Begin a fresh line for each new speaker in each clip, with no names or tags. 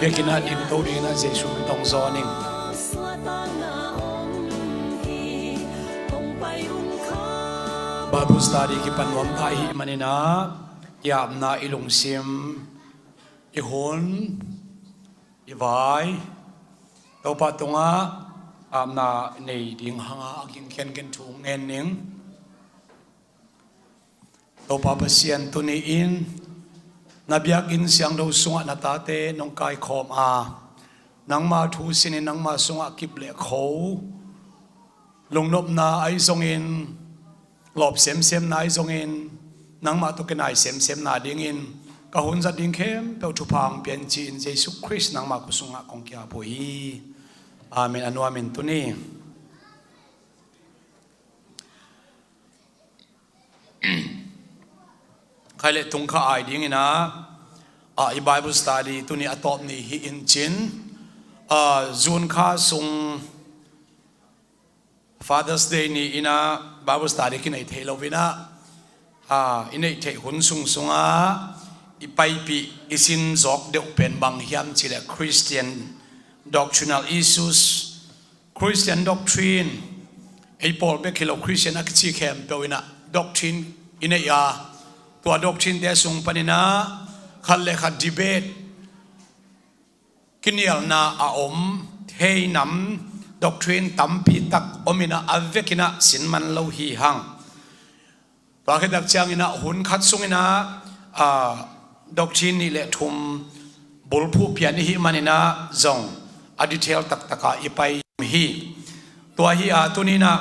việc kina in to đi na Giêsu mình tông gió nín Bible study ki panwam thai hi manina yam na ilung sim I hon I vai to patunga amna nei ding hanga akin ken thung en ning to pa pasian tuni in nabiak in siang do sunga natate nong kai khom a nang ma thu sin nang ma sunga kiple kho longnop na ai zong in lop sem na ai zong in nang ma to kenai sem na ding in ka hun za ding khem pe thu phang pian chi in Jesus Christ nang ma ku sunga kong kya poi amen anu amen tuni khai le tung kha ai ding ina I Bible study tuni atop ni hi in chin zun kha sung Father's Day ni ina Bible study ki nei thelo vina inei the hun sung sunga ipai pi isin zok de pen bang hiam chile Christian doctrinal issues Christian doctrine ei pol be kilo Christian akchi khem pewina doctrine ina ya tua doctrine te sung panina khalle khat debate kinial na a om thei nam doctrine tampi tak omina avekina sinman lo hi hang pa khadak changina hun khat sungina doctrine ni le thum bolphu pian hi manina zong a detail tak taka ipai hi tua hi a tunina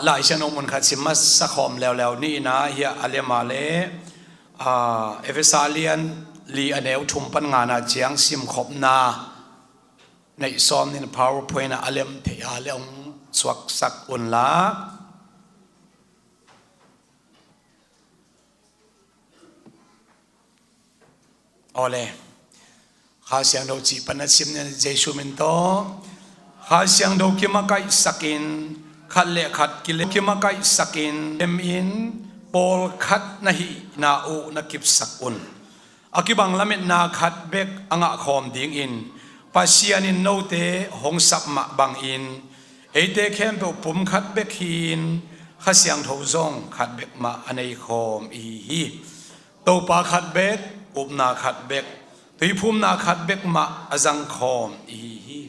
หลายชั่วโมงมันขัดสิมาสักคมแล้วนี่นะเฮียอะไรมาเลเอเฟซาเลียนลีอันเอวทุ่มปัญงานาเจียงซิมขบนาในซ้อมใน PowerPoint นะอะไรมเทียเรื่องสวักสักอุนละเอาเลยข้าเสียงเราจีปันนัดซิมเนี่ยเจสุมินโตข้าเสียงเราคิมาไกสักินขัดเละขัดกิเลคิมาไกสักินเอ็มอินปอลขัดนะฮีนาอูนักิบสักอุนอากิบังละเม็ดนาขัดเบกอ่างคอมดิ่งอินปัสยานินโนเตหงสับมะบังอินเอเตเข้มเปปุ่มขัดเบกหินข้าเสียงทูซงขัดเบกมาอันในคอมอีฮีตัวปาขัดเบกอุบนาขัดเบกตุยพุ่มนาขัดเบกมาอจังคอมอีฮี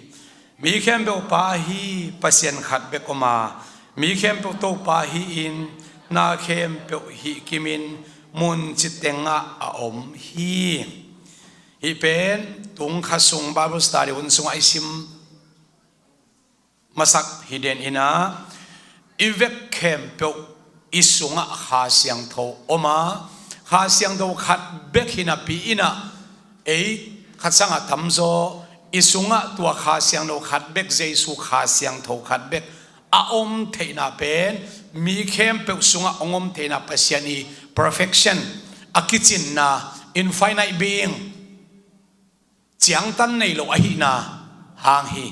มีเข้มเปปาฮีปัสยานขัดเบกมามีเข้มเปตัวปาฮีอินนาเข้มเปฮีกิมินมุนจิตเตงะอมฮีเป็นตุงขัดสุงบาบุสตาริอุนสุงไอซิมมาสักฮิเดนอินะอีเวกเข้มเปอิสุงะข้าเสียงโทอมาข้าเสียงโทขัดเบกฮินาปีอินะขัดสังะทำโซอิสุงะตัวข้าเสียงโทขัดเบกเจสุข้าเสียงโทขัดเบกอมเทนาเป็นมีเข้มเปสุงะองมเทนาปัสยานี perfection อากิจินนา infinite being เจียงตันในโลกอหินาหางฮี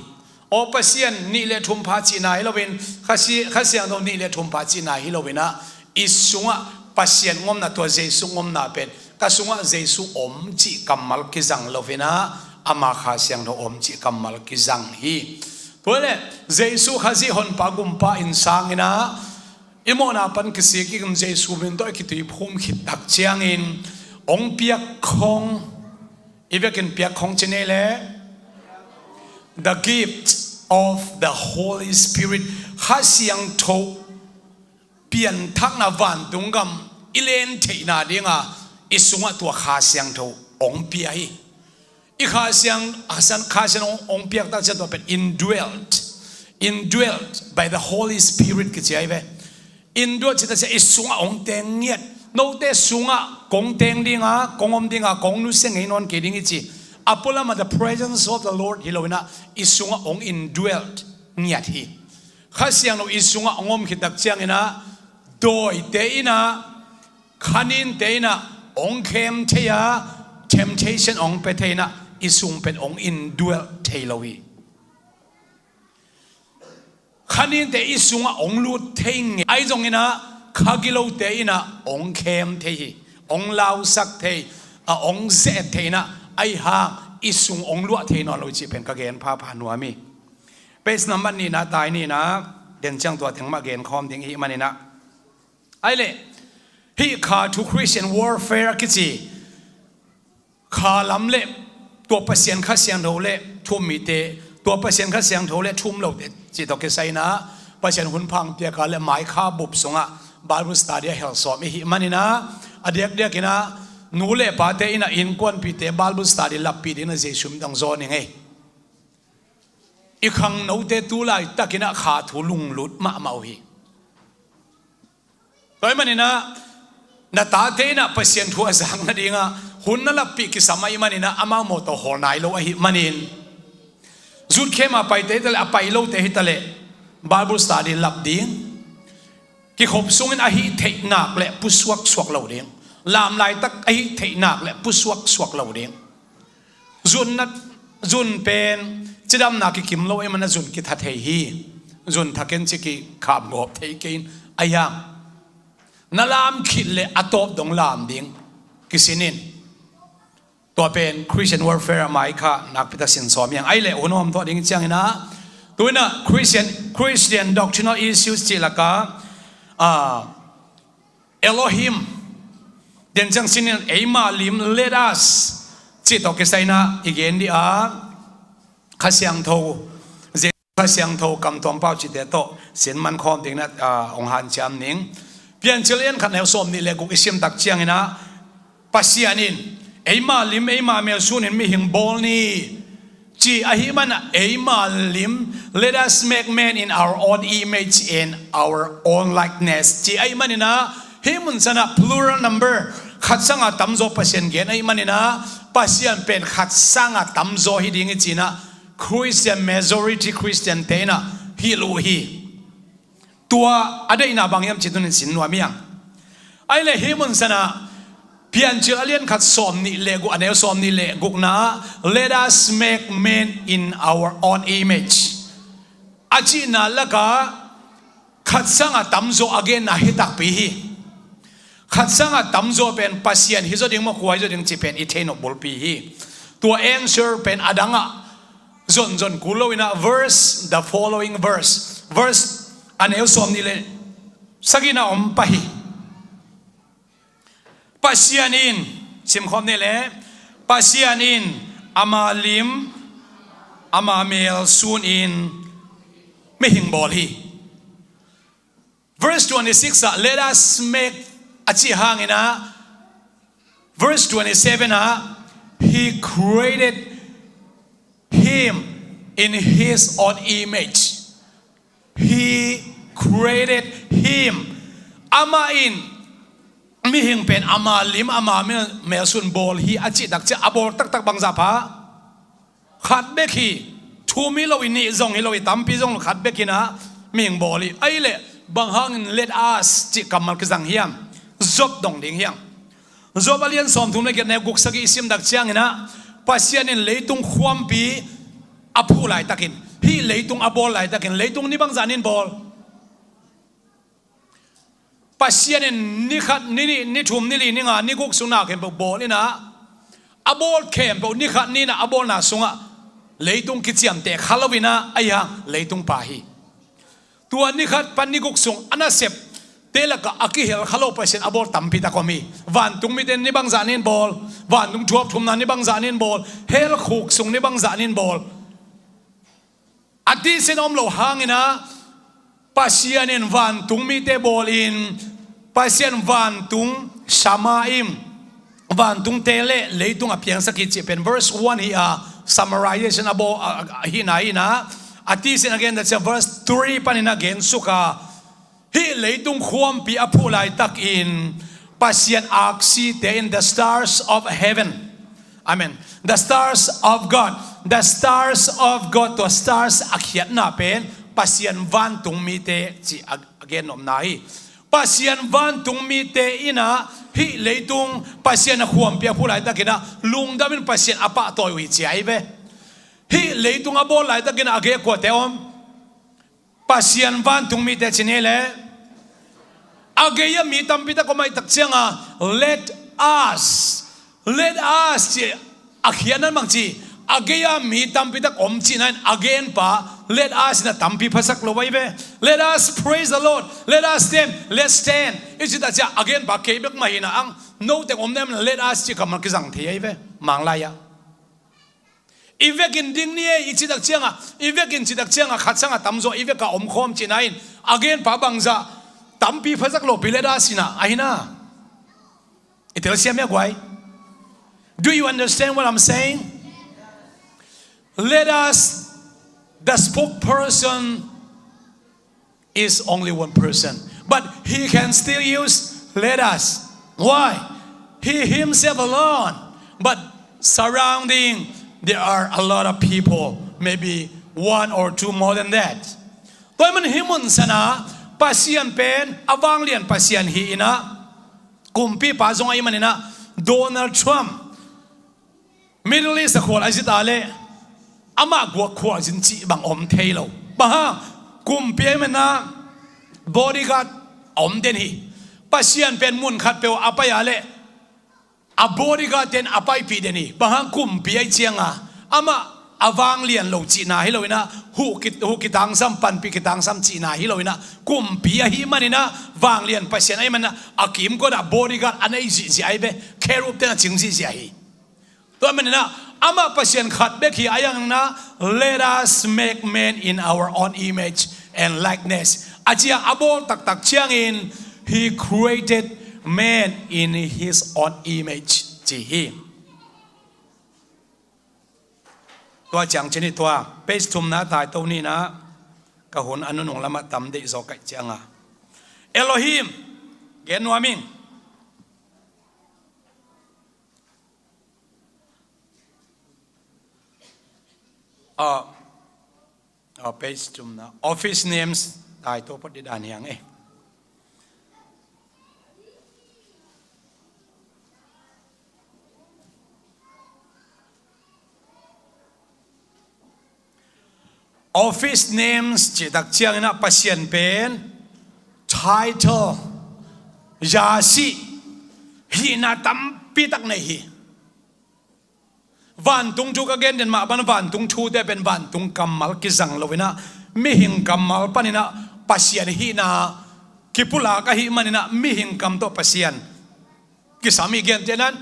โอปัสยานนี่เลทุมพาจีนาฮิโลเวนข้าเสียงโทนี่เลทุมพาจีนาฮิโลเวนะอิสุงะปัสยานงมนาตัวเจสุงมนาเป็นกสุงะเจสุอมจิกัมมัลกิจังโลเวนะอามาข้าเสียงโทอมจิกัมมัลกิจังฮีตัวเนี่ยเจสุข้าจีฮอนปากุมปาอินสังนะอิโมนาปันกิสิกิมเจสุเป็นตัวคิดที่พุ่มคิดตักเชียงอินองเปียกคงอีเวกินเปียกคงเจเนเล the gift of the Holy Spirit ข้าเสียงโทเปลี่ยนทักนาวันตุงกัมอิเลนเทนาเดียงอิสุงะตัวข้าเสียงโทองเปียอีข้าเสียงองเปียกตั้งใจตัวเป็น indwelt by the Holy Spirit กิจใจเวindwelt จะจะอิสุงะองเตงเงียดโนเตสุงะกงเตงดิงกงอมดิงกงนุเสงไงนอนเกดิงอิจิอาปุลามา the presence of the Lord ฮิโลวินะอิสุงะอง indwelt เงียดฮีข้าเสียงเราอิสุงะองมขิดตักเจียงนะโดยเตอินะขันินเตอินะองเข้มเทีย temptation องเปเทนะอิสุงเป็นอง indwelt เทโลวีขันินเตอิสุงะองลูดเทงไอจงอินะข้ากิโลเตอินะองเข้มเทียองลาวสักเทียองเซเทนะไอฮาอิสุงองลวดเทนอโลจีเป็นกระเกนพาผ่านหัวมีเป็นสนามนี่นะตายนี่นะเด่นจังตัวถึงมาเกนคอมถึงอีมันนี่นะไอเล่ฮีขาทู Christian warfare กิจีขาลำเล่ตัวเปอร์เซ็นต์ข้าเสียงโถเล่ทุ่มมีเตตัวเปอร์เซ็นต์ข้าเสียงโถเล่ทุ่มโลดจิตตกใจนะเปอร์เซ็นต์หุ่นพังเตียกาเล่หมายข้าบุบสงะบาลบุสตาเดียเฮลสอมีมันนี่นะอเดียกกินะนูเล่ปาเตอินะอินควนปีเตบาลบุสตาดิลับปีดินะเจสุมดังโซนี่ไงอีกครั้งนูเตตูไลตะกินะขาทุลุงลุดมาเมาฮีโดยมันนี่นะนาตาเตนะเปอร์เซ็นต์ทัวสังนั่นเองหุ่นนั่นลับปีกิสมัยมันนี่นะอามาโมโตโหนายโลอหิมันนี่จุดเข้มาไปเตะเลยไปโลเตะฮิตเลยบาลบุสตาดิลับดิ้งกิขบสุงินอหิเทนักและปุสวกสวกเหล่าเดียงลามลายตักไอเทนักและปุสวกสวกเหล่าเดียงจุนเป็นจะดำนักกิมโลเอมันจุนกิทัดเฮีจุนทักเกนจิกิขับงบเทกินอายังนั่นลามคิดเลยอัตบดงลามดิ้งกิสินินตัวเป็น Christian warfare หมายค่ะนักพิทักษ์สินสอมอย่างไอเล่อุณหภูมิตัวดิ้งจังนะตัวน่ะ Christian doctrinal issues จีละกาElohim เด่นจังสินเอมาลิม let us จิตตกใจนะอีกอย่างดีข้าเสียงโทข้าเสียงโทกำตอมเป้าจิตเดโตเสียนมันคอมดิ่งนะองหันจำนิ่งเปลี่ยนเฉลี่ยขันแนวสมนี่เลยกุอิสิมตักเชียงนะปัสยานินเอมาลิมเอมาเมลซูนินมีหิงบอลนี่ จีอาหิมันเอมาลิม let us make man in our own image and our own likeness จีอาหิมันนะหิมันสนะ plural number ขัดสังอาตัมโซปัสยันเกนอาหิมันนะปัสยันเป็นขัดสังอาตัมโซฮิดิงจีนะ Christian majority Christian เตนะฮิลูฮีตัวอะไรนะบางอย่างจิตุนิสินวามียังไอ้เลยหิมันสนะเพียงเชื่อเลียนขัดสอมนี่เลกุอันเดียวสอมนี่เลกุนะ let us make man in our own image อาจีน่าละกะขัดสังอาตัมโซ again นะฮิตักปีฮีขัดสังอาตัมโซเป็นปัสยันฮิโซดิ้งมาคุยโซดิ้งจีเป็นอิเทนอบอลปีฮีตัว answer เป็นอดังะจนกุลวินะ verse the following verse อันเดียวสอมนี่เลสักินะอมปะฮีPasyanin simkhom ni le pasyanin amalim amamel sun in mehing bol hi verse 26 let us make achi hangina verse 27 he created him in his own image he created him amainมีหิงเป็นอามาลิมอามาเมลซุนบอลฮีอาจิดักจะอบอลตักบังซาพาขัดเบกีทูมิโลวินีจงฮิโลวิตัมปีจงขัดเบกีนะมีหิงบอลฮีไอเล่บังฮังเลดอาสจิกำมัลกจังเฮียมจบดงดิ่งเฮียมจบอเลียนสอมทุ่มเลกินในกุกสกีซิมดักเชียงนะปัสยานินเลยตุงความปีอภูไหลตักินฮีเลยตุงอบอลไหลตักินเลยตุงนี่บังจานินบอลปัสยานินนี่ขัดนี่ทุ่มนี่ลีนี่งานนี่กุกสุนัขเห็นบอกบอลนี่นะอบอลเข้มบอกนี่ขัดนี่นะอบอลน่ะสุงะเลยตุงกิจยามเตะขลวินะไอ้ยังเลยตุงปาฮีตัวนี่ขัดปันนี่กุกสุงอันนั้นเสพเตะละก็อากิเฮลขลปัสยานอบอลตั้มพิตาคอมีวันตุงมีเดนนี่บังจานินบอลวันตุงทวบทุ่มนั้นนี่บังจานินบอลเฮลขุกสุงนี่บังจานินบอลอดีตเซนอมโลหางนะปัสยานินวันตุงมีเตะบอลอินปัสยันวันตุงชามาอิมวันตุงเตเลเลยตุงอภิยังสกิจเป็น verse 1 here summarization about ฮินาฮินะอธิสิน again that's verse 3 panin again suka hiเลยตุงความปีอภูไลตักอินปัสยันอักซีเต in the stars of heaven amen the stars of God the stars of God ตัว stars อักเขียนน่ะเป็นปัสยันวันตุงมีเตจี again นมนายปัสยันวันตุงมีเตอินะฮิเลยตุงปัสยันขวมเปียผู้ไหลตะกินะลุงดามินปัสยันอปะตัววิจัยเวฮิเลยตุงอบอลไหลตะกินะอาเกกวดเตอมปัสยันวันตุงมีเตชินีเลอาเกยมีตัมปิตะก็ไม่ตักเชียงอ่ะ let us จีอาเขียนนั้นบางจีอาเกยมีตัมปิตะอมจีนั้น again ปะlet us นะตัมปีภาษาโลกไว้เว้ let us praise the Lord let us let's stand อีจิตาจะ again ปะเก็บมาหินะอัง no แต่อมเนี่ย let us จีกำมันกิจังเทียเว้มังลายะอีเวกินดิ้งเนี่ยอีจิตาเชียงอ่ะอีเวกินจิตาเชียงอ่ะขัดสังอ่ะตัมโซอีเวกะอมคอมจีนัย again ปะบังซาตัมปีภาษาโลกไป let us นะไอ้นะอิตาลีเซียไม่กวย do you understand what I'm saying let us the spokesperson is only one person but he can still use let us why he himself alone but surrounding there are a lot of people maybe one or two more than that ตัวมันหิมุนสนะปัสยันเป็นอวังเลียนปัสยันฮีนะกุมพี่ป้าจงไอ้มันนะโดนัลด์ทรัมป์ Middle East ขวดไอซิตาเลอามากัวขวดจินจีบังอมเทโลบ้ากุมเปียมันนะบริการอมเดนฮีปัสยันเป็นมุนขัดเปียวอภัยอะไรอาบริการเดนอภัยปีเดนีบ้ากุมเปียเชียงอ่ะอามาอวังเลียนโลจีนาฮิโลวินะหูกิตังซัมปันปีกิตังซัมจีนาฮิโลวินะกุมเปียฮีมันนะวางเลียนปัสยันไอ้มันนะอากิมก็ได้บริการอันไหนจีไอ้เบ้แค่รูปเดนจิงจีจีไอ้ตัวมันนะอามาปัสยันขัดเบกีอายังนะ let us make man in our own image and likeness อาจจะอาบอลตักเชียงอิน he created man in his own image จีฮี ตัวจังชนิดตัวเปสทุมนะตายตัวนี้นะกะหุนอนุนงละมาตำเดโซกัยจังอ่ะเอโลฮิมเกนวามิงเปสทุมนะ office names ตายตัวพอดีดานยังoffice names จิตักเชียงนะปัสยันเป็น title ยาสีฮีนาตัมปีตักในฮีวันตุงจูกเกนเดนมาบันวันตุงชูได้เป็นวันตุงกำมัลกิจังโลวินะมิหิงกำมัลปนินะปัสยันฮีนากิปุลากะฮีมันินะมิหิงกำโตปัสยันกิสามีเกนเจนั้น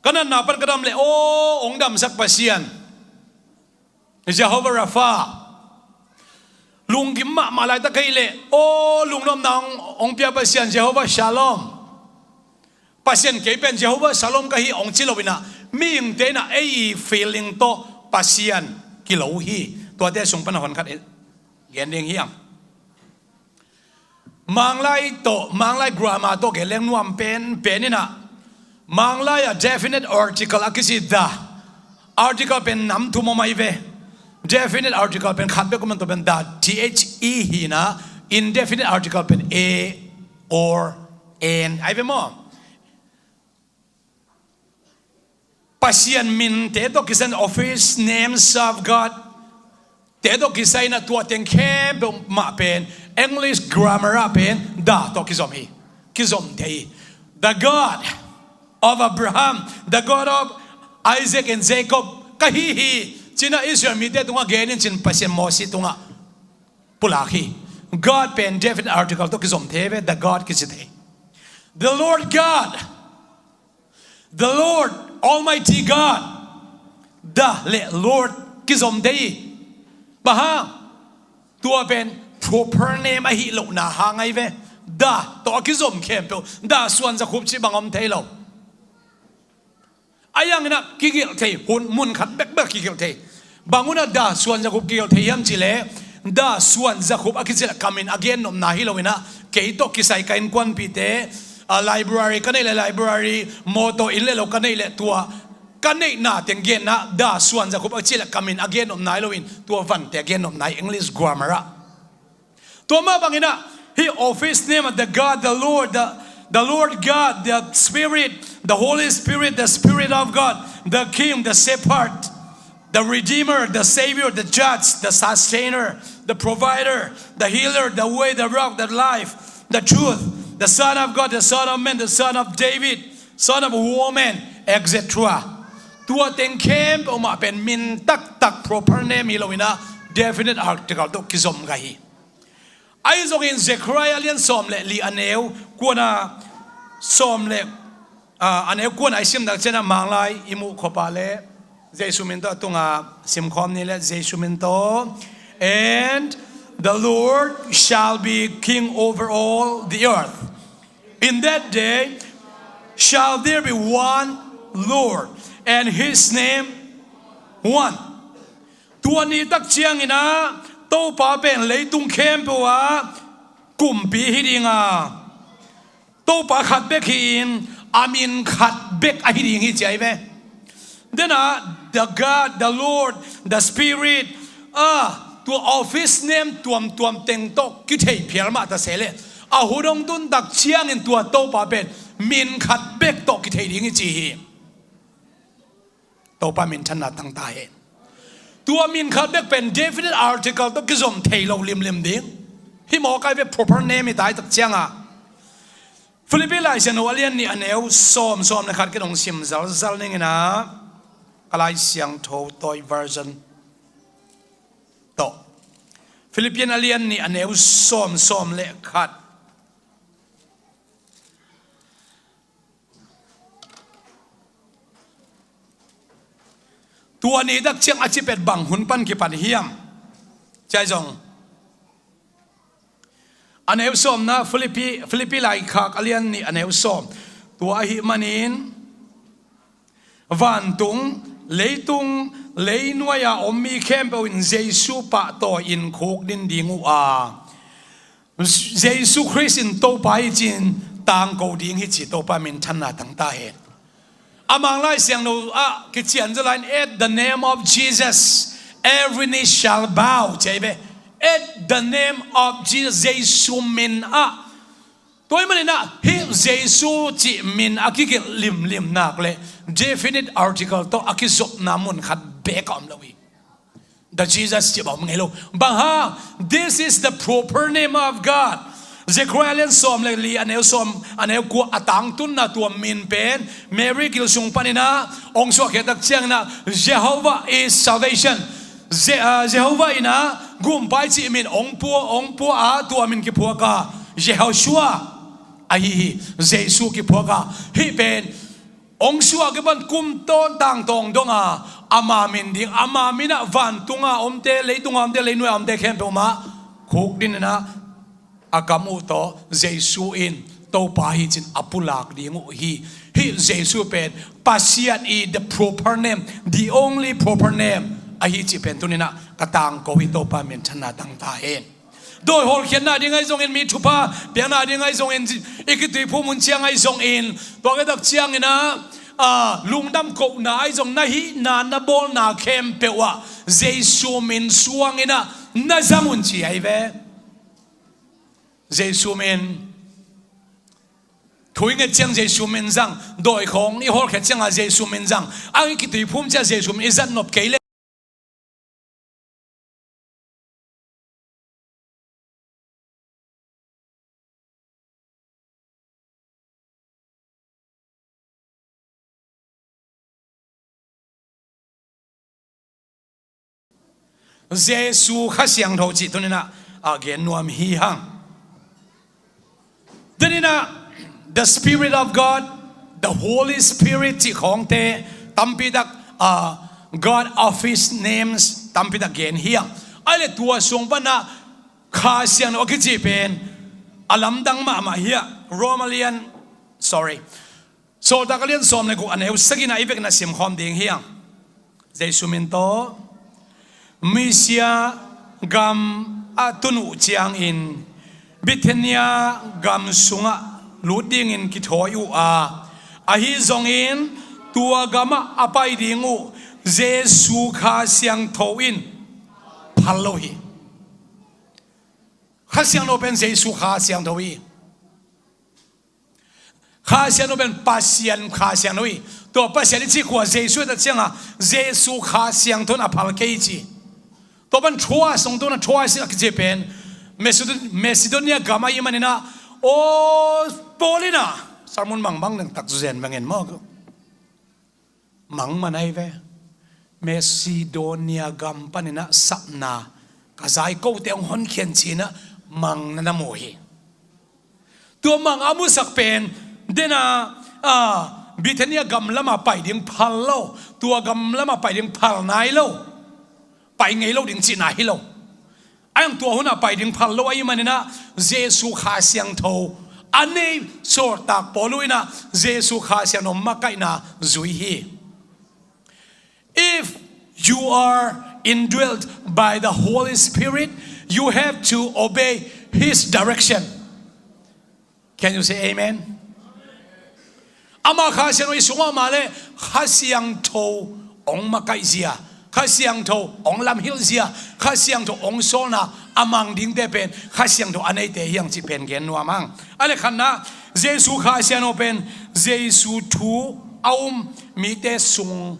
กันนั้นนับเป็นกระดมเลยโอ้องดำสักปัสยันJehovah Rapha ลุงกิมมาลายตะไคร้เลยโอ้ลุงน้องนางองเปียปัสยัน Jehovah Shalom ปัสยันเกี่ยเป็น Jehovah Shalom ก็ฮีองจิโลวินะมีอย่างเดน่ะไอ้ feeling โตปัสยันกิโลฮีตัวเดียส่งปัญหาขัดเงี้ยเองเฮียงมังไลโตมังไล grammar โตเกี่ยเลี้ยงนวมเป็นนี่นะมังไล definite article อักษรดา article เป็นน้ำทุ่มไม่เวDefinite article เป็นขัดเบกุมันตัวเป็น that the ฮีนะ indefinite article เป็น a or an ไอ้เป็นมั้งปัสยันมินเตโตกิสัน office names of God เตโตกิสัยนะตัวเต็งแค่เป็นมาเป็น English grammar เป็นดาโตกิสมฮีกิสมเท the God of Abraham the God of Isaac and Jacob กะฮีจีน่าอิสราเอลมีแต่ตรงว่าเกณฑ์จินปัสยันมอสิตรงว่าปุลาคี God เป็น definite article ตัวกิจสมเทเว the God กิจเท the Lord God the Lord Almighty God the Lord กิจสมเทบ้าตัวเป็น proper name ไอฮิโลนาหางไอเว the ตัวกิจสมเข้มเปล่า the ส่วนจะคุบชิบังอมเทโลไอ้ยังนะกิเกลเทหุ่นมุนขัดเบ็กกิเกลเทบางวันด่าส่วนจะคุบกิเกลเทยมจิเลด่าส่วนจะคุบอากิจิลคามินอเกนนมนาฮิโลวินะเกยโตกิไซกันกวนปีเตlibrary กันเลย library โมโตอินเลโลกันเลยตัวกันเลยน่าเต็งเกนนะด่าส่วนจะคุบอากิจิลคามินอเกนนมนาฮิโลวินตัววันเตเกนนมนา English grammar ตัวมาบางนะ he office name the God the Lord God the Spirit the Holy Spirit the Spirit of God the King the Shepherd the Redeemer the Savior the Judge the Sustainer the Provider the Healer the Way the Rock the Life the Truth the Son of God the Son of Man the Son of David Son of a Woman etc ตัวเต็งเข้มออกมาเป็นมินตัก proper name ฮิโลวินะ definite article ตัวกิจสมกันฮีไอ้ส่งอินเซครายเลียนสอมเล่ลีอันเอวกวนสอมเล่อันเอวกวนไอซิมดักเจนะมังไลอิมุขปาเล่เจสุมินโตตุงซิมคอมนี่เล่เจสุมินโต and the Lord shall be king over all the earth in that day shall there be one Lord and his name one ตัวนี้ตักเชียงนะโตป้าเป็นเลยตุงเข้มปัวกุมปีฮิดิงาโตป้าขัดเบกหินอามินขัดเบกฮิดิงฮิใจไหมเดน่ะ the God the Lord the Spirit ตัว office name ตัวเต็งโตกิเทเพียรมาตาเสเลหูดงตุนตักเชียงอินตัวโตป้าเป็นมินขัดเบกโตกิเทดิงฮิจีฮีโตป้ามินถนัดทั้งตาเห็นตัวมินขัดเบกเป็น definite article ต้องกิจสมเทโลลิมดิ้งฮิโมกายเป็น proper name ไม่ได้ตักเชียงฟิลิปปินส์เซนวัลเลียนนี่อันเอวซ้อมนะครับก็ต้องซิมซัลนี่นะอะไรเสียงโทโตย version โตฟิลิปปินส์เลียนนี่อันเอวซ้อมเละขัดตัวนี้ดักเชียงอาชีพเป็นบังหุ่นปั้นกิปันเฮียมใจจงอันเอวส้มนะฟิลิปปินส์ขากเลียนนี่อันเอวส้มตัวหิมันินวันตุง lấy tung lấy nuôi à om mi khem bao in Giêsu pa to in khúc din dingu à Giêsu Christ in to pai chin tang cầu ding hi chi to pa min than na tang ta he amang lai siang no a ki chian za line at the name of Jesus every knee shall bow chaibe at the name of Jesus Giêsu min a tôi mà na hi Giêsu chỉ min a ki lim nak le definite article to a ki zop namun khat be kam lawi the Jesus chỉ bảo ngay lo bang ha this is the proper name of God Zechariah som le li anel som anel ku atang tun na tu min pen Mary kil sung panina ong so ke tak chiang na Jehovah is salvation Jehovah ina gum pai chi min ong pu a tu min ki pu ka Jehoshua ai Jesu ki pu ka hi pen ong shua ke ban kum ton tang tong dong a ama min ding ama mina van tunga omte leitunga omte leinoi omte khem pe ma khok din na akamu to Jesu in to pa hi chin apulak dingu hi Jesu pen pasian I the proper name the only proper name a hi chi pen tunina katang ko hi to pa men thana tang ta hen doi hol khian na ding ai zong in mi thupa pian na ding ai zong in ikitui phu mun chiang ai zong in to ga dak chiang ina lungdam ko na ai zong na hi na bol na khem pewa Jesu min suang ina na zamun chi ai ve Jesu min thui nge chiang Jesu min zang doi khong I hol khe chiang a Jesu min zang ang ikitui phum cha Jesu min izat nop ke le Giêsu khá xiang thâu chỉ tôi nên là again nuam hi hang. Then in the Spirit of God, the Holy Spirit chỉ khong te tampi dak God of His names tampi dak again hi hang. Ai le tua sung pa na khá xiang thâu cái chỉ pen alam dang ma hiya Romalian sorry. So dakalian som le ko aneu sagina ibek na sim khom ding hi hang. Giêsu min to Misia gam atunu chiang in Bithynia gam sunga luding in kithoyu ahi zong in tua gama apai dingu Jesu kha siang thoin phalohi kha siang no ben Jesu kha siang thoi kha siang no ben pasian kha siang noi to pasian chi kwa Jesu da chiang Jesu kha siang thon aphal ke chi to ban chua song to na chua si Japan Macedonia gama imanina o polina sarmun mang nang tak zen mangen mo mang manai ve Macedonia gam panina sapna kazai ko te hon khen china mang na mo hi to mang amu sak pen dena Bithynia gam lama pai ding phal lo tua gam lama pai ding phal nai lo pai ngay lo ding chi na hi lo ang tua huna pai ding phal lo ai manina Jesu kha siang tho ane sor tak poluina Jesu kha siang no makai na zui hi if you are indwelt by the Holy Spirit you have to obey His direction. Can you say amen? Ama kha siang no isunga male kha siang tho ong makai zia kha siang tho ong lam hil zia kha siang tho ong sona amang ding te pen kha siang tho anei te hiang chi pen gen nuam mang ale khanna Jesu kha siang no pen Jesu thu aum mi te sung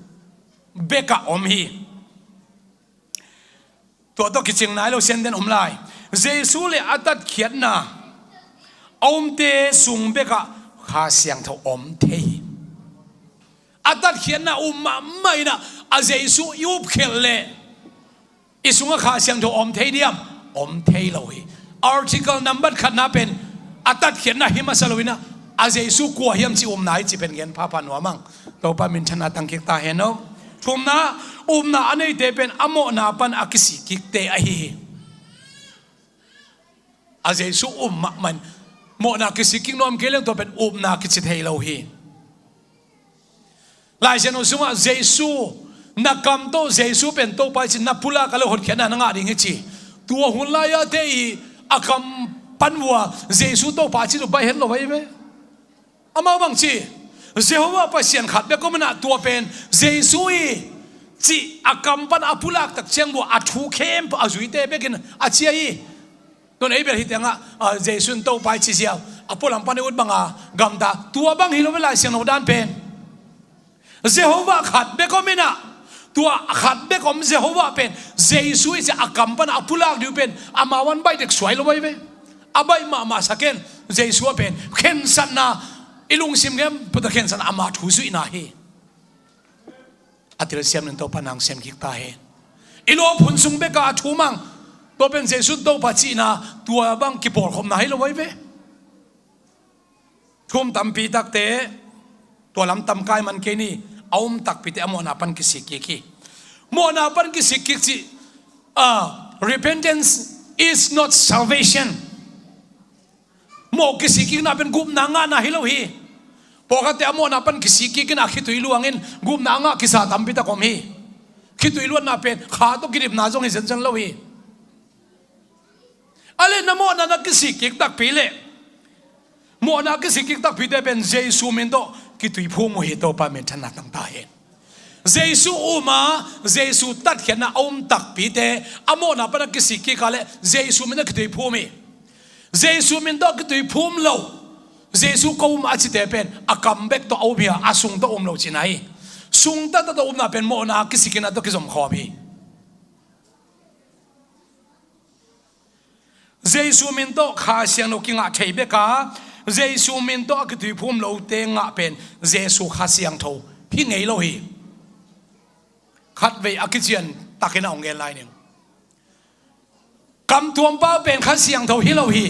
beka om hi to kiching nai lo sen den lai Jesu le atat khiat na om te sung beka kha siang tho om the atat khiat na mai na a Jesu yup khelle isunga kha siang tho om thei diam om thei lo hi article number khatna pen atat khian na hima salowina a Jesu ko hiam chi nai chi pen gen papa no mang to pa min thana tangkik ta heno thumna na anei te pen amo na pan akisi kikte a hi a Jesu man mo na kisi king nom keleng to pen na kichi thei lo hi lai sen osuma Jesu นักกำโตเจสุเป็นโตไปสินับพุลากะโลหดเขียนนั่งดิ่งจีตัวหุ่นลายเตยอากำปันวัวเจสุโตไปสิตัวไปเห็นเราไว้ไหมอามาบังจีเจ้าว่าปัสยันขัดเบก็มันตัวเป็นเจสุยจีอากำปันอพุลากตักเชียงบัวอัฐุเข้มอาจุยเตเบกินอาเชียยตัวไหนเป็นที่เตียงเจสุโตไปสิเจ้าอพุลังปันอุดบังกำตาตัวบังฮิโลเวลาเสียงโนดานเป็นเจ้าว่าขัดเบก็ไม่น่ะตัวขัดเบกอมเจโฮวาเป็นเจสุยจะอากำปันอพุลากดิวเป็นอามาวันใบเด็กสวยลงไปไหมอาใบมาสักเกนเจสุเป็นเข็นสันนาอิลุงซิมเกมพุทธเข็นสันอามาทุสุยนาเฮอัติรเสียมนั่นตัวปนังเสียมคิกตาเฮอิโลพุนซุงเบกาทูมังตัวเป็นเจสุตัวปัจจินาตัวบังกิปอร์คมนาเฮลงไปไหมทุ่มตำปีตักเตะตัวลำตำกายมันเกนี่เอาตักพิเตอโมนาปันกิสิกิกิโมนาปันกิสิกิกิrepentance is not salvation โมกิสิกิน่าเป็นกุมนางานาฮิโลฮีปกติอโมนาปันกิสิกิกิน่าคิดตุยลวงอินกุมนางากิสาตัมพิตะคมฮีคิดตุยลวงน่าเป็นขาตุกิริบนาจงฮิเซนจันโลฮีอะไรนะโมนานักกิสิกิตักพิเลโมนากิสิกิตักพิเตเป็นเจสุมินโตกิตุยพูมุฮิโตปาเมนธนาตั้งตาเห็นเจสุอุมาเจสุตัดเขียนนะอมตักปีเตอโมนาปนักกิสิกิกาเลเจสุมินกิตุยพูมิเจสุมินโตกิตุยพูมโลเจสุก็อุมาจิเตเป็นอากัมเบกโตเอาเบียอาสุงโตอุมโลจินัยสุงตัดโตอุมนาเป็นโมนากิสิกินาโตกิสมขอบีเจสุมินโตข้าเสียงโลกิงะเทเบกาเจสุมินโตกิตุยพูมโลเตงะเป็นเจสุข้าเสียงโตพี่ไงโลฮีขัดเวอกิเจียนตักให้น้องเงินลายหนึ่งกำตัวเป้าเป็นข้าเสียงโตฮิโลฮี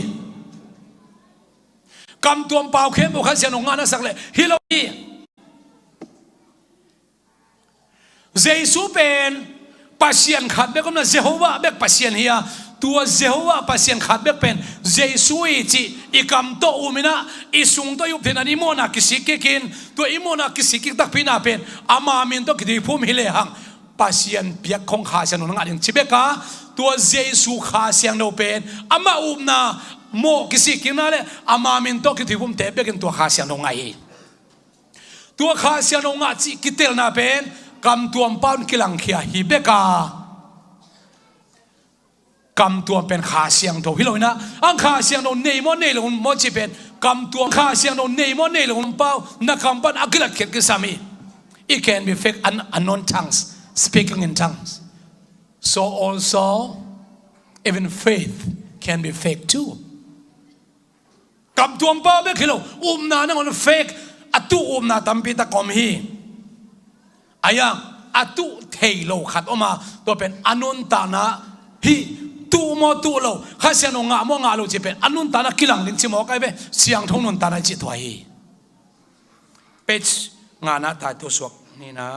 กำตัวเป้าเข้มบุข้าเสียงงานนักสักเลยฮิโลฮีเจสุเป็นปัสยันขัดเบกนะเจโฮวาเบกปัสยันเฮียตัวเจโฮวาปัสยันขัดเบกเป็นเจสุยจีอีกำโตอุมินะอีสุงโตยุบเทนันอิโมนากิสิกิกินตัวอิโมนากิสิกิตักพินาเป็นอามามินโตกิดิพูมิเลหังปัสยันเปียกของข้าเสียงนงานอย่างชิเบกาตัวเจสุข้าเสียงโนเป็นอามาอุมนาโมกิสิกินาเลอามามินโตกิดิพูมเตเบกินตัวข้าเสียงนงายตัวข้าเสียงนงาจิกิเตลนาเป็นกำตัวป้อนกิลังเขียฮิเบกากำตัวเป็นขาเสียงโตฮิโลนะอังขาเสียงโตเนยมอนเนยลงมอจิเป็นกำตัวขาเสียงโตเนยมอนเนยลงเป้านักคำปันอักลัดเขียนกิสามี it can be fake unknown tongues speaking in tongues so also even faith can be fake too กำตัวเป้าไม่คิดหรอกนานั่งมัน fake อัตุนาตั้มพิตะกอมฮีอายังอัตุเทโลขัดออกมาตัวเป็นอนุนตานะฮีตูโมตูโลข้าเสียงงะโมงะโลจะเป็นอนุนตานะกิลังลิงชิโมกไอเบเสียงทงนุนตานะจิตวายเป็ดงานะตายตัวสวกนี่นะ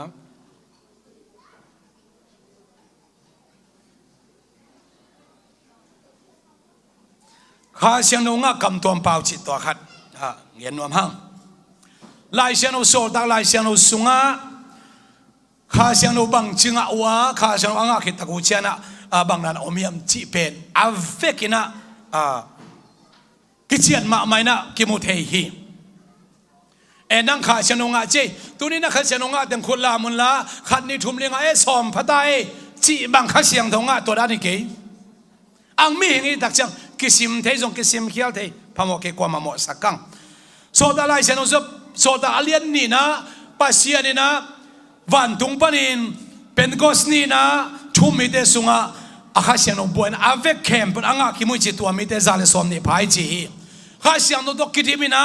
ข้าเสียงงะกำตัวเปล่าจิตตัวขัดเงียนนวมห้างลายเสียงโซตาลายเสียงสุงะข้าเสียงบังจิงะวะข้าเสียงอ่างขิดตะกุเชียนะบางนั้นอมีมจีเป็นอาเวกินะกิเชียนมาไม่นะกิมุเทฮีนังข้าเสียงงะเจตัวนี้นะข้าเสียงงะแต่คนละมุนละขัดนี่ทุ่มเลี้ยงสอมพัดได้จีบางข้าเสียงทงะตัวด้านนี้เกยอังมีอย่างนี้ตักจังกิสิมเทจงกิสิมเขียวเทพามอกเกกว่ามาหมดสักกังโซดาไลเสียงโซดาอเลียนนี่นะปัสเซียนี่นะวันตุงปนินเป็นกอสนี่นะทุ่มมิเตสุงะอาข้าเสียงนบวนอาเวกเข้มเป็นอ่างกิมุจิตัวมิเตซาเลสอมนี่พายจีข้าเสียงนดกิทิมินะ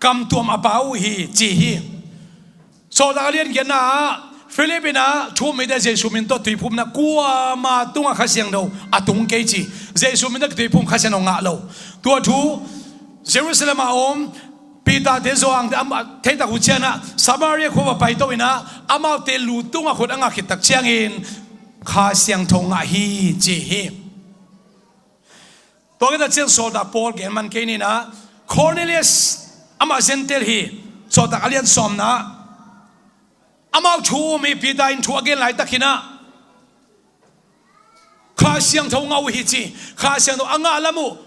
กำตัวมาเปล่าฮีจีฮีโซดาเลียนเกียนะฟิลิปปินส์ทุ่มมิเตเจสุมินโตตุยพุ่มนะกัวมาตุงอาข้าเสียงโดอาตุงเกจีเจสุมินโตตุยพุ่มข้าเสียงนงะโลตัวทูเยรูซาเล็มอาอมปีตาเทโซอังเทตากุเชียนะสมารีขวบไปตัวนะอามาเตลูตุงอาคนอ่างขิดตักเชียงอินข้าเสียงทงอ่ะฮีจีฮีตัวก็จะเชื่อโซดาโพลเกมันแค่นี้นะคอร์เนเลียสอามาเซนเตลฮีโซดาอเลียนซอมนะอามา amau chu mi pi da in thu again lai takina kha siang tho ngau hi chi kha siang tho anga lamu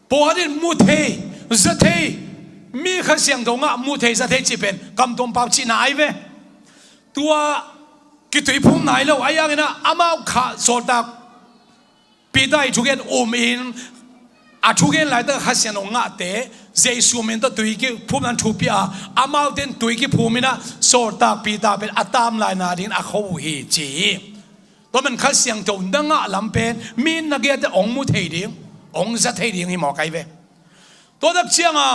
poadin mu the za the mi kha siang tho nga mu the za the chi pen kam tom pau chi nai ve tua ki tui phum nai lo ayang na amau kha so ta pi dai chu gen in a thu gen lai ta kha siang tho nga te Jesu men ta tui ki phum nan thu pia amau ten tui ki phumina so ta pi ta pen atam lai na din a kho hi chiตัวมันขัดเสียงโจนดังอ่ะลำเป็นมีนักเรียนแต่องมุทัยดิ้งองจัดทัยดิ้งให้หมอไก่เวตัวดับเชียงอ่ะ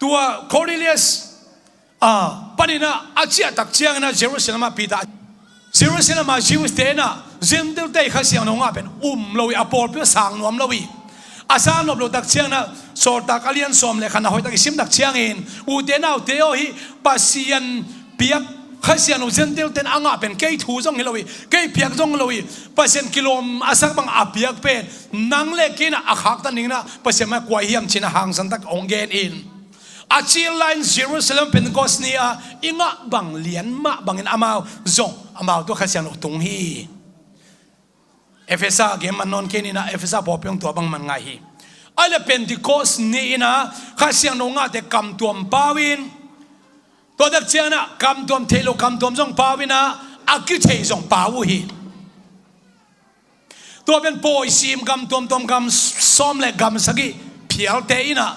ตัวโคริเลียสปนินะอาเจียตักเชียงนะเยรูซาเล็มปีตาเยรูซาเล็มจิวสเตนะเจนเดลเตยขัดเสียงน้องอ่ะเป็นลอยอปอลเพื่อสร้างนวมลอยอาสานบลตักเชียงนะโซตักอเลียนสอมเลยขณะหอยตักซิมตักเชียงเองอูเตน่าอูเตโอฮิปัสยันเปียกข้าเสียนุเซนเดลเต็นอ่างเป็นเกยทูจงเฮลวีเกยเปียกจงเฮลวีเปอร์เซ็นต์กิโลอาศักบังอาเปียกเป็นนังเล็กกินอาขักตันนิงนะเปอร์เซ็นต์มากกว่าเฮียมชินะหางสันตักองเกนอินอาชีไลน์เยรูซาเล็มเป็นกอสเนียอิงะบังเลียนมาบังเงินอามาวจงอามาวตัวข้าเสียนุตรงฮีเอเฟซ่าเกมมันนอนเกนินะเอเฟซ่าพอเพียงตัวบังมันไงฮีไอ้เละเป็นที่กอสเนียนะข้าเสียนุงะแต่กำตัวปาวินตัวดักเชียนะกำตัวเทโลกำตัวจงปาวินะอากิเทจงปาวุฮีตัวเป็นโปยซีมกำตัวกำซ้อมเล็กกำสกีเพียลเตอินะ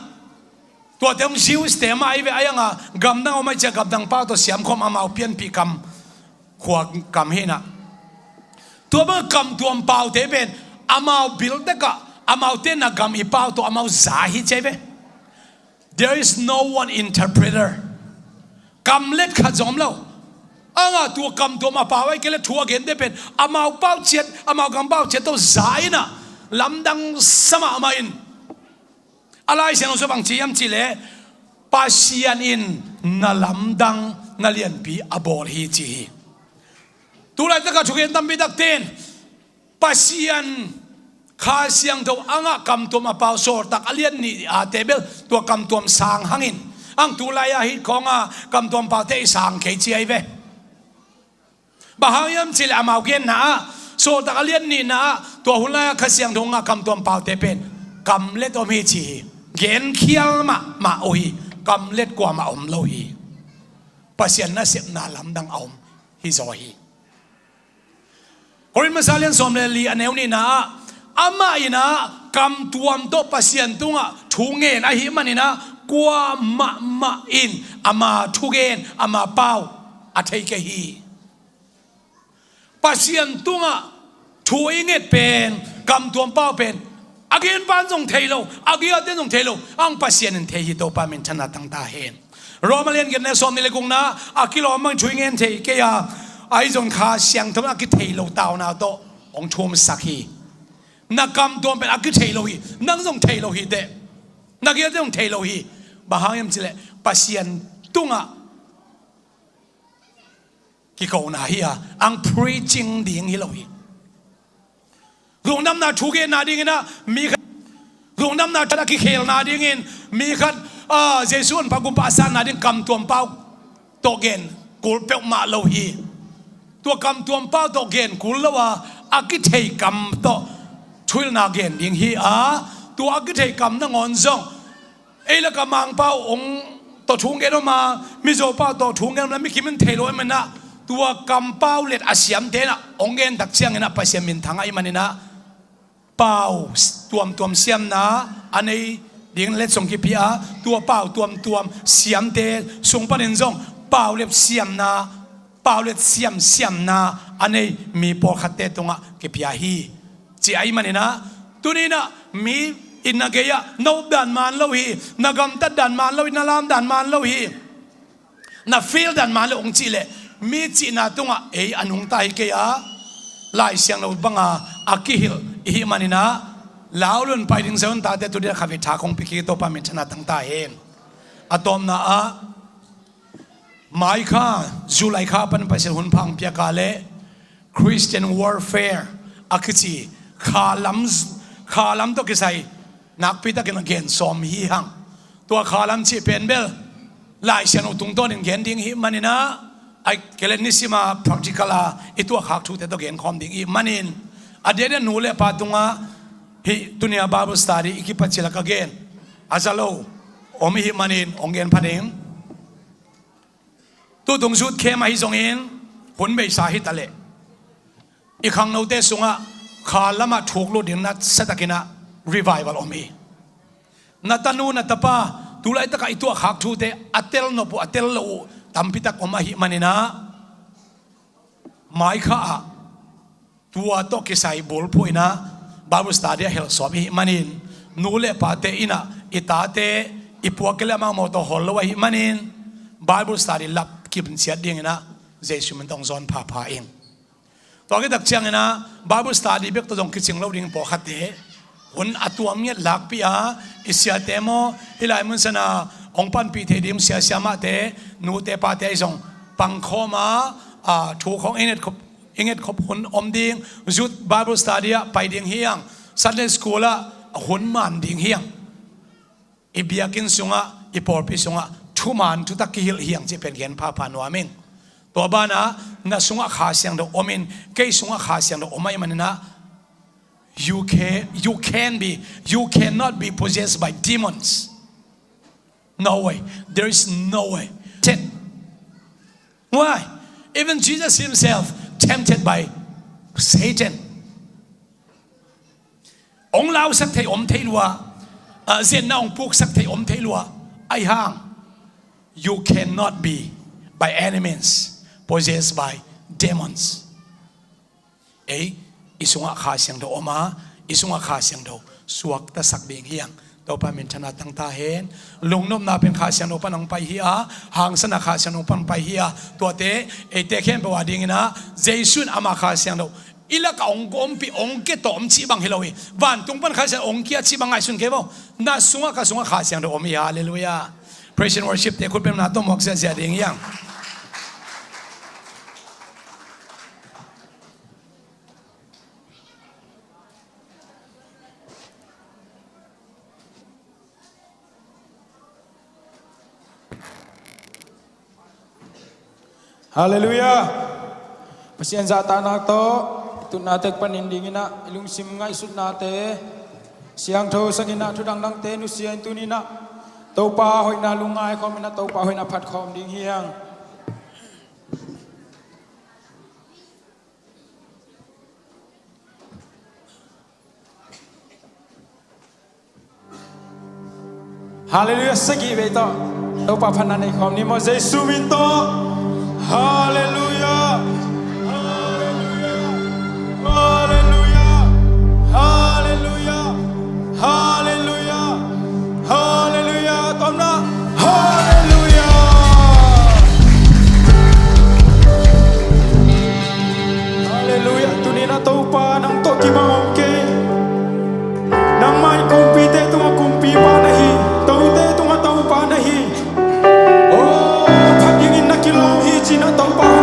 ตัวเต็มซิวสเตมาไอเวอายังอ่ะกำดังเอาไม่เจอกำดังป้าตัวเสียมคมอามาเปลี่ยนปีกำขวากกำเฮนะตัวเมื่อกำตัวเปล่าเตเป็นอามาบิลเด็กอะอามาเต้นนักกำอีเปล่าตัวอามาจ่าฮิเจเว there is no one interpreterกำเล็ดขัดจอมเราตัวกำตัวมาป่าไว้ก็เลยทัวเห็นได้เป็นอามาเป้าเจ็ดอามาเป้าเจ็ดตัวสายนะลำดังสมามาอินอะไรเสียงเราบางทียำจีเล่ปาเซียนอินนาลำดังนาเลียนปีอบอลฮีจีตัวไรตะกัชุกเห็นตั้มบิดักเตนปาเซียนข้าเสียงตัวกำตัวมาเป้าโซตักเลียนนี่เตเบลตัวกำตัวสางหังอินอังตุลายาฮิตของกำตัวเป่าเตะสังเขจีไอเวบางยามจิลอามาเกนนะโซตะกเลียนนี่นะตัวหุ่นลายขเสียงทงกำตัวเป่าเตะเป็นกำเล็ดอมฮิจีเกนเขียวมาโอฮีกำเล็ดกว่ามาอมโลฮีปัสยันน่ะเสียนาลำดังอมฮิโซฮีคนมาซาเลียนสมเลลีอันเอวนี่นะอามาอินะกำตัวมโตปัสยันตุงทุงเงินไอฮิมันนี่นะกว่ามาอินอามาทุเกนอามาเป้าอาเทกฮีปัสยันตุงทุยเงตเป็นกำตัวเป้าเป็นอาเกนปานจงเทโลอาเกียเตนจงเทโลอังปัสยันเทฮิโตปามินชนะตั้งตาเห็นรอมาเลียนกันในสมนิเลกุงนะอากิโลมันทุยเงินเทเกียไอจงขาเสียงทำอากิเทโลตาวนาโตองชมสักฮีนักกำตัวเป็นอากิเทโลฮีนักจงเทโลฮีเดนักเกียจงเทโลฮีบางอย่างจิเลปัสยันตุงกิโกนาฮีอัง preaching ดิ่งฮิโลฮีลุงน้ำนาทุกเงินนาดิ่งนะมีลุงน้ำนาจะกิเคลนาดิ่งอินมีขัดเจสุนพระกุมภาสันนาดิ่งกำตัวเป้าโตเกนกูเปกมาโลฮีตัวกำตัวเป้าโตเกนกูละว่าอากิเทกำโตช่วยนาเกนดิ่งฮีตัวอากิเทกำนั่งอนซองเอละกำมังเป้าองตัวทุงเกนมามิโซเป้าตัวทุงเกนแล้วไม่คิดมันเทโลมันนะตัวกำเป้าเล็ดอาเซียมเทนะองเกนตักเชียงนะไปเสียมินทางไอ้มันนี่นะเป้าตัวเสียมนะอันนี้เดียงเล็ดส่งกิพิอาตัวเป้าตัวเสียมเทส่งประเด็นส่งเป้าเล็ดเสียมนะเป้าเล็ดเสียมนะอันนี้มีพอขัดเตตรงอ่ะกิพิอาฮีจีไอ้มันนี่นะตัวนี้นะมีอินนักเกียนอบดันมันโลหีนักกำตัดดันมันโลหีนาลามดันมันโลหีนักฟิลดันมันโลองจีเลมีจีน่าตรงอ่ะอันหงตายเกียไล่เสียงเราบังอากิฮิลอีมันนี่นะลาวลุนไปถึงเซนตาเตตุเดียขับวิชาของพิกิโตปามิชนะตั้งตาเห็นอะตอมนะหมายข้าจุไลข้าปันไปเสียหุ่นพังเปียกาเล Christian warfare อากิจีขาลำตัวกิไซนักพิทักษ์นักเกณฑ์สมฮีหังตัวขาลำชีเป็นเบลไล่เสียงตุงต้นเกณฑ์ดิ้งฮิมันนี่นะ ไอ้เกลนิสิมา practical อีตัวขักชูแต่ตัวเก่งคอมดิ้งอีมันินอเดียนหนูเล่ปาตุงะฮิตุเนียบาบุสตารีอีกิปัจจิลกเกนอาจารย์โลอมิฮิมันินองเกนพันเองตัวตรงสุดเข้มาฮิซงเองผลไม่สาหิตอะไรอีกครั้งนู้นเตสุงะขาลมาถูกลุดินนัดเสตกินะ revival อมีนัตนูนัตป้าตุลาตะกายตัวขักชูเตอัตเตลโนปุอัตเตลโลตัมพิตักอมาฮิมันินะหมายข้าตัวโตกิสัยบุลพูอินะบาบุสตาเดียเฮลสวามิฮิมันินนูเลปาเตอินะอิตาเตอิปัวเกลมาโมโตฮอลวะฮิมันินบาบุสตาดีลับกิบเสียดิ่งนะเจสุมันต้องซอนพาพาเองตัวก็ตักเชียงนะบาบุสตาดีเบกตัวจงคิดเสียงเราดิ่งปอขัดเตคนอัตัวมีหลักปีอาอิสยาเตโมฮิลายมุนสนาองปันปีเทดิมเสียเสียมาเตนูเตปาเตไอซงปังโคมาถูกของเอเนตขบหุนอมดิ่งจุดบาบุสตาดีไปดิ่งเฮียงซันเดย์สคูล่าหุนมันดิ่งเฮียงอิบยากินสุงะอิปอร์ปิสุงะทุมันทุตักกิฮิลเฮียงจะเป็นเขียนพาพานัวมิงตัวบ้านะน่าสุงะขาเสียงดอกอมินเกยสุงะขาเสียงดอกอไม่มันนะ you cannot be possessed by demons no way there is no way why even Jesus himself tempted by Satan องเราสักเทอมเทลัวเส้นน้องปุกสักเทอมเทลัวไอห่าง you cannot be by any means possessed by demons อิสุงะขาเสียงโดอมาอิสุงะขาเสียงโดสวกตะสักเบียงเฮียงตัวปามินชนะตั้งตาเห็นลงนมนาเป็นขาเสียงโดปนังไปเฮียหางสนาขาเสียงโดปันไปเฮียตัวเตเตเข้มไปว่าดิ่งนะเจสุนอามาขาเสียงโดอีละกองกอมปีองเกตอมชีบังเฮโลวีวันตุงปันขาเสียงองเกียชีบังไงสุนเก็บน่าสุงะกับสุงะขาเสียงโดอมีฮาเลลูยา praise and worship เตคุณเป็นนาตัวหมอกเสียเสียดิ่งยัง
Haleluya. Pasien sa tanak to, tun natek panindingin na, ilung sim nga isud nate, siyang to sa gina tudang nang te, nusiyan tunina, to pa hoy na lungay ko, mina to pa hoy na pat kom ding hiyang. Haleluya, sagi beto, to pa pananay kom ni mo, Jesu minto. Hallelujah, hallelujah, hallelujah, hallelujah, hallelujah, hallelujah, tomna, hallelujah, hallelujah, tunina taupa nang to kimangke, nang may kumpite tunga kumpi pa nahi, taute tunga taupa nahi. China tông pa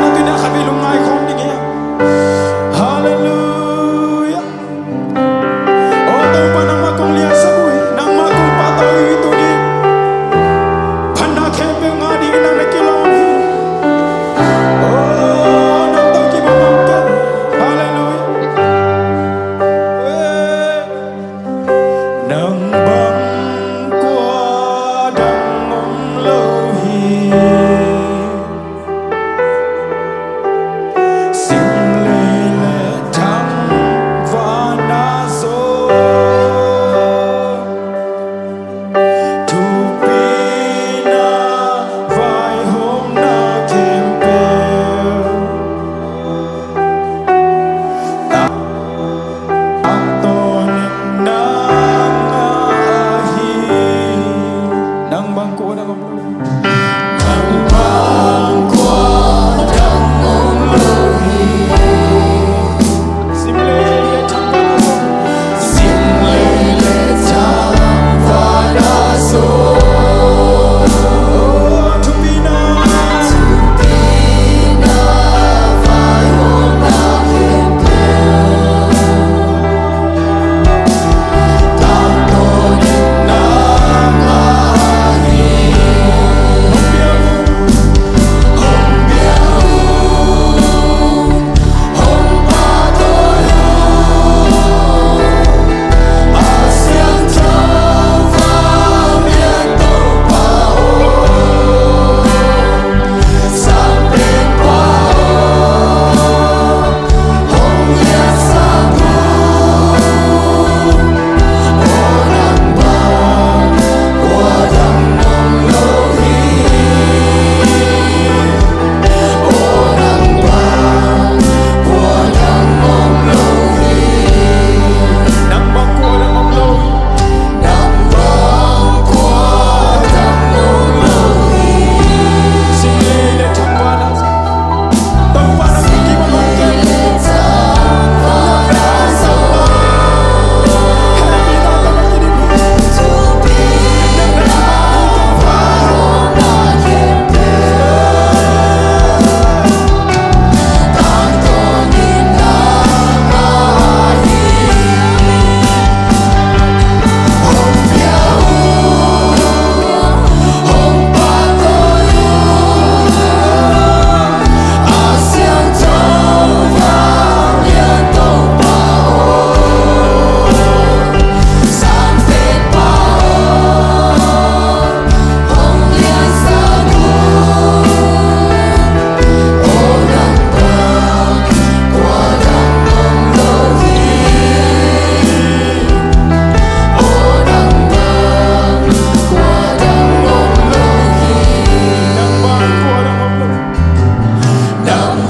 Hồng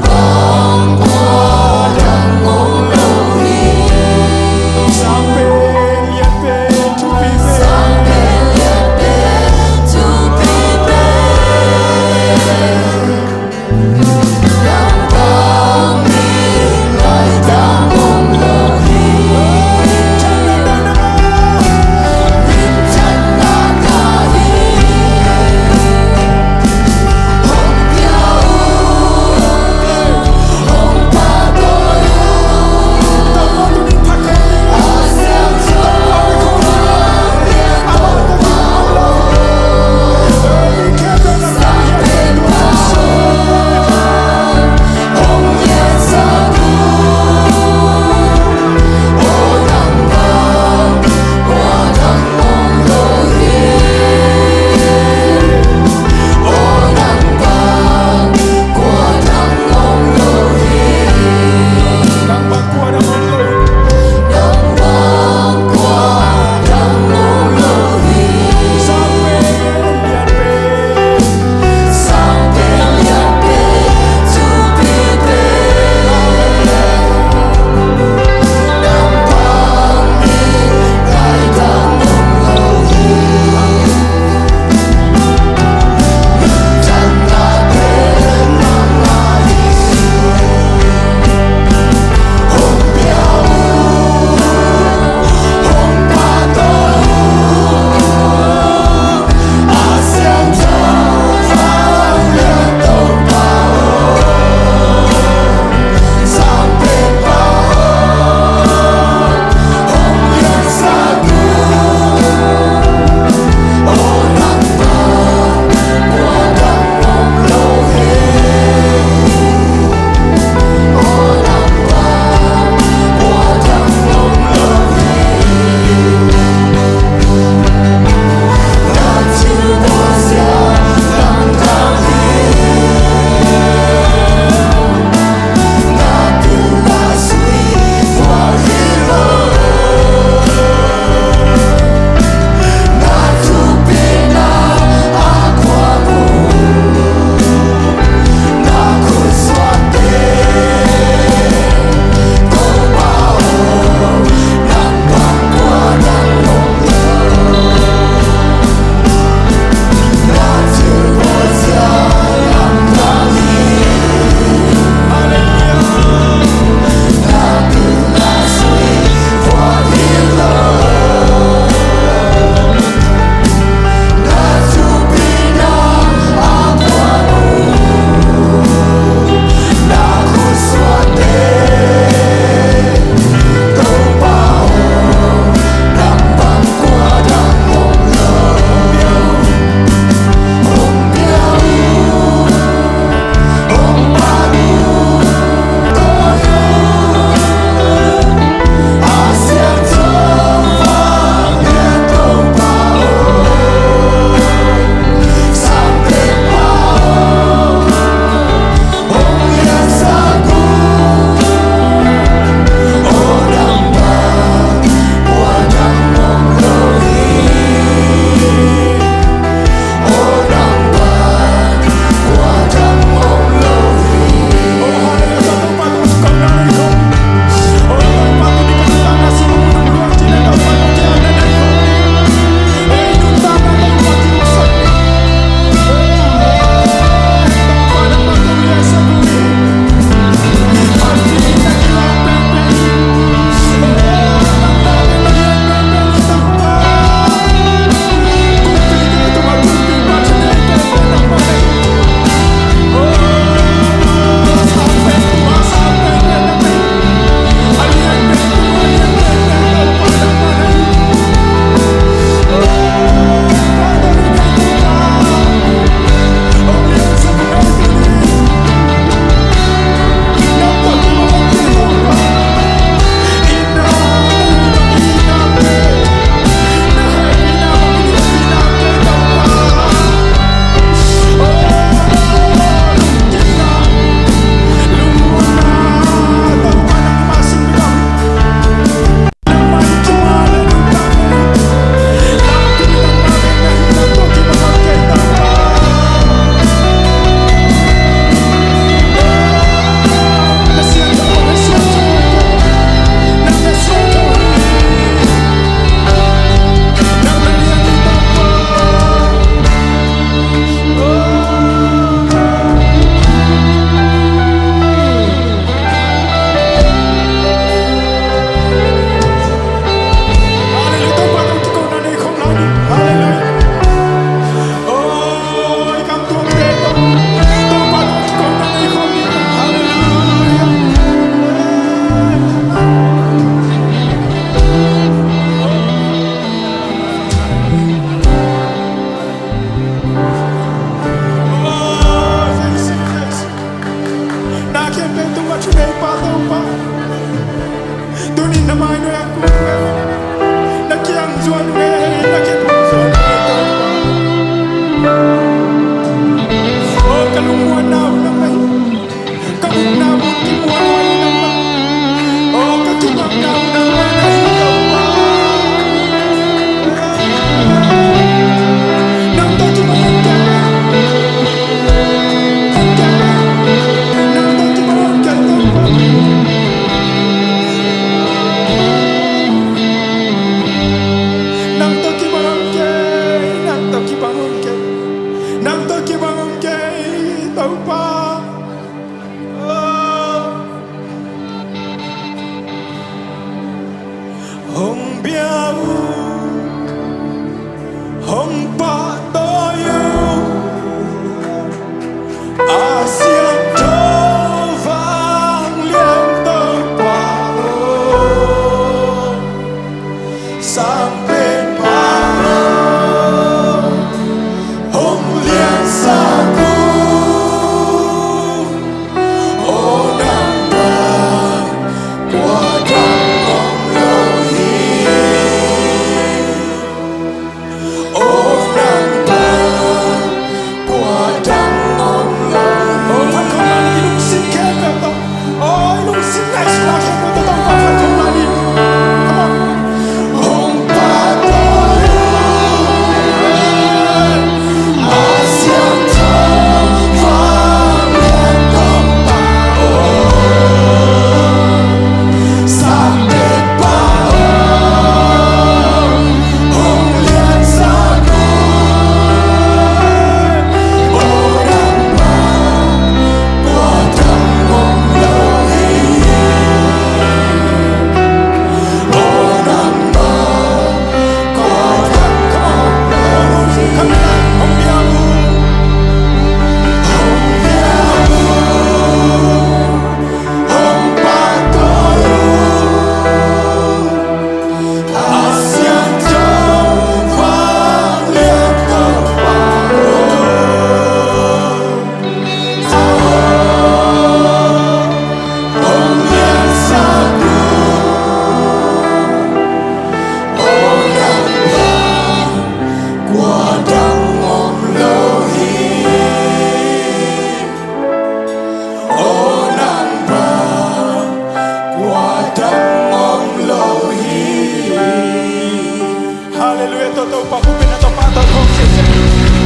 tau pakupi na tau patau kong sese.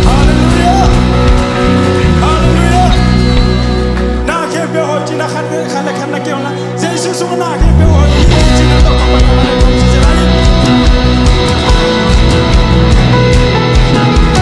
Hallelujah. Hallelujah. Na kepe ho jina khane ke ona. Jesus mo na kepe ho jina tau patau kong sese. Não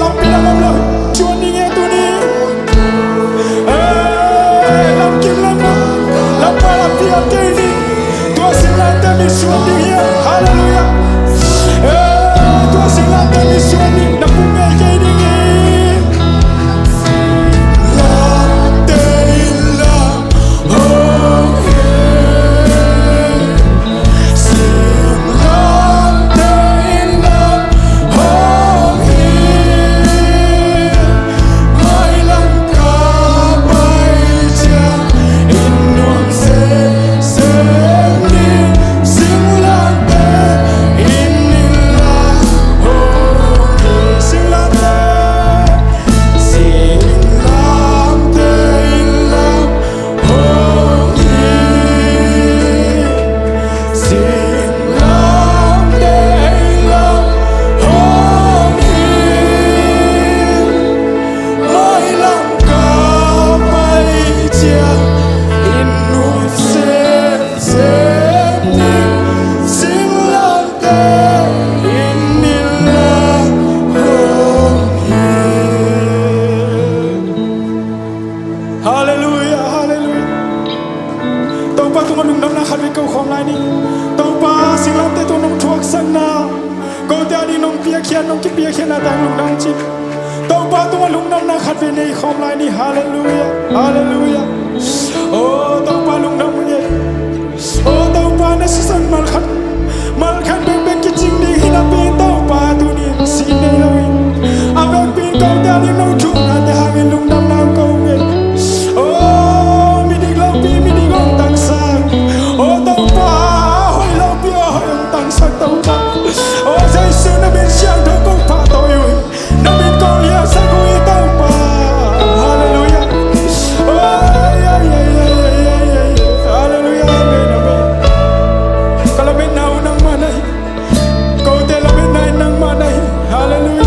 lam pina lam lam chuan ding e tu ni lam kim lam lam pa lam pia ke ni tua sing lam te mi chuan ding e hallelujah tua sing lam te mi chuan ding na pu me ke ding e Hallelujah.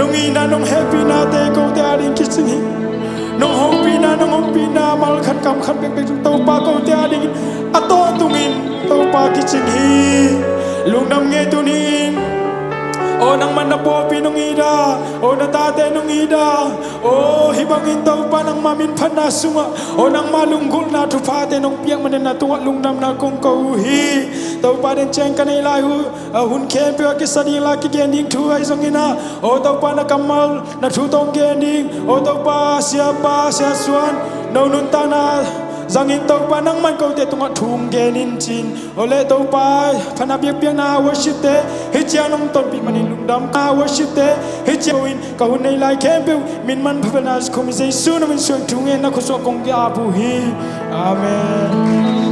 nung ina nung happy na te ko te ading kising nung happy na mal khat kam khat bek bek tau pa ko te ading ato tungin tau pa kising lung nam nge tunin o nang manapo pinong ida o natate nung ida o hibangin tau pa nang mamin panasunga o nang malunggul na tupate nung piang manen na tuwa lungnam na kong kauhi tau pa den cheng kanai lai hun ken pe ki sadi la ki gending thu ai zongina o tau pa na kamal na thu tong gending o tau pa sia suan no nun ta na zangin tau pa nang man kau te tunga thung genin chin ole tau pa phana biak biak na worship te hi chia nong ton pi manin lungdam ka worship te hi chia win ka hun nei lai kem pe min man phana khom sei su na min suang thung en na khu so kong ya bu hi amen.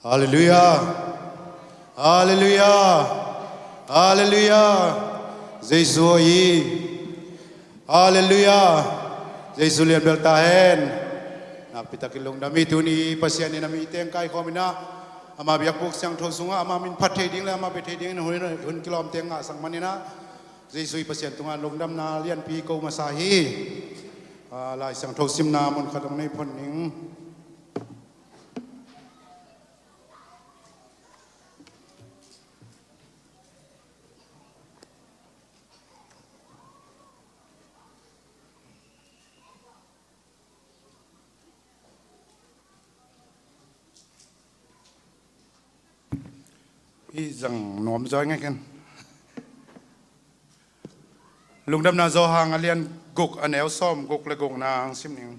Hallelujah. Hallelujah. Hallelujah. Giêsu yi. Hallelujah. Giêsu lian beltahen. Nak pita kilong dami tuni pasian ni nami teng kai komina. Ama biak buk siang thosunga ama min pathe ding la ama bethe ding hun kilom teng nga sang manina. Giêsu pasian tunga long dam na lian pi ko masahi. Lai siang thosim na mon khatong nei phon ning. Rằng nóm giỏi ngay khen lùng đâm na do hàng alian gục anh éo xóm gục là gục na sim niệm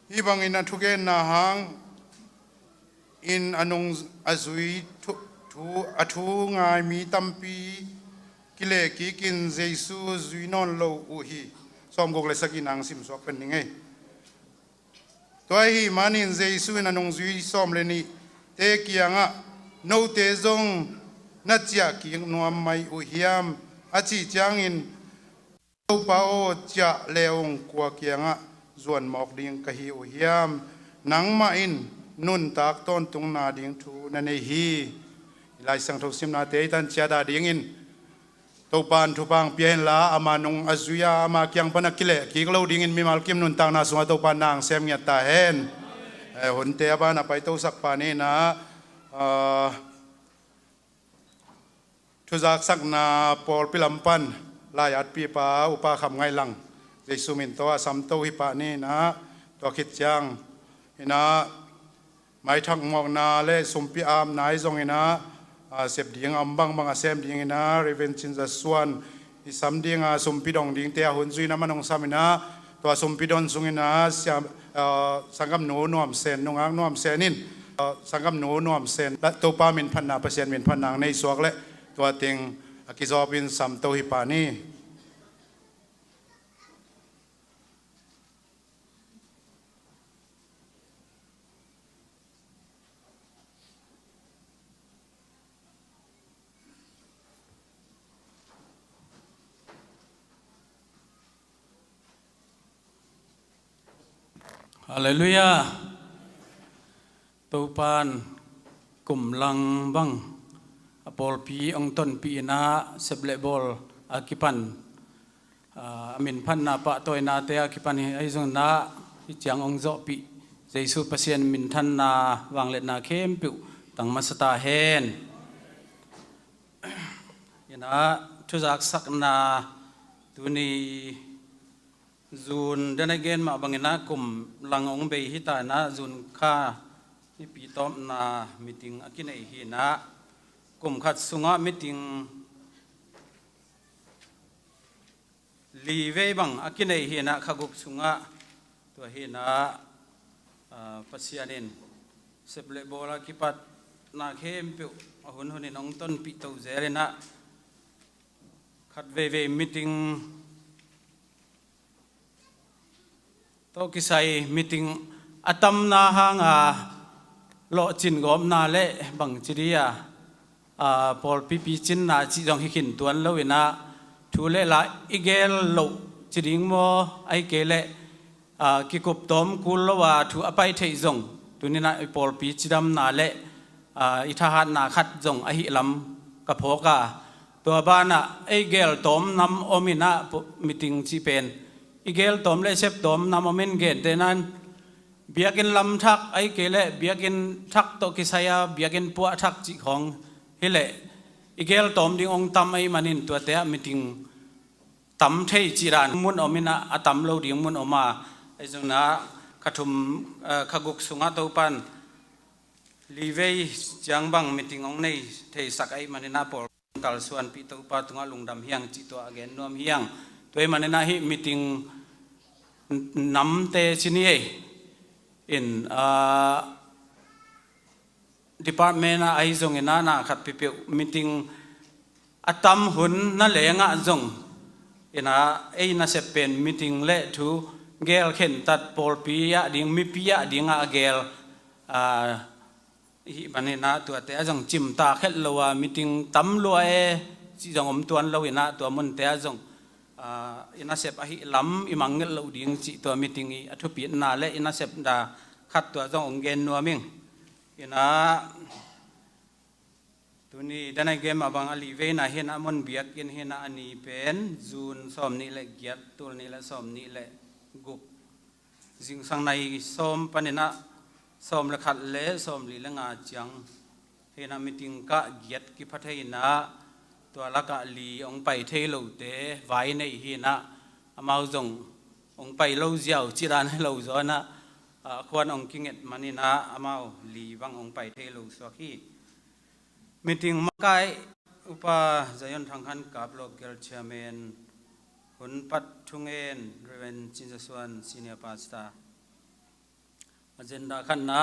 hi bang in thu gen na hang in anong azui thu athu ngai mi tampi kile ki kin Jesu zui non lo u hi xóm gục là sakin ang sim so pen ngay toai hi manin Jesu na nong zui som le ni te kianga no te zong na chia ki nuam mai u hiam a chi changin to pa o cha leong kwa kianga zuan mok ding ka hi u hiam nang ma in nun tak ton tung na ding thu na nei hi lai sang tho sim na te tan cha da ding in to pan thu pang pian la ama nong azuya ama kyang panakile ki lo ding in mi mal kim nun tang na sunga to pan nang sem nya ta hen hon te ba na pai to sak pa ni na thu zak sak na por pilampan la yat pi pa upa kham ngai lang Jesu min to asam to hi pa ni na to khit chang ina mai thak mok na le sumpi am nai zong ina sep ding ambang bang asem ding ina revenchin za swan isam ding sumpi dong ding te hun zui na manong samina to sumpi don sungina siam sangam no nuam sen nongang nuam senin sangam no nuam sen to pa min phan na pasien min phan nang nei suak le to ting akizopin sam to hi pa ni
Hallelujah. Tupan kumlang bang apol pi ang ton pi na seblebol akipan amin pan na pa toy na te akipan ai zong na ichang ong zo pi Jesu pasien min than na wanglet na kem pi tang masata hen
นะทุจักสักนาตุนีจูนเดนเกนมาบังนะกุมลังองเบหิตานะจูนข้าที่ปีตอมนามิติงอากินไอหินะกุมขัดสุงะมิติงลีเวบังอากินไอหินะขกุกสุงะตัวหินะปัสยานินเสบเลโบลาคิปัตนาเข้มปิวหุ่นหุ่นน้องต้นปีเตาเจรินะขัดเวมิติงโตกิไซมิติงอัตมนาหางโลจินกอมนาเละบังจิริยาพอลปีปีจินนาจิจงฮิขินตัวนเลวินะทูเลละอิเกลโลจิริงโมไอเกเลกิกุบตอมกุลว่าทูอภัยเทยงตุนินะพอลปีจิดำนาเละอิทหารนาขัดจงอหิลำกับพกาตัวบ้านไอเกลตอมนำอมินะมิติงจีเป็นอีเกลตอมเลเซปตอมนำอมินเกตเดนันเบียกินลำทักไอเกลเบียกินทักโตกิสยาเบียกินปัวทักจิของเฮเลอีเกลตอมดิงองตำไอมันินตัวเตะมิติงตำเทจิรานมุนอมินะอตำโลดิงมุนอมาไอจงนะขทุมขกุกสุงาตุปันลีเวจังบังมิติงองในเทสักไอมันินะปอตัลส่วนปีตุปัตุงาลุงดำเฮียงจิตัวอเกนนวมเฮียงตัวมันนะฮิมิติงนำเตชินีอินdepartment ไอซงอินานะขัดพิเปมิติงอัตมหุนนั่นแหละงะจงอินะไอน่าเสเป็นมิติงเละทูเกลเข็นตัดปอลปียะดิ่งมิปียะดิ่งอะเกลฮิมันนะตัวเตะจงจิมตาเข็ดลัวมิติงตำลัวจิจงอมตัวลัวอินะตัวมันเตะจงอินาเซปอหิลำอิมังเงลอุดิงจิตัวมิติงอัทุปีนาเลอินาเซปดาขัดตัวจงองเกนนัวมิงอินาตัวนี้ดันไอเกมบางอลีเวนะเห็นอมันเบียกินเห็นอันนี้เป็นจูนสอมนี่แหละเกียรตัวนี้แหละสอมนี่แหละกุกจิงสังในสอมปนินะสอมละขัดเละสอมลีละงาจังเห็นมิติงกะเกียรกิพัทยนะตัวละกะลีองไปเทโลเตไว้ในหินะมาจงองไปโลเจียวจิรานให้โลจอนะควรองกิงเอ็ดมันนี่นะมาลีวังองไปเทโลสวกีมิติงมาไกอุปาใจยนทางขันกับโลเกลเชเมนหุนปัดทุงเอ็นเรเวนจินจสวนซีเนียปาสตาอเจนดาขันนะ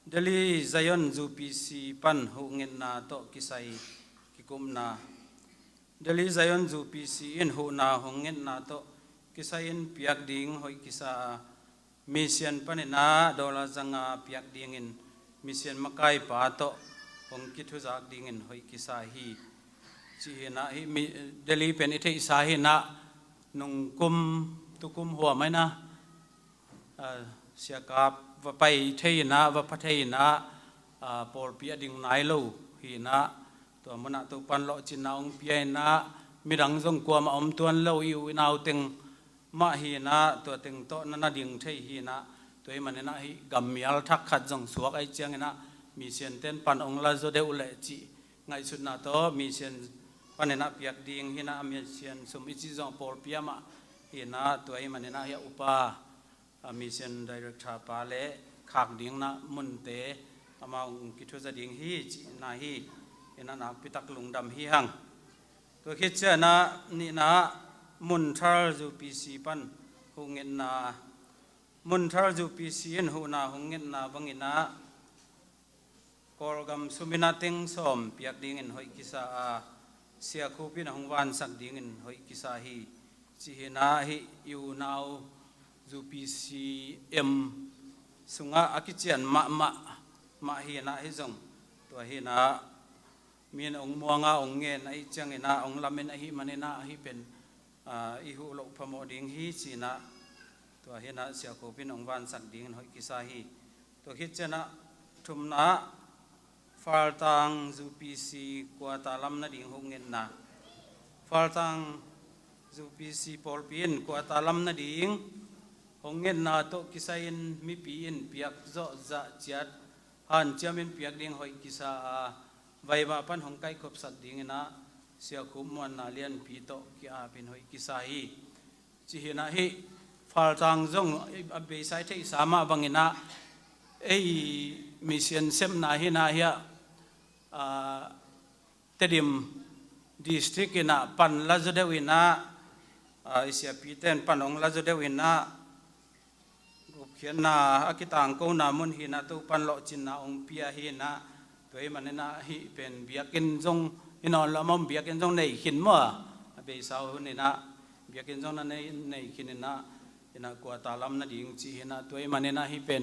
เดลีใจยนจูปีซีปันหุเงินนาโตกิไซกุมนาเดลิซายอนจูปีซีอินหูนาหงเงินนาโตกิสาอินเปียกดิ่งหอยกิสามิเซียนปนินาดอลาจังอาเปียกดิ่งอินมิเซียนมักไกปาโตหงกิทุจักดิ่งอินหอยกิสาฮีจีนะฮีเดลิเป็นอิทธิสาฮีนะนุงกุมตุกุมหัวไหมนะเสียกับว่าไปเทยนะว่าพัทยนะปอลเปียดิ่งไหนลูฮีนะตัวมันตัวปันโลจินนาองเปียนะมีรังจงกลัวมาอมตัวเล่าอยู่นาวเต็งมาฮีนะตัวเต็งโตนั่นดิ่งเทฮีนะตัวมันนะฮีกัมมีอัลทักขัดจงสวกไอเจียงนะมีเสียนเต้นปันองลาโจเดอุเลจิไงสุดนะโตมีเสียนปันนะเปียกดิ่งฮีนะมีเสียนสมิจิจงปอลเปียมาฮีนะตัวมันนะฮีอุปามีเสียนดีเรกทาปาเลขากดิ่งนะมุนเตอามาองกิทุจะดิ่งฮีจินะฮีเห็นนักพิทักษ์ลุงดำฮีหังตัวคิดเจนะนี่นะมุนทาร์จูปีซีปันหงเงินนามุนทาร์จูปีซีนหูนาหงเงินนาบังอินะกอลกัมสุมินาติงสอมเปียกดิ่งอินหอยกิสาเสียคูปินหงวันสักดิ่งอินหอยกิสาฮีจีเฮนาฮีอยู่นาวจูปีซีเอ็มสุงะอากิเจียนมาฮีนะฮิจงตัวฮีนะมีนองมัวงาองเงินไอจังเงินะองลามินไอฮิมันนะฮิเป็นอิหุโลพโมดิงฮิจีนะตัวเฮนะเสียโคปินองวันสักดิ่งหอยกิสาฮีตัวคิดเจนะทุมนะฟาลตังจูปีซีกวาตาลัมนะดิ่งหงเงินนะฟาลตังจูปีซีปอลปีนกวาตาลัมนะดิ่งหงเงินนะโตกิสาอินมีปีอินเปียกโจจะจัดฮันเจียมินเปียกดิ่งหอยกิสาไว้ว่าปันหงไก่ขบสัตว์ดิ่งนะ เสียคุมวันนาเลียนปีโตกิอาเป็นหอยกิสาฮีจีเห็นนะฮีฟาลตังจงเบสไซต์ที่สามารถบังเงินนะมิเซียนเซมนาฮีนะฮีเตดิมดิสตริกนะปันลาจเดวินะเสียปีเตนปันองลาจเดวินะเขียนนะอากิตังกูนามุนฮีนะตุปันโลจินนะองเปียฮีนะตัวมันนะฮีเป็นเบียกินจงอินอลละมั่งเบียกินจงในขินมั่วเบสาวนี่นะเบียกินจงนั้นในขินนะอินะกว่าตาลำนั่นดิ่งจีนะตัวมันนะฮีเป็น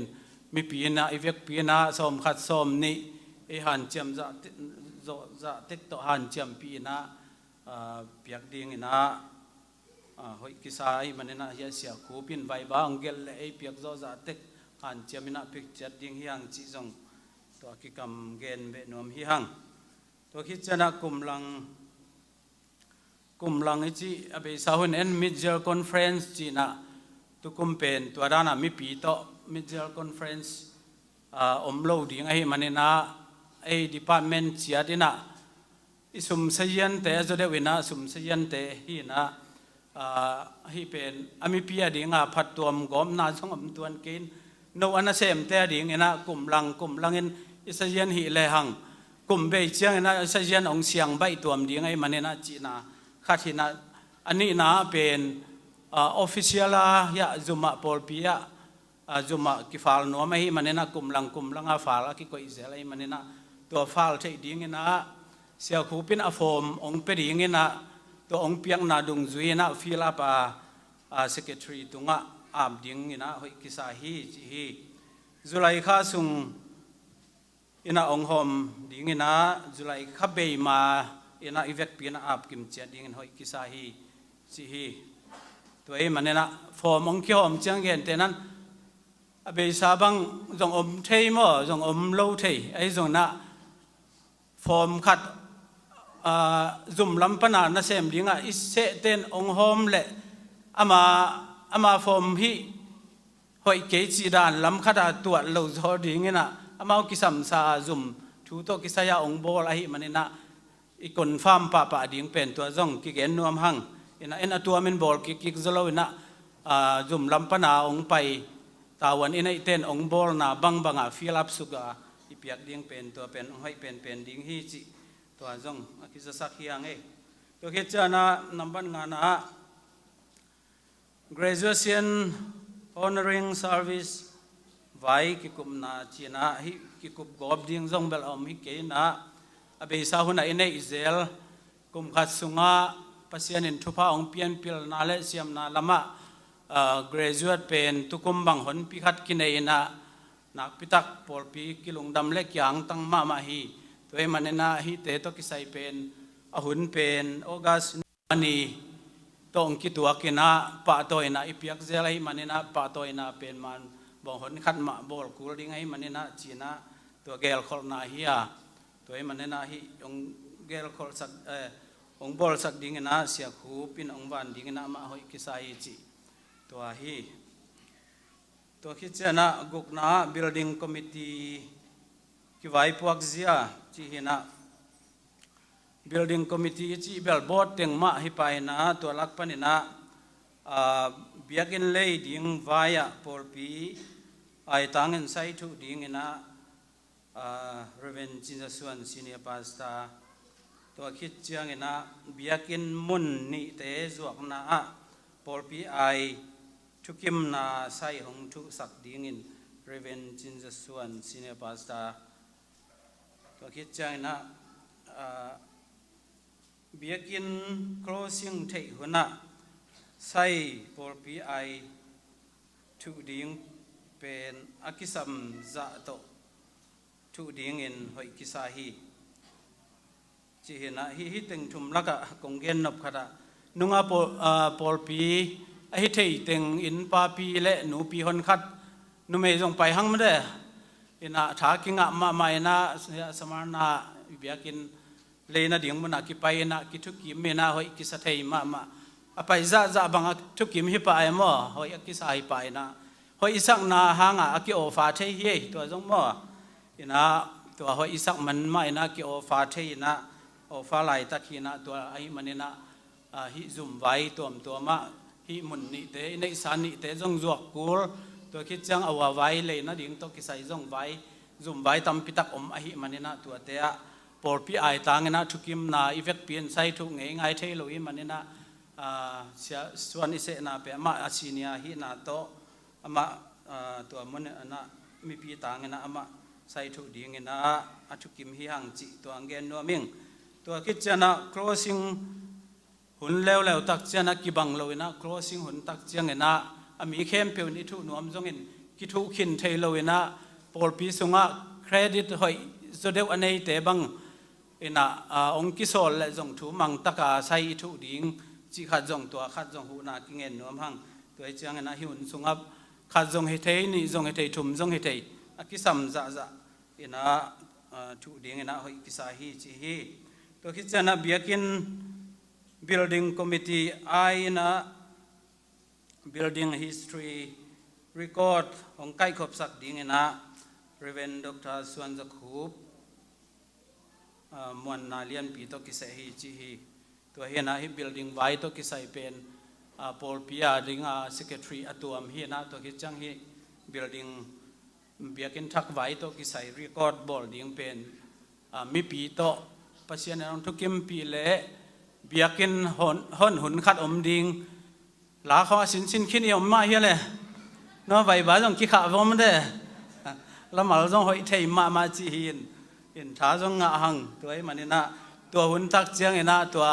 มีปีนะอีเวกปีนะสมขัดสมนี่หันเจียมจะติดต่อหันเจียมปีนะเบียกดิ่งนะหอยกิสายมันนะเฮียเสียคูปินไวบางเกลเลยเปียกจะติดหันเจียมนะพิกจัดดิ่งเฮียงจีจงตัวกิกรรมเกณฑ์เบนวมเฮียงตัวคิดจะนักกลุ่มลังจีอเบสาวน์มิดเจลคอนเฟรนซ์จีนะตุกุมเป็นตัวด้านะมีปีโตมิดเจลคอนเฟรนซ์โลดิ่งไอ้มันนะไอ้ดีพาร์ตเมนต์จีดินะอิสุมเซียนเตะจะได้วินะสุมเซียนเตะฮีนะฮีเป็นอามีปีดิ่งพัดตัวมกอมนาช่องตัวกินโนอันนั้นเสมเตะดิ่งนะกลุ่มลังอินอิสเซียนฮีเลหังกลุ่มเบย์เชียงนะอิสเซียนองเสียงใบตัวมดิ่งไอ้มันนะจีนะขัดที่นะอันนี้นะเป็นออฟฟิเชียลยาจุมาพอลปียจุมากิฟาลนัวไม่ฮีมันนะกลุ่มลังอาฟาลกิโกอิเซลไอ้มันนะตัวฟาลที่ดิ่งนะเสียคูปินอฟอมองเปดิ่งนะตัวองเปียงนาดุงจุยนะฟิลาปาเซกเตอรีตุงะอาบดิ่งนะหอยกิสาฮีจีฮีจุไลข้าซุงอินะองหอมดิ่งนะจุไลข้าเบย์มาอินะอีเวกปีนะอาบกิมเจดิ่งหอยกิสาฮีจีฮีตัวเอมันนะฟอร์มองขี้หอมจังเห็นแต่นั้นเบย์ซาบังจงอมเทยมั้งจงอมโลเทยไอ้จงนะฟอร์มขัดจุ่มลำปนาณเสมดิ่งอ่ะอิเสเตนองหอมเละอามาฟอร์มฮีหอยเกจิดานลำขัดตัวเราจอดิ่งนะอามากิสัมซาจุ่มทูโตกิสยาองโบลาหิมันนะอีกคนฟาร์มป่าดิ่งเป็นตัวจงกิเกนนวมหังอินะตัวมันบอลกิกจะเล่าอินะจุ่มลำปนาองไปตาวันอินะเตนองโบลนะบังฟิลับสุกาอีเปียกดิ่งเป็นตัวเป็นหอยเป็นดิ่งฮีจิตัวจงคิดจะสักอย่างตัวคิดจะนะนับบันงานนะ graduation honoring service ไว้กิคุมนาจีนะฮิกิคุบกอบดิ่งจงเบลอมฮิเกนะอเบสาหุนะอินเออิเซลกุมขัดสุงะปัสยานินทุพาองเปียนพิลนาเลเซียมนาลามะgraduate เป็นทุกุมบังหนพิขัดกินเอนะนักพิทักษ์ปอลปีกิลุงดำเล็กยังตั้งมาฮีตัวมันนะฮิเตโตกิไซเป็นอหุนเป็นออกัสนีตองคิดตัวกินะปะตัวนะอีเปียกเซลให้มันนะปะตัวนะเป็นมันบ่หนขัดมาบอลกูดิ้งให้มันนะจีนะตัวเกลคอลนาฮิอาตัวมันนะฮิองเกลคอลสักองบอลสักดิ้งนะเสียคูปินองวันดิ้งนะมาหอยกิไซจีตัวฮิตัวคิดจะนะกุกนะ building committee ki vai puak zia chi hina building committee chi bel board teng ma hi pai na to lak panina biakin lei ding vaya polpi ai tangen sai thu ding ina reven chin suan senior pastor to khit chiang ina biakin mun ni te zuak na polpi ai thukim na sai hong thu sak ding in reven chin suan senior pastorก็คิดใจนะเบียกินครอสิงเทหัวนะใส่ปอลปีไอทุดิ่งเป็นอากิสัมจะโตทุดิ่งอินหอยกิสาฮีจีเห็นนะฮิตึงทุมลักะกงเกนนบขดานุงอาปอลปีไอเทยตึงอินปาปีเละหนูปีหอนคัดนุเมย์จงไปหังไม่ได้อินะถ้ากิงะมาไม่นะสมารณะเบียกินเลยนะดิ่งมันกิไปนะกิทุกิมนะหอยกิสะเทยมาไปจะบังทุกิมฮิปายมั่วหอยกิสายไปนะหอยสักนาหางะกิโอฟาเทยตัวจงมั่วอินะตัวหอยสักมันไม่นะกิโอฟาเทยนะ ฟ้าไหลตะขีนะตัวไอ้มันนะฮิซุ่มไว้ตัวมาฮิมุนนิเตในสานิเตจงจวกกูลตัวคิดจังเอาไว้เลยนะดิ่งตัวกิใส่จงไว้ซุ่มไว้ตำปิตักไอ้มันนะตัวเตะปอลปีไอตางนะทุกิมนาอีเฟกเปลี่ยนใส่ทุกไงเทโลอีมันนะส่วนอิเสนาเปมาอาชินียฮินาโตมาตัวมันนะมีปีตางนะมาใส่ทุกดิ่งนะทุกิมฮิฮังจิตัวเงินนัวมิงตัวคิดจะนะ crossing หุ่นแล้วตักเจนะกิบังเลยนะ crossing หุ่นตักเจียงนะมีเข้มเปียวนิทุนวมจงเห็นกิทุขินเทเลยนะปอลปีสุงะเครดิตหอยสุดเดียวอันนี้เตบังนะองค์กิโซลและจงถูมังตะกาใส่ทุดิ่งจีขัดจงตัวขัดจงหูนากิเงินนวมหังตัวเจียงนะหิวสุงะขัดจงเฮเทนี่จงเฮเททุ่มจงเฮเทกิสัมจะนะทุดิ่งนะหอยกิสาฮีจีฮีตัวคิดจะนะเบียกิน building committee ไอนะ building history record ของใกล้ขบสักดิ่งนะ Reverend Dr. สวนจักรูปมวนนาเลียนปีตัวกิสัยฮีจีฮีตัวเฮนะฮิ building ไว้ตัวกิสัยเป็นปอลปีอาดิ่งsecretary ตัวมเฮนะตัวคิดจังฮี building เบียกินทักไว้ตัวกิสัย record บอลดิ่งเป็นมีปีโตปัจจัยนั้นทุกกิมปีเละเบียกินหุ่นขัดอมดิงหลาเขาสินคิดยมมาเฮียเลยเนาะใบบ้าจงกิขาวมเด้แล้วมาจงหอยเทยมาจีหินท้าจงงะหังตัวไอ้มันนี่นะตัวหุ่นทักเจียงนะตัว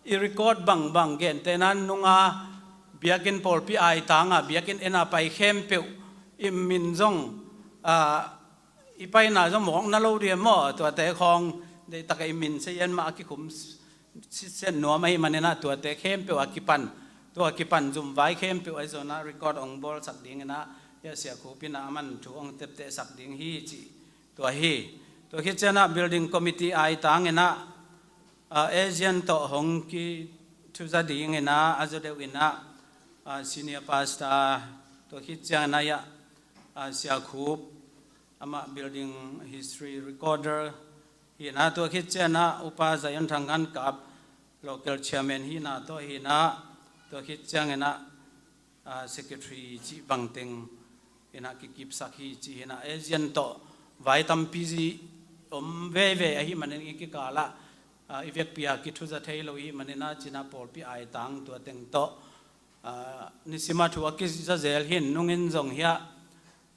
อีริกอดบังเกนแต่นั้นนุงเบียกินปอลปีไอตางเบียกินเอ็นาไปเข้มเปียวอิมมินจงอีไปน่าจงหมองนั่นเราเรียนมั่วตัวแต่ของได้ตะไคมินเสียนมาคิคุมเส้นหนัวไม่มันเนี่ยนะตัวแต่เข้มเปียวอากิปันตัวอากิปันจุ่มไว้เข้มเปียวไอโซน่ารีคอร์ดองบอลสักดิ่งนะยาเสียคูปินามันถูกองเตะสักดิ่งฮีจีตัวฮีตัวคิดเจนะ building committee ไอต่างเงินะเอเจนต์ต่อหงกีทุจดิ่งเงินะอาจจะเดียวเงินะsenior pastor ตัวคิดเจนะยาเสียคูปอามา building history recorderฮีน่าตัวคิดเจนะอุปาจัยทางการกับ local chairman ฮีน่าตัวฮีน่าตัวคิดเจนะsecretary จีบังเต็งฮีน่ากิบสักฮีจีฮีน่าเอเจนต์ต่อไว้ตั้มพีซีเว่ฮีมันนี่กิกาละอีเวกพิอากิทุจะเทโลฮีมันนี่น่าจีน่าปอลปีไอตังตัวเต็งต่อนิสิมาทัวกิจะเจลหินนุ่งอินจงเฮีย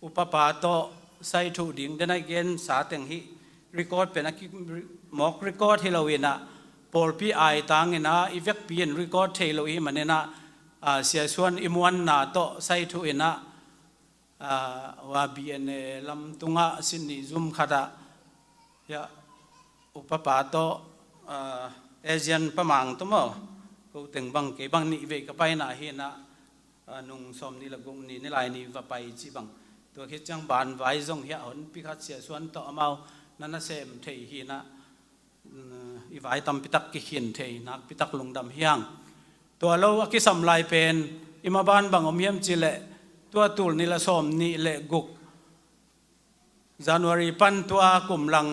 อุปปาโตใส่ถูดิ่งเดนัยเกนสาเต็งฮีrecord เป็นนักมอก record ที่เราเห็นนะปอลปีไอต่างเงินนะอีเวกเปลี่ยน record ที่เราเห็นมันเนี่ยนะเสียส่วนอิมวันนาโตใส่ถุยนะว่าบีเอ็นลำตุงะสินนิซุมขัดยาอุปปาโตเอเจนประมังตัวมั้งกูถึงบังเก็บบังนี่เวกไปนะเห็นนะนุ่งสมนี่ละกุงนี่ในลายนี่ว่าไปจีบังตัวคิดจังบานไว้จงเหี้ยหนพิคัดเสียส่วนต่อมานั่นน่ะเสมเทหีนะอีไว้ตำพิตักกิขินเทนักพิตักลงดำเฮียงตัวเราอกิสัมลายเป็นอิมาบานบังอมเยี่ยมจิเลตัวตูลนิละสมนี่เลกุกJanuary ปันตัวกลุ่มลัง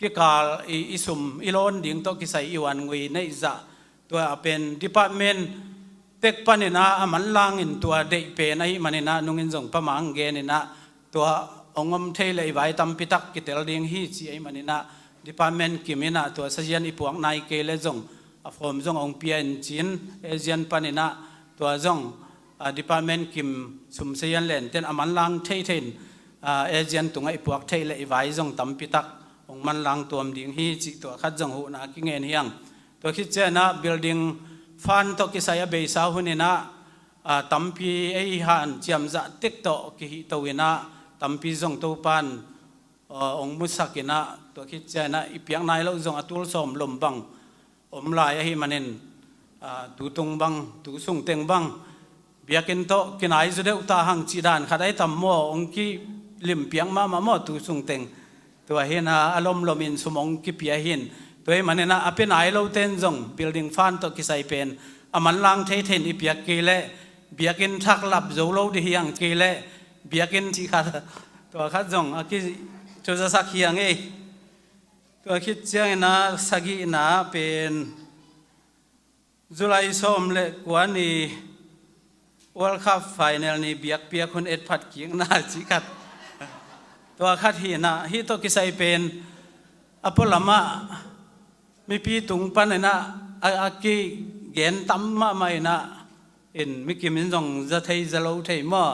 กิกาลอิสุมอิลอนดิ่งโตกิใส่อีวันงวยในจะตัวเป็น department เต็กปันนี่นะมันลางอินตัวเด็กเป็นไอ้มันนี่นะนุ่งอินจงประมังเกนี่นะตัวองค์เทเลไว้ตำพิตักกิเตลดิ่งฮีจีไอ้มันนี่นะ department กิมินะตัวเสียนอีพวกนายเกเลจงฟอร์มจงองเปียนจินเอเจียนปันนี่นะตัวจงdepartment กิมสุมเสียนเล่นเต้นมันลางเทเทนเอเจียนตรงไอ้พวกเทเลไว้จงตำพิตักองมันลางตัวดิ่งฮีจีตัวขัดจงหูนะกิเงินเฮียงตัวคิดเจนะ building ฟันตกิสายเบสาหุนินะตัมพีไอหันจำจะติกโตกิฮิตวินะตัมพีจงตูปันองมุสักินะตัวคิดเจนะอีเปียงนายเราจงอตุลสมลมบังอมลายให้มันเองตูตงบังตูสุงเต็งบังเบียกินโตกินไอจุดเดอุตาหังจีดานขัดไอตัมโมองกีลิมเปียงมาโมตูสุงเต็งตัวเห็นอารมณ์ลมินสมองกิเปียหินตัวมันเนี่ยนะเป็นไอเราเต้นจง building ฟันตัวกิใส่เป็นมันล้างเทเทนอีเปียกเกลเบียกินทักลับโจโลดิเฮียงเกลเบียกินที่ขัดตัวขัดจงกิจะสักเฮียงเอ ตัวคิดเจียงนะสกินะเป็นจุลัยส้มเล็กกว่านี้ World Cup Final นี่เบียกเปียกคนเอ็ดผัดเกียงน่าจิกัดตัวคัดหีนะฮีโตกิไซเป็นอพอลมะมีปีตุงปันนะอากีเกนตั้มมาไม่นะเอ็นมิกิมินจงจะเทจะเล่าเทมา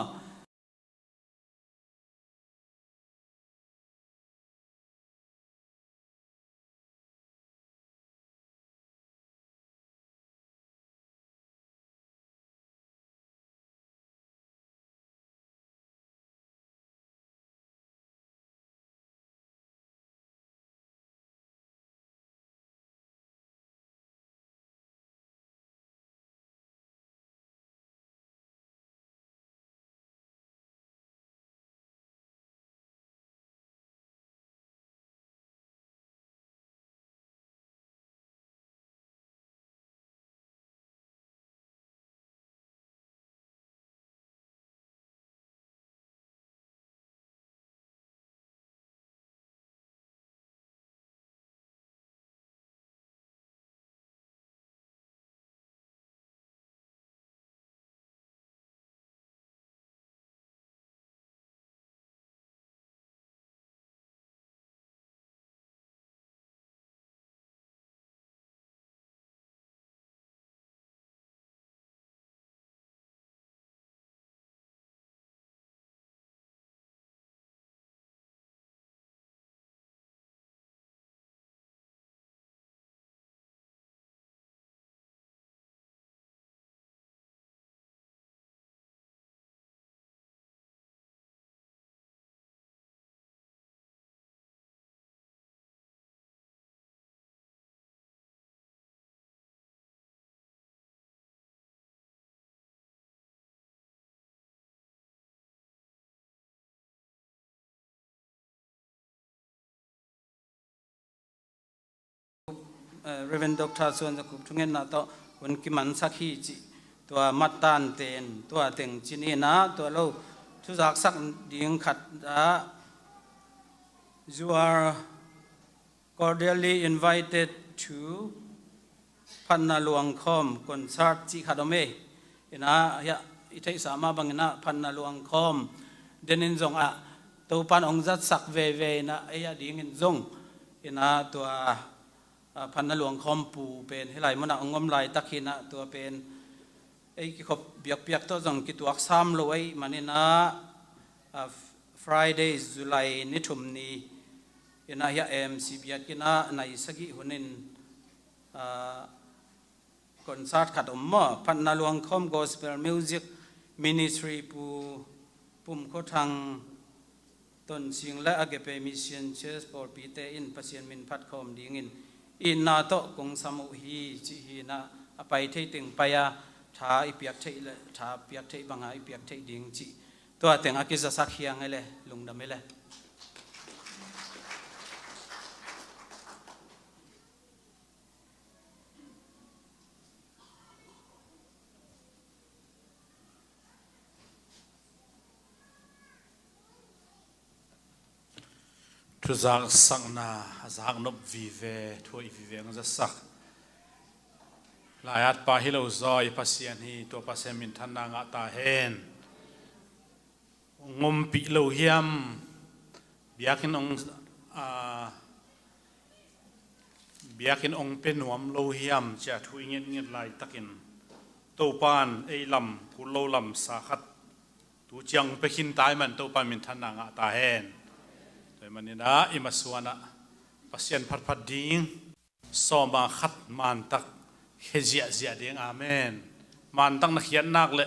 Reverend Dr. ส่วนจะคุบทุกเงินนะต่อวันกิมันสักฮีจิตัวมัดตานเตนตัวเต็งจินีนะตัวเราทุกสักดิ่งขัดนะ You are cordially invited to พันนาหลวงคอมคอนเสิร์ตจิขัดอเมนะยะอิทัยสามาบังนะพันนาหลวงคอมเดนินจงอะตัวปันองจัดสักเวนะไอ้ยะดิ่งจงนะตัวพันนหลวงคอมปูเป็นให้ไหลมันองงมไหลตะขินะตัวเป็นไอ้ขบเบียกตัวจงกิตัวอักษรลอยมันนี่นะ Friday จุลัยนิทุมนี้ยันยาMC เบียกินะในสกิหุนินคอนเสิร์ตขัดอมมะพันนหลวงคอม Gospel Music Ministry ปุ่มโคทังต้นสิงและอเกเปมิเชียนเชสปอร์ปีเตอินพัศยันมินพัดคอมดิ่งอินนาโตกงสมุฮีจิฮีนะไปเทติงไปยาท้าอิเปียกเทเลท้าเปียกเทบังหาอิเปียกเทดิ่งจิตัวเต็งอากิจะสักเฮียงเลยลุงดำเลย
ทุจักสักนาสักนบวิเวทัววิเวงจะสักลายอัดปาฮิโลซอยพัศยันฮีตัวพัศมินทันนางตาเฮนงมปิโลเฮียมเบียกินองเป็นหวมโลเฮียมจะทุยเงียลายตะกินตัวปานไอลำกุโลลำสาขัดตัวจังไปขินตายมันตัวปานมินทันนางตาเฮนแต่มันนี่นะอิมาสวนะพัศยันพัดดิ้งสอมาขัดมันตักเฮจิอาเจียดิ้งอาเมนมันตั้งนักเขียนนักเลย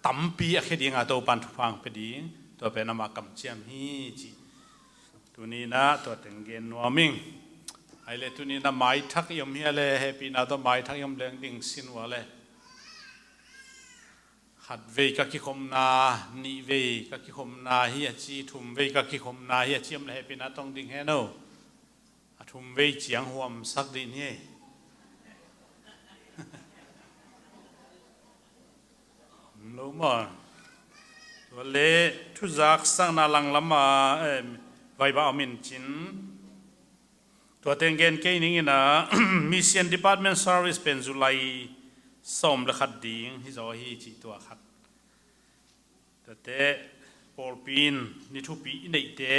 ตั้มปีอะเฮดิ้งอาตัวปันทุพังไปดิ้งตัวเป็นนามากำเจียมฮีจีตัวนี้นะตัวแต่งเกณฑ์นัวมิงไอเลตัวนี้นะไม้ทักยมเฮียเลยเฮปีนาตัวไม้ทักยมเลี้ยงดิ้งสินวะเลยหัดเวกักิคมนานีเวกักิคมนาเฮียจีทุมเวกักิคมนาเฮียจีมเลยเฮปีนาต้องดิ้งเฮโนทุมเวเจียงหวมสักดินเฮรู้มั้ยตัวเล่ทุจักสังนาลังละมาไว้บ่ามินจิน
ตัวเต็งเกนเกนิ่งนะ Mission Department Service เป็นจุลัยส่งละขัดดิ่งที่จะให้จีตัวขัดแต่ปอลปีนนี่ทุปีในเตะ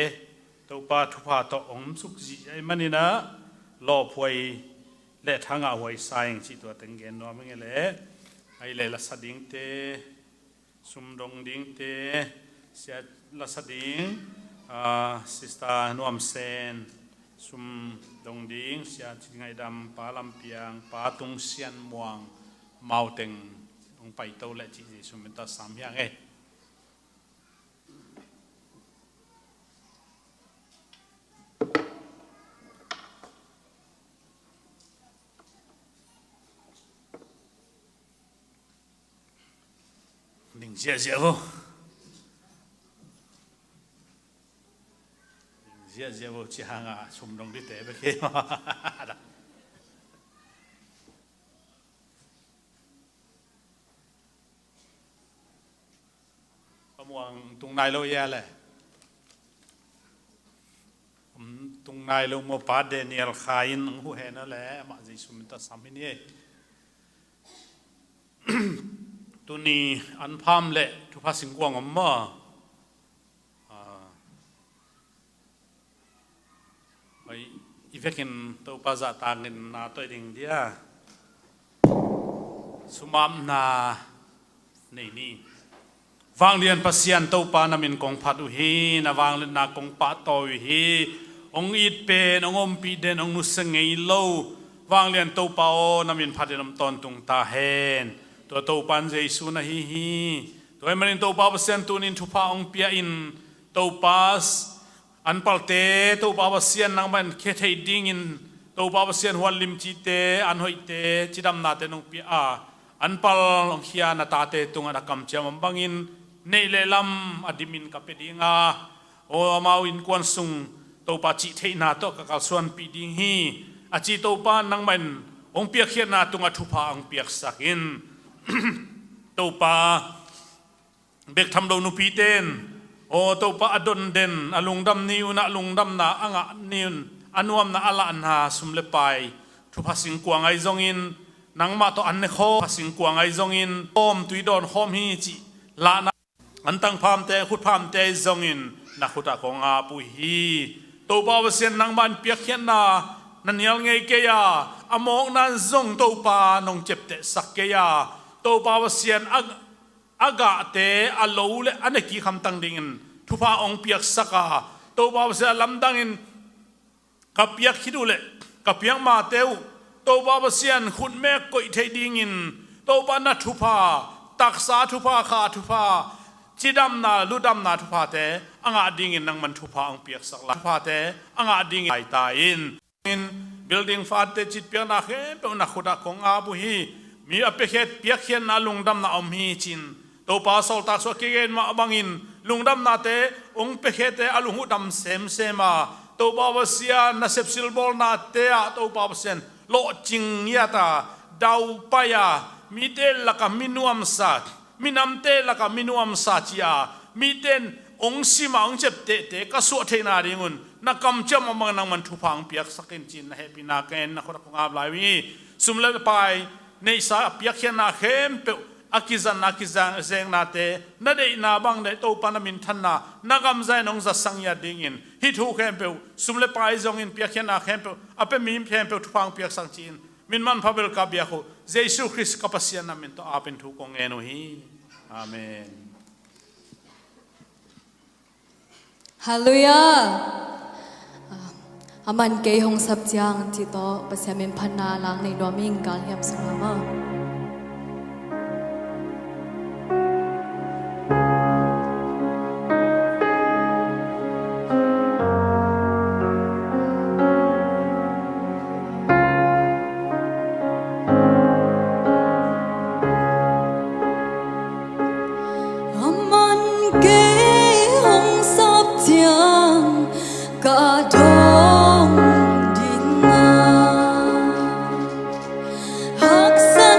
ตัวป้าทุพาต่อองสุกจีไอ้มันนี่นะรอพวยและทางเอาไว้ใส่จีตัวเต็งเกนว่าไม่เงี้ยเลยไอ้เลยละสัดดิ่งเตะสุมดงดิ่งเตะเสียละสัดดิ่งสิสตานวมเซนสุมดงดิ่งเสียจิงไงดำปลาลำเปียงปลาตุงเซียนมวงเมาเต็งองไปโตและจีสุมเป็นตัวสามอย่างเอหนึ่งเสียเสียบ่เสียเสียบ่ที่ห่างสุมดงดิเตะไปเกี่ยวมวงตรงนายเราแย่เลยตรงนายเราโมปาเดเนียลคายินหูเห็นนั่นแหละมาจิสุมิตาสามินีตัวนี้อันพามเละทุพาสิงกวางอมมาไปอีเวกินตัวปาจาตางินนาตัวดิ่งเดียสุมามนานี่วางเรียนปัสยันตัวปานามินกงพัดอุฮีนาวางเรียนนากงปะตอุฮีองอีดเป็นองอมปีเดนองนุสเงยโลวางเรียนตัวปาโอนามินพัดเดนตอนตุงตาเฮนตัวปันเจสุนะฮีตัวเอ็มรินตัวปาปัสยันตัวนินทุพาองเปียอินตัวปัสอันปัลเตตัวปาปัสยันนางมันเคเทดิ้งอินตัวปาปัสยันหัวลิมจิเตอันหอยเตจิดำนาเตนองเปียอันปัลองเฮียนาตาเตตุงอันกำเจมังบังอินเนเลลัมอดิมินกับเปดิงาโอมาวินกวนซุงตัวปาจิเทนาโตกับกาส่วนปีดิงฮีอาจิตัวปานังมันองเปียกเขียนาตุงอัทุพาองเปียกสักินตัวปาเบกทำโดนุปีเตนโอตัวปาอดนเดนอลุงดำนิวนะลุงดำนาอ่างนิวอนุมนาอลาอันหาสุมเลปายทุพาสิงกวางไอจงอินนังมาตัวอันเนโคสิงกวางไอจงอินโอมตุยดอนโฮมฮีจิลานาอันตั้งพามเตขุดพามเตจงอินนักขุดของอาปุฮีตัวปาวเสียนนังมันเปียกเขียนนานันยัลไงเกียอมองนันจงตัวปานงเจ็บเตสักเกียตัวปาวเสียนอากาเตอโลเลอันนี้กี่คำตั้งดิ่งทุพาองเปียกสักาตัวปาวเสียนลำดังอินกับเปียกคิดูเลกับเปียกมาเตวตัวปาวเสียนขุดแม่กอยเทดิ่งอินตัวปานัทุพาตักษาทุพาขาทุพาจีดำนาลุดำนาทุพาเตอ่างดิ่งอินนังมันทุพาองเปียกสักละทุพาเตอ่างดิ่งไอตาอินbuilding ฟาเตจิตเปียนาเข้มเป็นนักขุดของอาบุฮีมีอภิเษกเปียกเขียนนาลุงดำนาอมฮีจินตัวปาสอลตาสวกิเกนมาบังอินลุงดำนาเตองเปียกเตอลุงหุดำเซมเซมาตัวปาวเสียนาเซปซิลบอลนาเตะตัวปาวเสียนโลจิงยาตาดาวปายามีเตลักมินุอัมสัตมินำเตลักมินุอัมสัตยามีเตนองสิมาองเจ็บเตะก็สวดเทนาดิงุนนักกำเจ้ามังนังมันทุพังเปียกสักจินนะเฮปินาเกนนักคนของอาบลายวีสุมเลไปในสาเปียกเขียนนาเข้มเปอากิจันเซงนาเตนั่นเองนาบังในโตปานามินทันนานักกำใจนงจะสังยาดิ่งอินฮิทูเข้มเปสุมเลไปจงอินเปียกเขียนนาเข้มเปอเปมีมเข้มเปทุพังเปียกสังจินมินมันพาเบลกาเบียโคเจสุคริสกับเสียนามินโตอาเป็นทุกองเอโนฮีอาเมน
ฮาเลลูยาอามันเกยหงสับจางจิตโตปัสยามินพันนาลังในดวมิงกาลเฮียมสุนามาหักสัน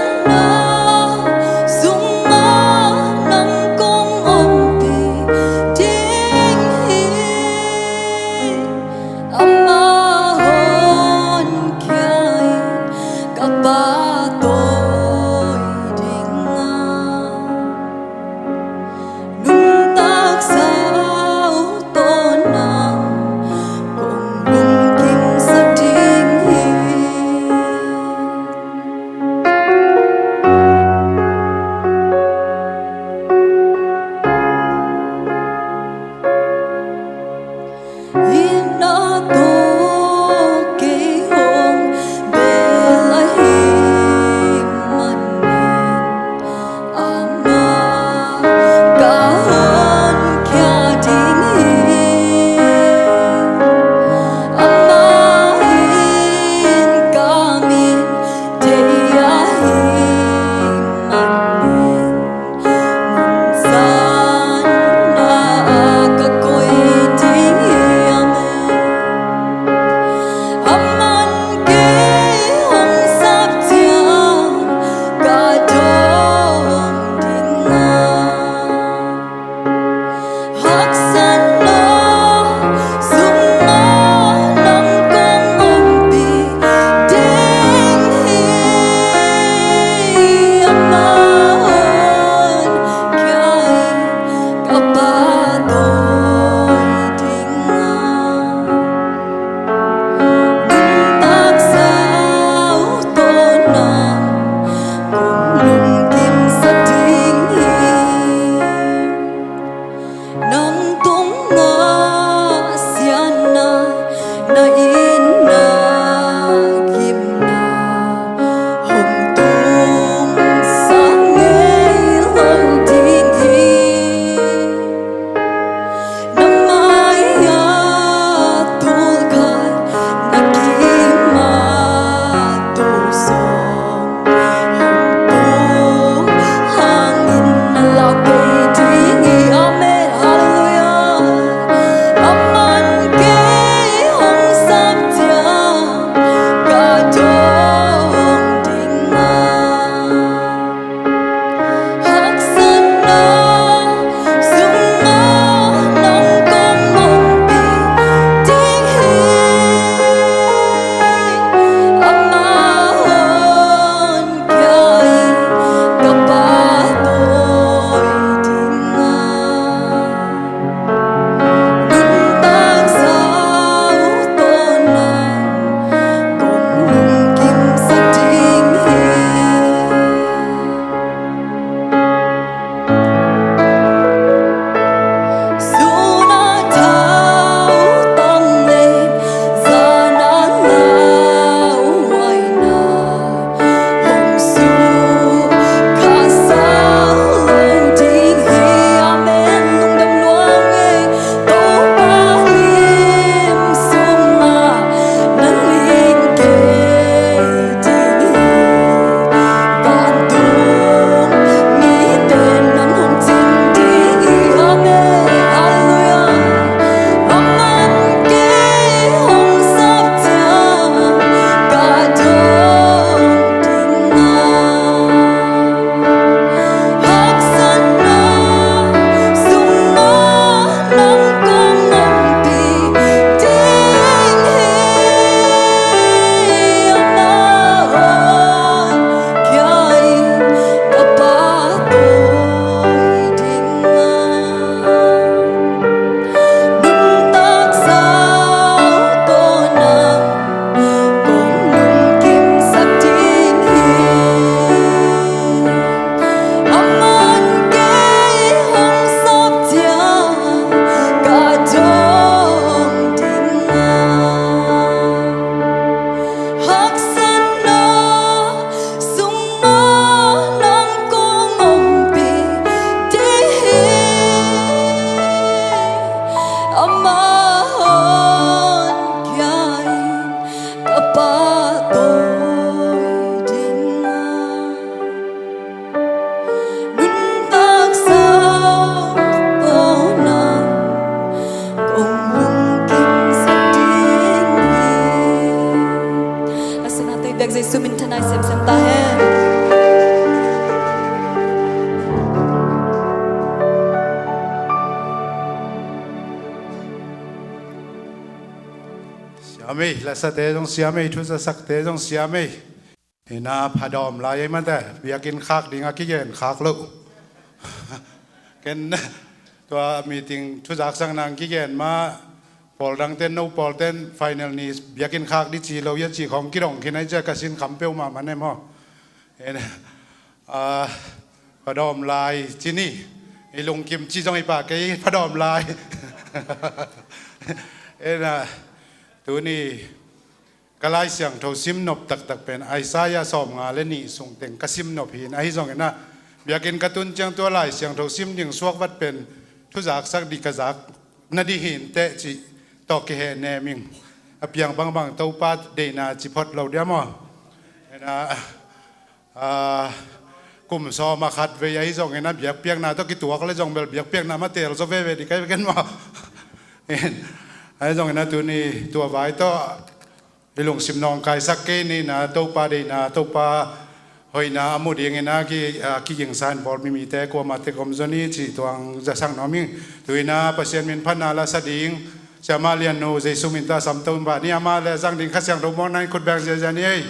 Siame la sa te jong siame thu sa sak te jong siame na phadom la yai man ta biakin khak ding a ki yen khak lo ken tua meeting thu jak sang nang ki yen ma pol dang ten no pol ten final ni biakin khak di chi lo ya chi khong ki rong ki nai ja ka sin kham peu ma man mo en phadom lai chi ni i lung kim chi jong i pa ke phadom lai en tu ni kalai siang tho sim nop tak tak pen Isaiah som nga le ni sung teng kasim nop hin ai jong na biakin katun chang to lai siang tho sim ding suak wat pen thu jak sak di ka jak na di hin te chi to ke he ne ming apiang bang bang to pat de na chi phot lo dia mo na kum so ma khat ve ai jong na biak piang na to ki tuak le jong bel biak piang na ma tel so ve ve di kai ken mo ai jong na tu ni tua vai to ilung sim nong kai sak ke ni na to pa de na to pa hoi na amu ding na ki yeng san bol mi te ko ma te kom zoni chi tuang za sang no ming tu na pasien min phan na la sa ding sama lian no je sumin ta sam to ba ni ama le jang ding khasyang do mo nai khut bang je ja ni ei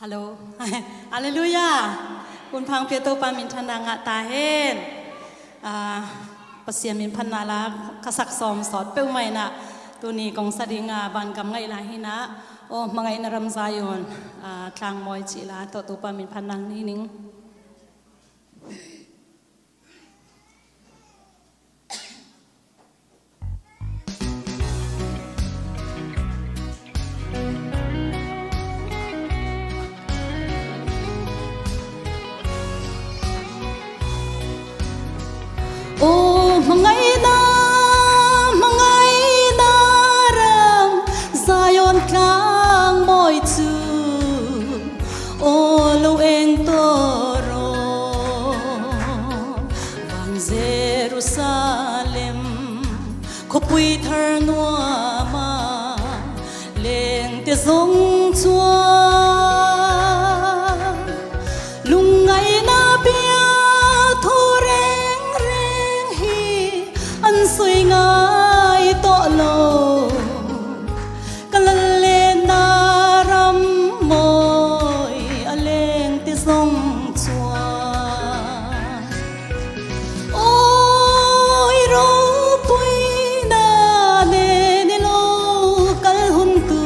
Hello. Hallelujah. Kun phang phe to pa min thana nga ta hen. Pasian min phanala khasak som sot pe mai na tu ni kong sadinga ban kam ngai la hina o mangai na ram zayon thlang moi chi la to pa min phanang ni ning.
Ô mangai na ram Zion klang moi chu ô lo eng toro van Jerusalem ko pui thar noa ma leng te zong chua lungai na bia thu reng reng hi an soi ngai to lo kalale na ram moi aleng te zong chua oi ro pui na ne ni lo kal hun tu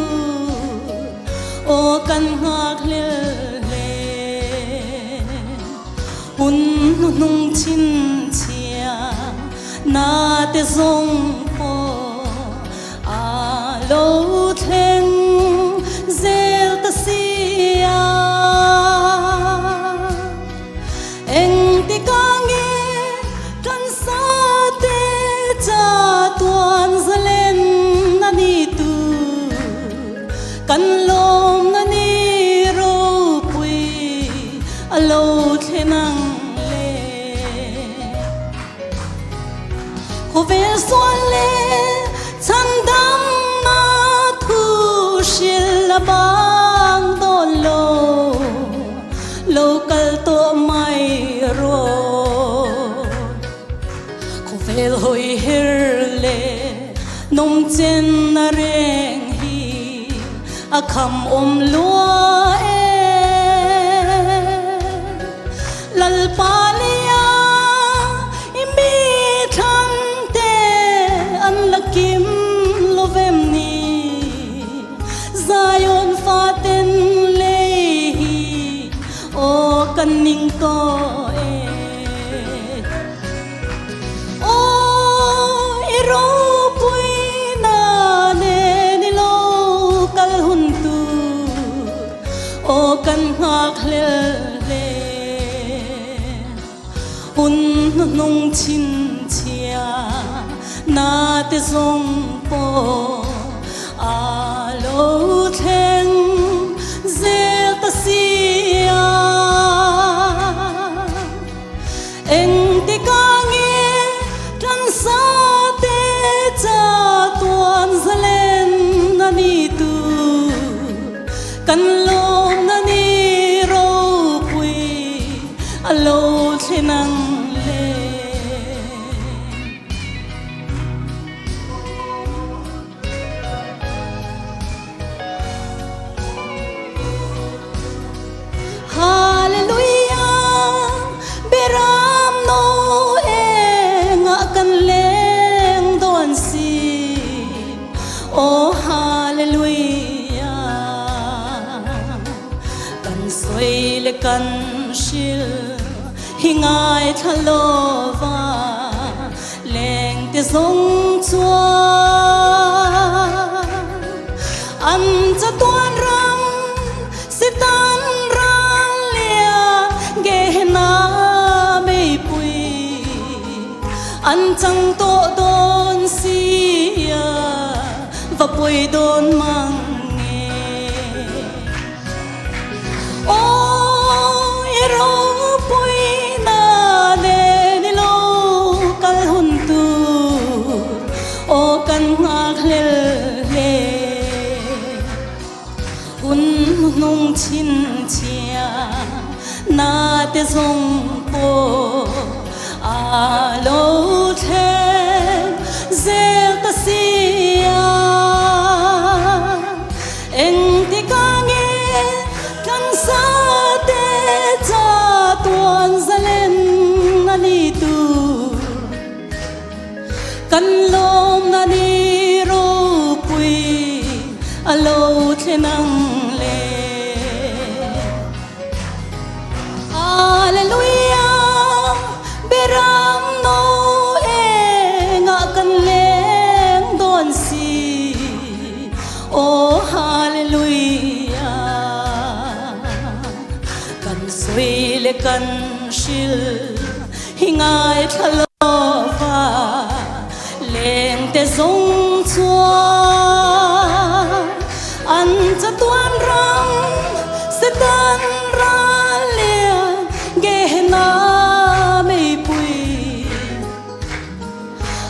o kan hak le hun nung chin chia na te zong po a lo theng zel ta sia eng ti ka nge kan sa te cha tuan zalen na ni tu kan lom na ni ro pui a lo thenang cô về xuân lệ chân đắm na thu xiên là bang đồn lô cal tổ mai rồi cô về hồi hir lệ nông chen na reng hi a kham lúa lal palia kim lovem ni Zion faten lehi o kaning to o iro pui na ne ni lo kal hun tu o kan hak le hun nung chin chia na te zong po a lo theng zel ta sia eng ti ka nge tran sa te cha tuan zalen na ni tu kan lom na ni ro pui a lo thenang oh hallelujah kan soi le kan shil hingai thalova leng te zong chua an cha tuan ram sitan ran lia ge na mei pui an chang to don sia và bồi đôn mang nghe ôi ro bồi na ne ni lo kal hun tu o kan hak le hun nung chin chia na te zong po a lo the zel ta sia eng ti ka nge kan sa thế năng lệ Hallelujah beram no e ngã cần leng don si oh Hallelujah cần suy le cần shil hingai thalo pha leng te zong chua an cha tuan ram se tan ra lian ge na mei pui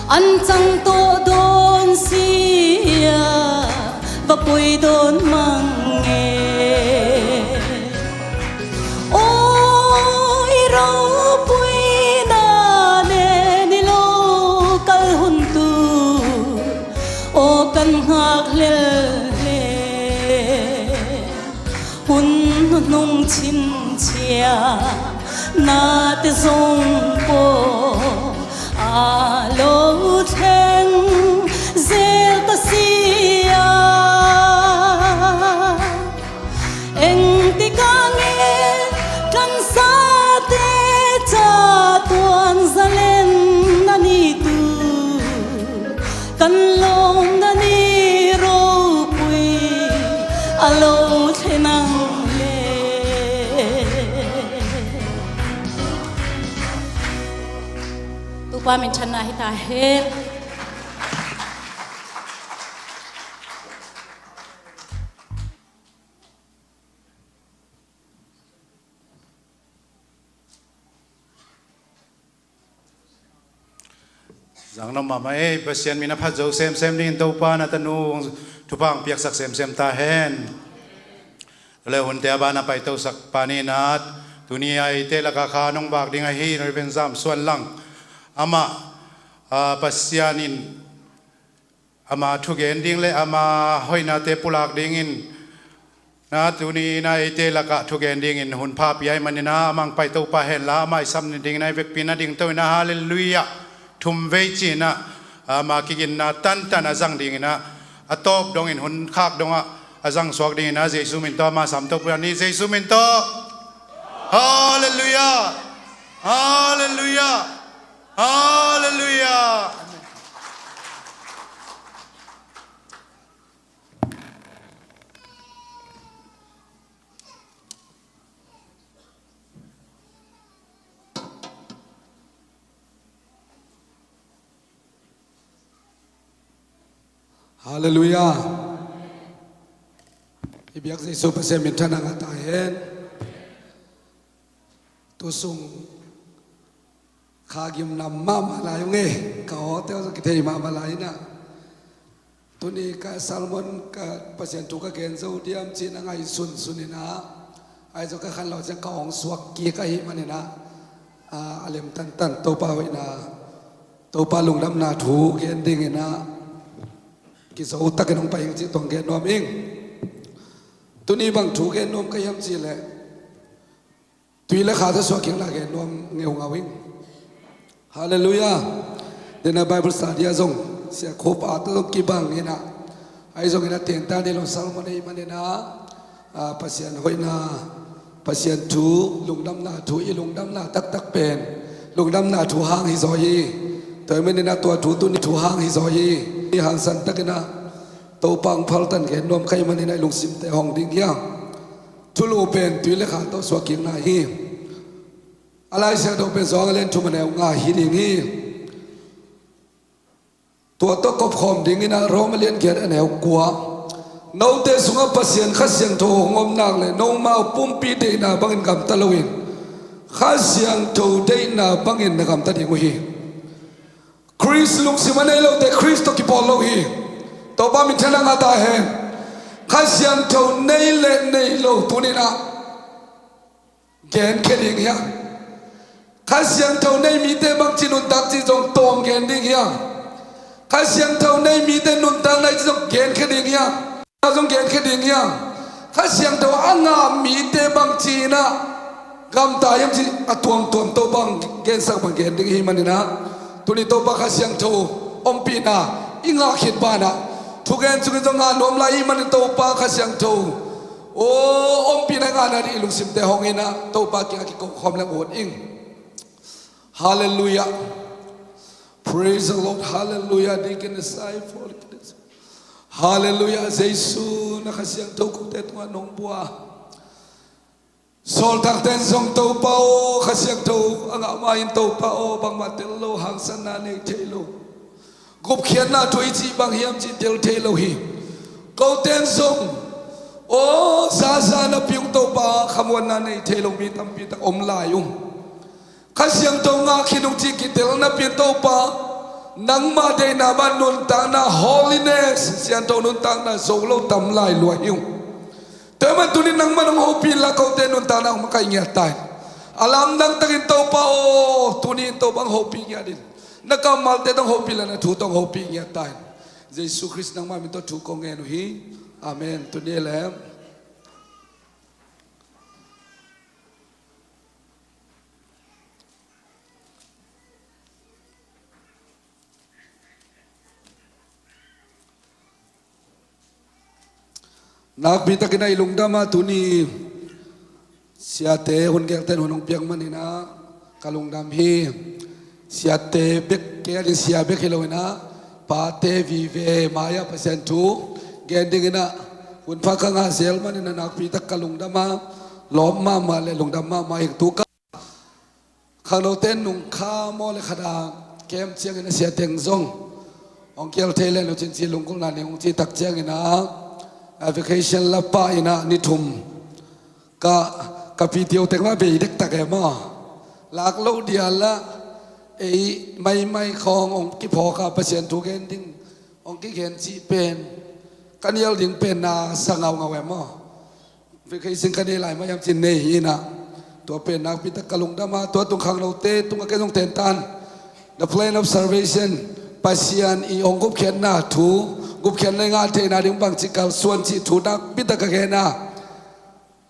an chang to don sia và pui don mang nghe ôi rau pui na ne ni lo kal hun tu o kan hak le hun nung chin chia na te zong po a lo theng zel ta sia eng ti ka nge kan sa te cha tuan zalen na ni tu kan long na ni ro pui a lo the nang qua mình chân này ta hết
rằng nó mà mấy bác sĩ mình phát dấu xem đi đâu pa na tanu thu pang piak sak xem ta hen le hun te ba na pai tau sak pani nat dunia ite la ka kha nong bak ding a hi no ben zam suan lang ama pasianin ama thugen ding le ama hoina te pulak ding in na tuni na ite la ka thugen ding in hun pha pi ai manina amang pai tau pa hen la mai sam ding nai vek pina ding to na hallelujah thum ve chi na ama kigin na tan azang ding na atop dong in hun khak dong a azang swak ding na jesu min to ma sam to pu ni jesu min to hallelujah hallelujah hallelujah
Hallelujah. Ibiak Yesu pasal minta nang atahen. Tusung khagim nam mama layong kau teo kita mama layina. Tuni ka Salmon ka pasal tu ka genzo diam cina ngai sunina. Ai zo ka khan lau jang kaong suak ki ka hi manina. Alem tan topa wina. Topa lung dam na thu gen ding ina. Kisah utak yang paling cik tuang gen nom ing, tu ni bang thu gen nom kayam cik le, tu ile khata suak yang la gen nom ngeu ngawing, hallelujah. Dena Bible study azong siya khop ata zong kibang ina, ay zong ina tenta ni long Salmon ay manina, pasien hoina, pasien tu lungdam na tu ilungdam na tak pen, lungdam na tu hang hizoi, tu manina tua tu ni tu hang hizoi. Han san takina to pang phaltan ke nom khai manina lung sim te hong ding ya thulu pen tu le kha to swaking na hi alai sa do pen zong len thu mane nga hi ding hi to kop khom ding ina romalian ger aneu kwa no te sunga pasien khasiang tho ngom nak le no ma pum pi de na bangin kam talowin khasiang tho de na bangin na kam ta ding hi Chris lung si manay lo te Chris to kipolo hi to ba min thana ngata hen khasiang tho nei lo tunina gen keding ya khasiang tho nei mi te bang chinun tak chi jong tong gen ding ya khasiang tho nei mi te nun tang nai jong gen keding ya jong gen keding ya khasiang tho anga mi te bang chi na gam ta yam chi atuang ton to bang gen sak bang gen ding hi manina tuni to ba khasiang tho ompina inga khit bana ทุกแห่งทุกจังหวัดนวมลายมันโตปาขเสียงโตโอ้อมปีนังานอะไรลุงสิมเตหงอินะโตปากิอากิกคอมแรงโอดอิง Hallelujah Praise the Lord Hallelujah Deaconess I for this Hallelujah Jesu nakasiyang to kutet nga nong buwa Sol takten song to pa o kasiyang to ang amayin to pa o bang matelo hangsan na ni telo Gup khian na to ichi bang hiam chi tel telo hi Kau ten song o sa na piung to pa khamwan na ni telo mi tampi tak om layung Kasiyang to nga kinung chi kitel na pi to pa nang ma de na ban nun tang na holiness sian to nun tang na zolo tam lai lua hiu te man tu ni nang manong hopi la ko te nun tang na makai nya tai alam nang tagin to pa o tu ni to bang hopi nya din nakamal te tong hopi la na thu tong hopi nya tai Jesus Christ nang ma min to thu ko nge no hi amen tu ni le Nak bita kina ilung dama tuni siate hun gelten hunong piang manina kalung dam hi siate bek kaya din siya bek hilawina pate vive maya pasentu gending ina hun pakanga sel manina nak bita kalung dama lom ma male lung dama ma iktuka khaloten nung kha mo le khada kem chiang ina siateng zong ong kel thele no chin chi lungkul na ne ong chi tak chiang ina Vacation la pa ina ni thum ka video tek ma be dek tak ma lak lo dia la ei mai khong ong ki pho ka pasien tu gen ding ong ki gen chi pen kan yel ding pen na sangau ngaw ma vacation kan lai ma yam chin nei ina to pen nak pi tak kalung da ma to tung khang lo te tung ka jong ten tan the plan of salvation pasian I ong gup khen na thu gup khen le nga the na ding bang chi kal suan chi thu dak bit ka ge na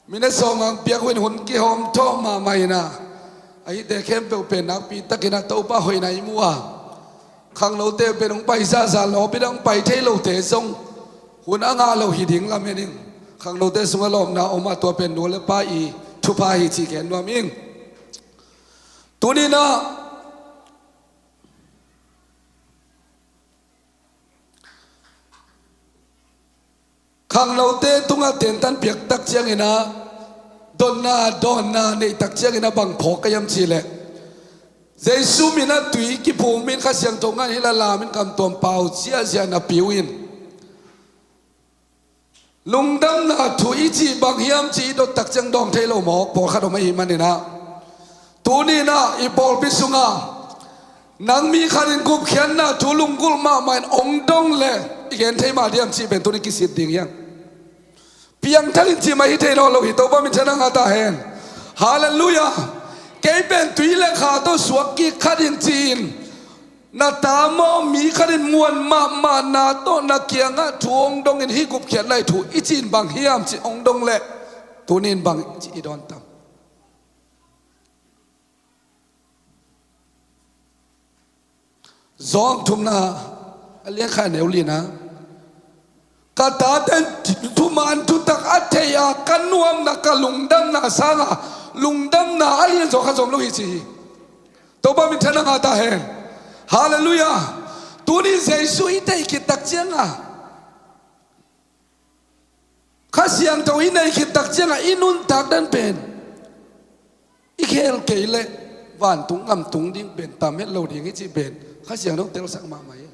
mine song ang piak wen hun ki hom tho ma mai na ai de khem pe pe nak pi takina to pa hoi nai mua khang lo te pe nong pai sa lo pe dong pai the lo te song hun anga lo hi ding la me ning khang lo te sung lom na oma to pen no le pa I thu pa hi chi ken no ming tu ni na khang lo te tunga ten tan piak tak chiang ina donna nei tak chiang ina bang phok kayam chi le Jesu mina tui ki pu min kha siang to nga hilala min kam tom pau chia na piwin lungdam na thu I chi bang hiam chi do tak chiang dong thelo mo por kha do mai manina tu ni na I bol pisunga nang mi khanin gup khian na thu lungkul ma main ong dong le igen thei ma diam chi ben tu ni ki sit ding yang piang thalin chi mai thei lo hi to ba min thana nga ta hen hallelujah ke ben tui le kha to suak ki kharin chin na ta mo mi kharin muan ma na to na kianga thuong dong in hi gup khian lai thu I chin bang hiam chi ong dong le tunin bang chi I don tam zong thum na alian kha neu li na kata ten tuman tutak ateya kanuam na kalungdam na sanga lungdam na alian zo khazom lo hi chi to ba min thana nga ta hen hallelujah tuni Jesu itei ki tak chianga khasiang to inai ki tak chianga inun tak dan pen ikhel keile van tung am tung ding ben tam het lo ding chi ben khasiang dong tel sak ma mai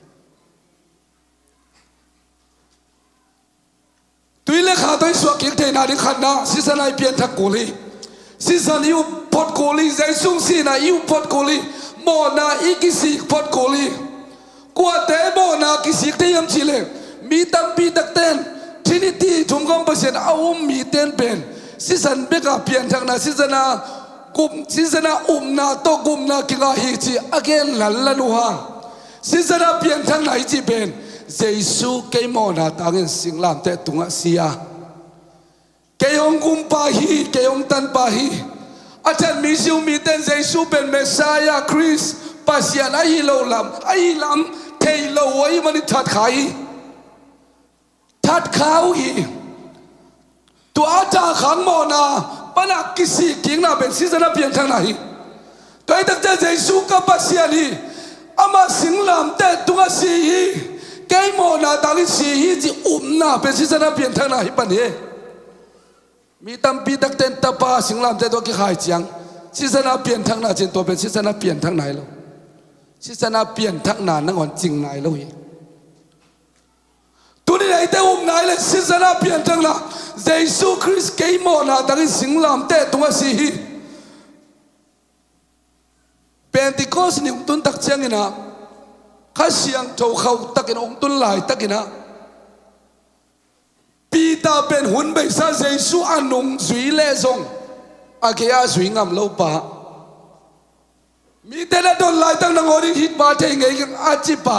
tui le kha toi suak ki the na ding khat na sisanai pian thak kuli sisan yu pot kuli Jesu si na yu pot kuli mo na ikisi pot kuli kwa te mo na kisik te yam chile mi tam pi tak ten trinity thum gom pasien awum mi ten pen sisan beka pian thak na sisana na to gum na kinga hi chi again lallanu ha sisana pian thak na hi chi pen Jesu ke mo na tangin singlam te tunga sia ke ong gum pa hi ke ong tan pa hi atan mi siu mi ten Jesu pen Messiah Christ pasian ai lo lam thei lo wai mani that khai ทัดเขาอีตัวอาจารย์ขังโมนาปนักกิสิกิงนาเป็นศิษย์นับเพียงทางไหนตัวไอ้ตั้งใจเยซูกับปัสยานีอามาสิงลำแต่ตัวสีเกยโมนาตาลิสีจีนาเป็นศิษย์นับเพียงทางไหนปันเฮมีตั้มปีตักเต็นตาปาสิงลำแต่ตัวกี่หายจังศิษย์นับเพียงทางไหนจริงตัวเป็นศิษย์นับเพียงทางไหนแล้วศิษย์นับเพียงทางไหนนั่งอ่อนจริงไหนแล้วอีตัวนี้ไอ้เต้ไหนเลยศิษย์นับเพียงทางไหนเยซูคริสต์เกยโมนาตาลิสิงลำแต่ตัวสีเป็นที่ข้อสนิทตุนตักเชียงนะข้าเสียงโจเขาตักกินองตุนหลายตักกินะปีตาเป็นหุ่นใบซาเจสุอานุงสุยเล่ซงอาเกียสุยงามโลปะมีแต่ละโดนหลายตั้งนังอริฮิตบาเทงไงกันอาจิปะ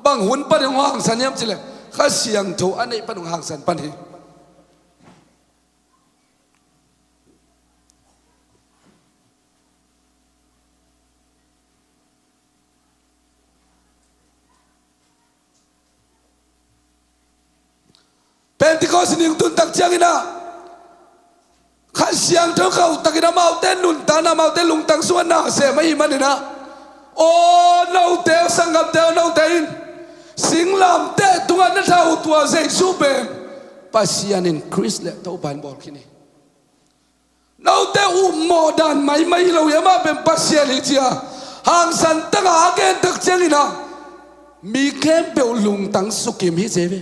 บางหุ่นปะยังห่างสันยามจิเลข้าเสียงโจอันนี้ปะยังห่างสันปันฮีเป็นที่เขาสนิทตุนตักเชียงนะข้าเสียงเท่าเขาตักกินมาเอาเต้นนุนตานามาเอาเต้นลุงตังส่วนน่ะเสียไม่มันนะโอ้เราเตะสังกับเตะเราเตะสิงลำเตะตัวนั้นเท่าตัวเจสุเป็นปัสยานินคริสเลตัวบันบอกที่นี่เราเตะอุโมดันไม่เราอย่ามาเป็นปัสยานิจียห่างสันตั้งอาเกนตักเชียงนะมีแค่เปลลุงตังสุกิมฮิเจเว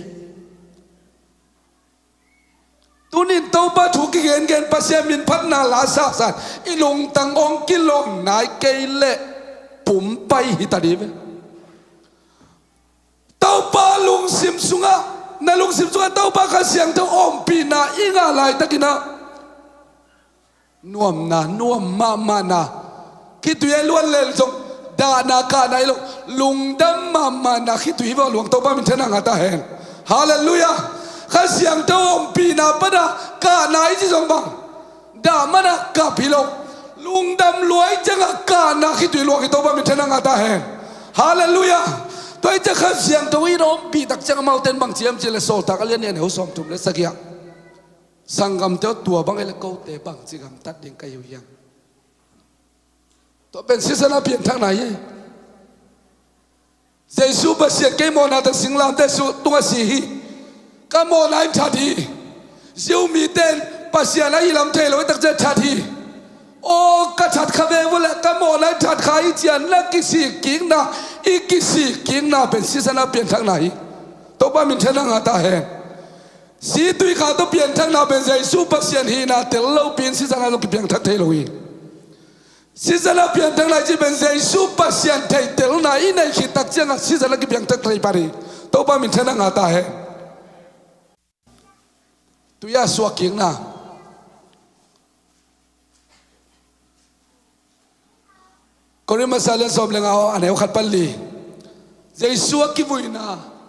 ตุนินเต้าปะถูกเกณฑ์ปัสยามินพัฒนาลาซาสันอีลงตังองกิลงนายเกยเล่ปุ่มไปฮิตาดีเวเต้าปะลุงซิมซุงะนั่นลุงซิมซุงะเต้าปะข้าเสียงเต้าอมปีนาอิงอะไรตะกินะนวมมานาคิดตัวเองล้วนเล่นจงดานาคาไนลุงดำมานาคิดตัวเองว่าหลวงเต้าปะมินเทนังอาตาเฮนฮาเลลูยาข้าเสียงเต้าอมปีนาปะนะกาไหนที่สองบังด่ามันนะกาพิโลลุงดำรวยจังกานาคิดตัวหลวงคิดตัวบ้ามิเทนังอาตาเฮนฮาเลลูยาตัวจะข้าเสียงตัวอีรอมปีตักจังมาเอาเต้นบังเจียมเจเลโซตักเลียนเนี่ยหัวสมทุมเลสักอย่างสังกำเจ้าตัวบังเอลโกเตบังจิกำตัดดิ่งกันอยู่ยังตัวเป็นศิษย์นับเพียงทางไหนเยซูบัสเซียเกมอนาตักสิงลามเตสุตัวสีก็โมนายทัดีเจ้ามีเต้นปัสยานาอิลำเทลไว้ตักเจทัดีโอ้กระชัดขเววละก็โมนายทัดขายเจียนละกิสิกิงนาอีกิสิกิงนาเป็นศิษย์นับเปลี่ยนทางไหนตัวบ้ามินเทนังอาตาเฮสีตุยขาตัวเปลี่ยนทางนาเป็นเยซูปัสยานีนาเตลเราเปลี่ยนศิษย์นับเปลี่ยนทางเทลวีศิษย์นับเปลี่ยนทางไหนที่เป็นเยซูปัสยานเทเตลนาอินในขีดตักเจียงศิษย์นับเปลี่ยนทางไทยปารีตัวบ้ามินเทนังอาตาเฮตัวยาสวกิงนะคนนี้มาสาเลนสอบเลงเอาอันไหนขัดปัลลีเจสวกิบุยนา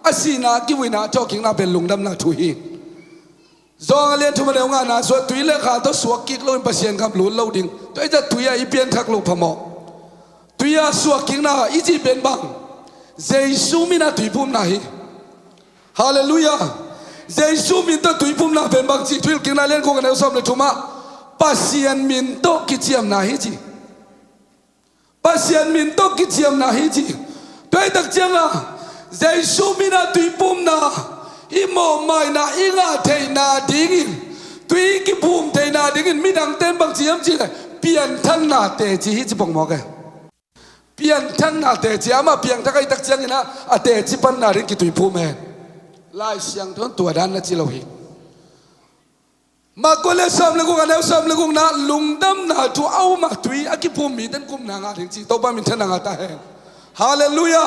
อาศีนากิบุยนาเจ้ากิงนาเป็นลุงดำนาทุยจองเลียนทุกเรื่องงานนะสวดตุยเลขาตัวสวกิกเราเป็นเปอร์เซ็นต์ครับหลุนเราดิ่งตัวจะตุยอีเปลี่ยนทักลูกพมอตุยสวกิงนาอีจีเป็นบังเจสุมินาตุยพุ่มนาฮีฮาเลลูยาเยซูมินโตตุยพุ่มนาเป็นบางจีทุยกินนาเล่นกูกันเอาสอบเลยทุมาปัสยานมินโตกิจยมนาฮิจีปัสยานมินโตกิจยมนาฮิจีตัวตักเจียงอ่ะเยซูมินาตุยพุ่มนาอิโมไม่นาอิงาเทนาดิ้งตุยกิพุ่มเทนาดิ้งมิดังเต้นบางจียมจีเลยเปลี่ยนทั้งนาเตจีฮิจิปงมอกะเปลี่ยนทั้งนาเตจีอามาเปลี่ยนทั้งไอ้ตักเจียงนะอาเตจิปันนาดิ้งกิตุยพุ่มเองลายเสียงทนตัวด้านนั้นจิโลหิมาก็เลยซ้ำเลยกูกันแล้วซ้ำเลยกูนะลุงดำนาตัวเอามาตุยอากิภูมิดันกุมนางาถึงจีโตบ้ามินเทนางาตาเฮฮาเลลูยา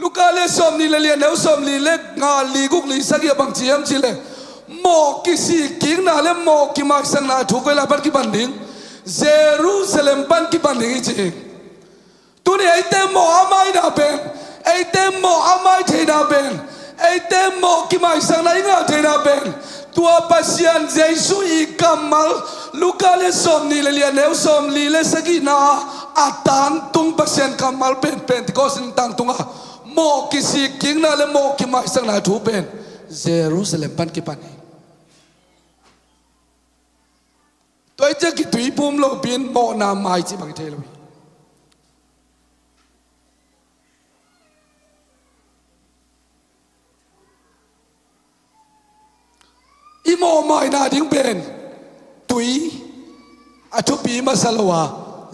ลูกาเลยซ้ำนี่เลยเลียนแล้วซ้ำนี่เล็กงาลีกุกลีสักยาบางจียมจิเลโมกิสิกิงนาเลโมกิมาสังนาถูกเวลาบันกิบันดิ้งเยรูซาเล็มบันกิบันดิ้งจีตัวนี้ไอเต็มโมอาไม่นาเป็นไอเต็มโมอาไม่เทนาเป็นไอเต็มโมกิมาสังนาอิงาเทนาเป็นตัวปัสยานเยซูอีกัมมัลลูกาเลสอมนี่เลียนเอลสอมลีเลสกินาอาตานตุงปัสยานกัมมัลเป็นที่ก็สิงตังตุงะโมกิสิกิงนาเลโมกิมาสังนาถูเป็น เยรูซาเล็มปันกิปันตัวเจ้ากิตุยปุ่มโลบินโมนาไมจิบังเทลวีอีโมไม่นาดิ้งเป็นตุยอาทุปีมาสลาวา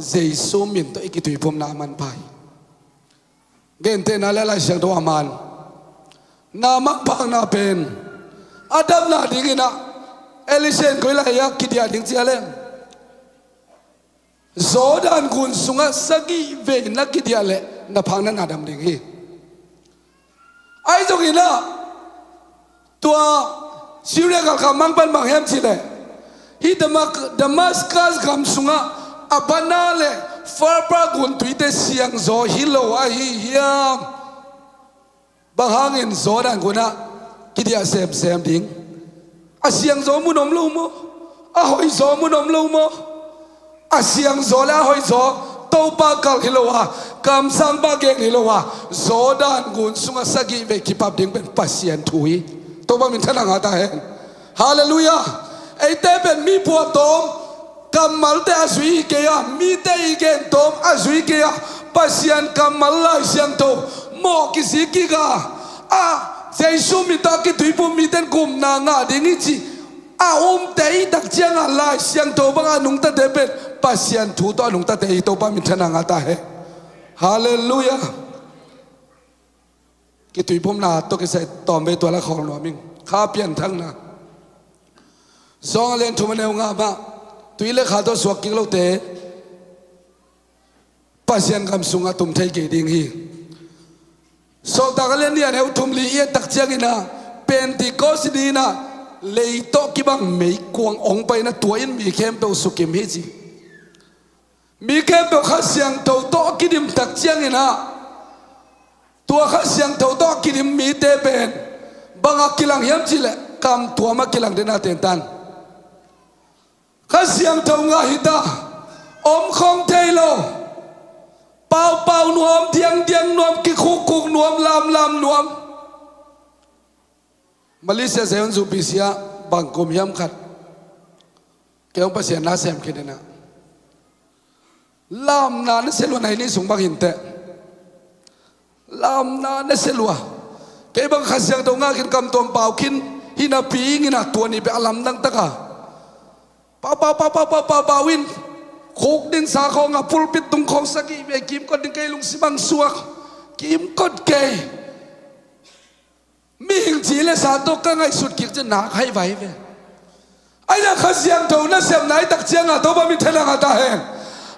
เจสุมินตัวอีกตุยปุ่มนามันไปเกณฑ์เตน่าเล่าเสียงตัวมันนามักบางนาเป็นอาดัมนาดิ้งนะเอลิเซนก็เลยอยากคิดอยากดิ้งเจียเล่นโซดานกุนสุงะสกีเวนักกิดียเลนับพังนั้นอาดัมดิ้งฮีไอ้ตรงนี้นะตัวซิเรียกับคำมังเป็นบางแห่งสิเลยฮีดามัสกัสคำสุงะอับนาเลฟาร์ปากุนตุยเตเสียงโซฮิโลอาฮิยามบางหางอินโซดานกุนะกิดียเซมดิ้งอาเสียงโซมุนอมลูโมอาหอยโซมุนอมลูโมอาเสียงโซแล้วหอยโซโตปากกัลฮิโลวะคำสั่งปากเกงฮิโลวะโซดานกุนสุงะสกีเวกิปับดิ้งเป็นปัสเซียนถุยตัวบ้ามินทนังอาตาเห็นฮาเลลูยาไอเต้เป็นมีผัวตอมกำมัลเตอสุยเกียมีเตอีเกนตอมอสุยเกียปัสยันกำมัลไลเสียงโตโมกิสิกิกาเจสุมิตากิตุยปุมิเตนกุมนางาดิงิจิเตอีดักเจียงอะไรเสียงโตบังอานุงตาเดเป็นปัสยันถูตัวนุงตาเตอีตัวบ้ามินทนังอาตาเห็นฮาเลลูยากิตุยผมนาตัวกิเศษตอมไปตัวละของหลวงมิงข้าเปลี่ยนทั้งนะสองเล่นทุมันเอวงาบะตุยเล็กขาตัวสวกกิโลเตปัสยันคำสุงะตุมไทยเกดิงฮีโซตากเล่นเนี่ยเอวทุมลีเอตักเจียกินะเป็นติโกสดีนะเลยโตกิบังไม่กวงองไปนะตัวอินมีเข้มเปวสุกิมฮิจิมีเข้มเปวข้าเสียงโตโตกิดิมตักเจียกินะตัวข้าเสียงเท่าต่อกินมีเตเป็นบางกิลังยามจิเลคำตัวมากิลังเดน่าเต็นตันข้าเสียงเท่างาหิตาอมของเทโลเป่านวมเทียงนวมกิคุกนวมลำนวมมาลิเซียเซนซูปิเซียบางกลมยามขัดเกี่ยวกับเสียนาเซมคิดนะลำนานเซลวันไหนนี่สูงบางหินเตลำนาเนเสลัวเก็บบังคับเสียงตรงงากินคำตัวเปล่ากินหินาปีงินะตัวนี้ไปอลัมดังตะกะเป่าวินโคกดินสาของอ่ะพุลปิดตรงของสกีไปกิมก็ดึงไกลุงสิบังสวกกิมก็เกยมีหิงจีเลสาตัวก็ไงสุดกิจจะหนักให้ไหวเว้ยไอ้เนี่ยข้าเสียงตัวนั่นเสียงไหนตักเสียงอ่ะตัวบ้ามีเทนังอ่ะตาเห็น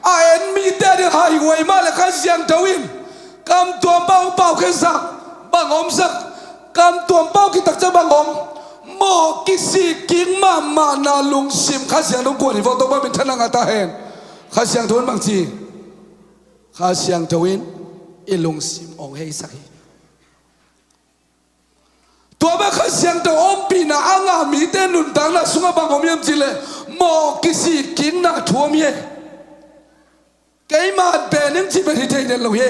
เอ็นมีแต่เดือดหายไวมาเลยข้าเสียงตัววินกำตัวเป้าขึ้นสักบางอมสักกำตัวเป้ากิตักจะบางอมโมกิสิกิงมานาลุงซิมข้าเสียงตรงกวนที่ฟองตัวบ้าเป็นทนังอาตาเห็นข้าเสียงทวนบางทีข้าเสียงทวินอีลุงซิมองให้สักตัวบ้าข้าเสียงตัวอมปีน่าอ่างมีเต้นุนตังน่ะสุงบางอมยมจิเลโมกิสิกิงน่ะทัวมีเกยมาเป็นนึงที่เป็นที่เทนเราเฮ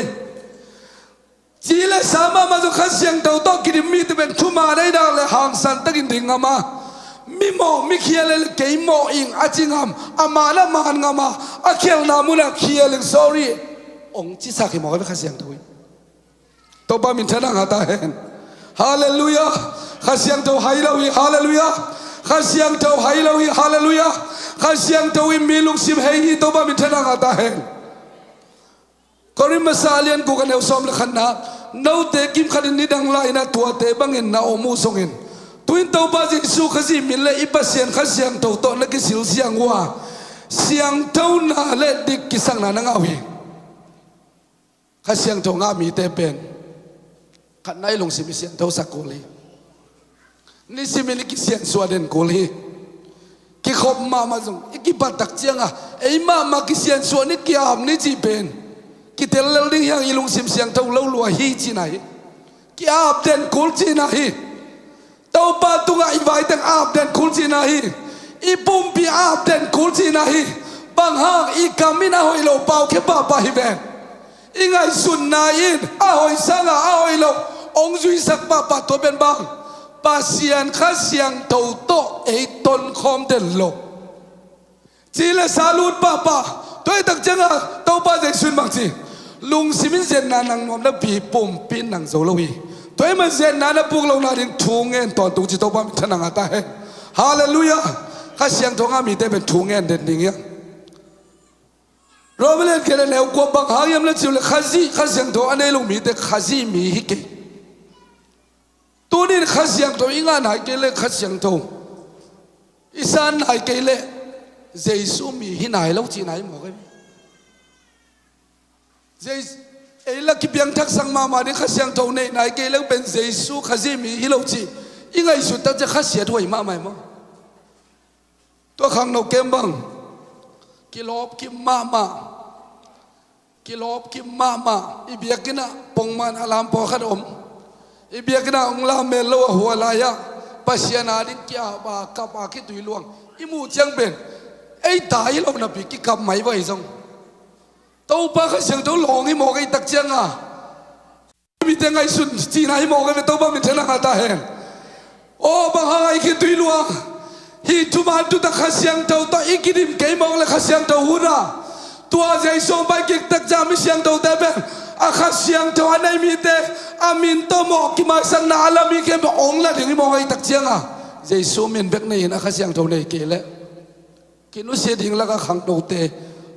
จีเลสามาจุขัดเสียงเต่าตอกินมีแต่เป็นทุมาได้ดังเลยหางสันตะกินดิ่งมามีโมมีเขียเลยเกยโมอิงอาจิงามอามาละมานงามาอาเขียลนามุนะเขียเลย sorry องค์จิสักให้หมอไปขัดเสียงตัวตัวบ้ามินทนังหาตาเห็นฮาเลลูยาขัดเสียงตัวไฮเลวีฮาเลลูยาขัดเสียงตัวไฮเลวีฮาเลลูยาขัดเสียงตัวมีลุงซิมเฮีตัวบ้ามินทนังหาตาเห็นก็ริมาซาเลียนกูกันเอาซ้อมเลยขันนะน้าเตกิมขันนิดังไลนะตัวเตบังเงินนะอมูส่งเงินตัวอินตัวบ้าจิสุขสิมินเลยอีปัสเซียนขัดเสียงตัวโตนักสิลเสียงว่าเสียงเท่านาเล็ดดิกิสังนานังเอาหิขัดเสียงตัวงามีเตเป็นขัดนายลงสิมิเสียงเท่าสักกุลีนี่สิมิลิกิเสียงสวดเดนกุลีกิขบมาส่งอีกิบัดตักเจียงอ่ะไอ้มากิเสียงสวดนี่กิอาบนี่จีเป็นกิเตลเลดิ้งยังอีลุงซิมเสียงเท่าเล่าลัวฮีจีไหนกิอาบเดนกุลจีไหนเต้าปาตุงไอไว้แต่อาบเดนกุลจีไหนอีปุ่มปีอาบเดนกุลจีไหนบางห้างอีกามินาหอยโลเป่าแค่ป่าฮิเบนอีไงสุนนาอินอาหอยสังอาหอยโลองจุยสักป่าตัวเป็นบางป ปัสยันข้าเสียงโตโตไอตนคอมเดนโลจีเลสาลูดป้าตัวไอตักจังอ่ะเต้าป้าใจสุนบางทีลุงสิมินเซนนานังนอมนับปีปุ่มปีนังโซลวีตัวไอมันเซนนานับปุกเรานาดิงทูงเงินตอนตุงจิตโตป้ามิทนังอาตาเฮฮาเลลูยาข้าเสียงทงอามีแต่เป็นทูงเงินเด่นดิ่งยังเราไม่เล่นกันแล้วกว่าบางหางยังเล่นจิวเลยข้าเสียงทงอันนี้ลุงมีแต่ข้าซีมีฮิกตัวนี้ข้าเสียงทงอีกงานไหนกันเลยข้าเสียงทงอีสานไหนกันเลยเจสุมีหินไหนแล้วจีไหนหมอกันเจไอ้ลักเบียงทักสังมาเนี่ยข้าเสียงทงในไหนกันแล้วเป็นเจสุข้าซีมีหินแล้วจีอีกไงสุดแต่จะข้าเสียด้วยมาไหมมั้งตัวข้างนอกเกมบังกิโลบกิมมากิโลบกิมมาอีเบียกินะปงมันอารามพอขนมอีเบียกินะองลาเมลโลหัวลายะปัสยานาดินเกียบากับอาคิตุยลวงอีมูจังเป็นไอ้ตายเราหน้าปีกิกับไม่ไหวซงตัวป้าเขาเสียงตัวหลงอีหมอกไอ้ตักจังอ่ะมีแต่ไงสุดจีนไอ้หมอกไอ้ตัวป้ามีเท่านั้นตาเห็นโอ้บางหางไอ้คิตุยลวงฮีทุมาตุตะข้าเสียงตัวตัวอีกิดิมเกยมองเลยข้าเสียงตัวหัวน่ะตัวใจส่งไปกิกตักจามิเสียงตัวเต็มอาข้าเสียงตัวอันไหนมีแต่อามินตัวหมอกกิมาสังนาลามีแค่บอกองละถึงมองไอ้ตักจังอ่ะใจส่งมินเบกนี่นะข้าเสียงตัวในเกล้กินอุเสียดิ่งแล้วก็ขังตัวเตะ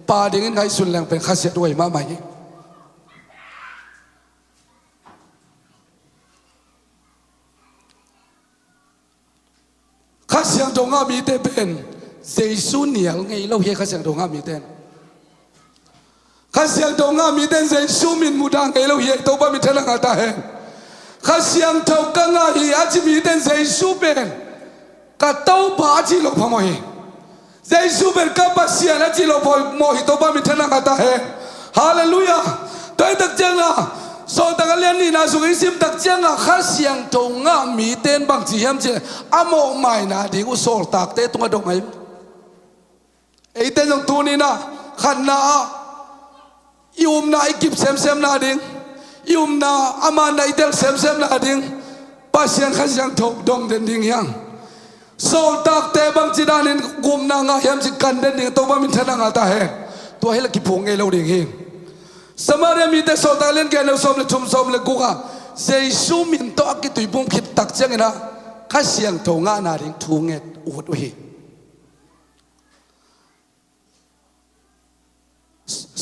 ป่าดิ่งไงสุดแรงเป็นข้าเสียด้วยมาใหม่ข้าเสียงตรงอามีเตเป็นเจสุเนียลไงเราเฮียข้าเสียงตรงอามีเตนข้าเสียงตรงอามีเตนเจสุมินมุดังไงเราเฮียตัวบ้ามีเทลังอาตาเฮข้าเสียงเท่ากังอาฮีอาจิมีเตนเจสุเป็นกัตตัวบ้าจิโลพมอยเจสุเป็นกับปัสยานะจิโลพมอยตัวบ้ามีเทลังอาตาเฮฮาเลลูยาตัวตักจังอ่ะโซตักเลียนนี่นะสุกิสิมตักจังอ่ะข้าเสียงตรงอ่ะมีเต้นบางทีhemเจอโมไม่นะดิกุโซตักเตตรงอ่ะตรงไหนไอ้เต้นตรงตัวนี้นะขันนะยุมนะไอ้กิบเซมนะดิ้งยุมนะอามันนะไอ้เตลเซมนะดิ้งปัสยันข้าเสียงตรงดงเด่นดิ้งยังโซตักเตบางทีด้านินกุมนะงาhemเจกันเด่นดิ้งตัวบ้ามินทนังอ่ะตาเฮตัวให้ละกิพงไงเราดิ้งหิงสมัยมีแต่โซตาเล่นกันเราสมเลยชุมสมเลยกูก็เจสุมินโตอักิตุยบุ้มคิดตักจังนะข้าเสียงโถงานาดิงทูเงตอวดวิ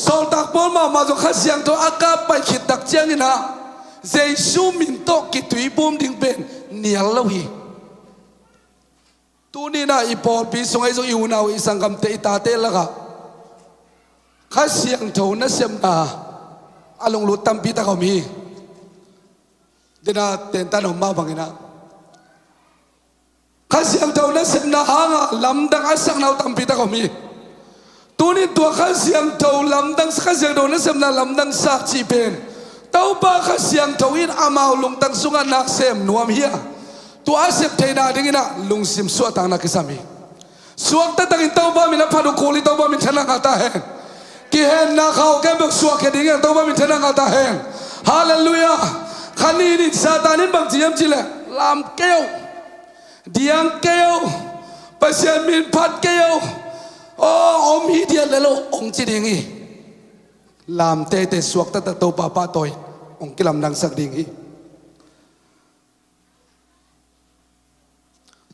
โซตักบอลมาจงข้าเสียงโตอากาไปคิดตักจังนะเจสุมินโตกิตุยบุ้มดิงเป็นเนียลละวิตัวนี้นะอีปอลปีส่งไอ้ส่งอิวนาวิสังกัมเตอิตาเตละก็ข้าเสียงโถนั่นเสียมนาอารมณ์ลุตัมปีตาเขามีเดน่าเต็นตันออกมาบางนะข้าเสียงโถนั่นเสียมนาหางลำดังอาศักนาตัมปีตาเขามีตัวนี้ตัวข้าเสียงโถลำดังข้าเสียงโถนั่นเสียมนาลำดังสักจีเป็นเต้าป้าข้าเสียงโถอินอามาลุงตังสุงานักเสมนวมเฮียตัวอาเสพเทนาดิ่งนะลุงซิมสวดตังนักสามีสวดตังอินเต้าป้ามีนับพันโคลิเต้าป้ามีชนะกาตาเฮกิเห็นนะเขาแกบอกสวดแค่ดิ่งตัวบ้ามิทนังอาตาเฮงฮาเลลูยาขันนี้นี่ซาตานินบางทีมจิเลลามเกลเดียงเกลปัสยามินพัดเกลโอ้อมฮีเดียนเลยลูกองจีดิ่งอีลามเตะสวดตัดตัวป้าป้าตอยองกิลามดังสักดิ่งอี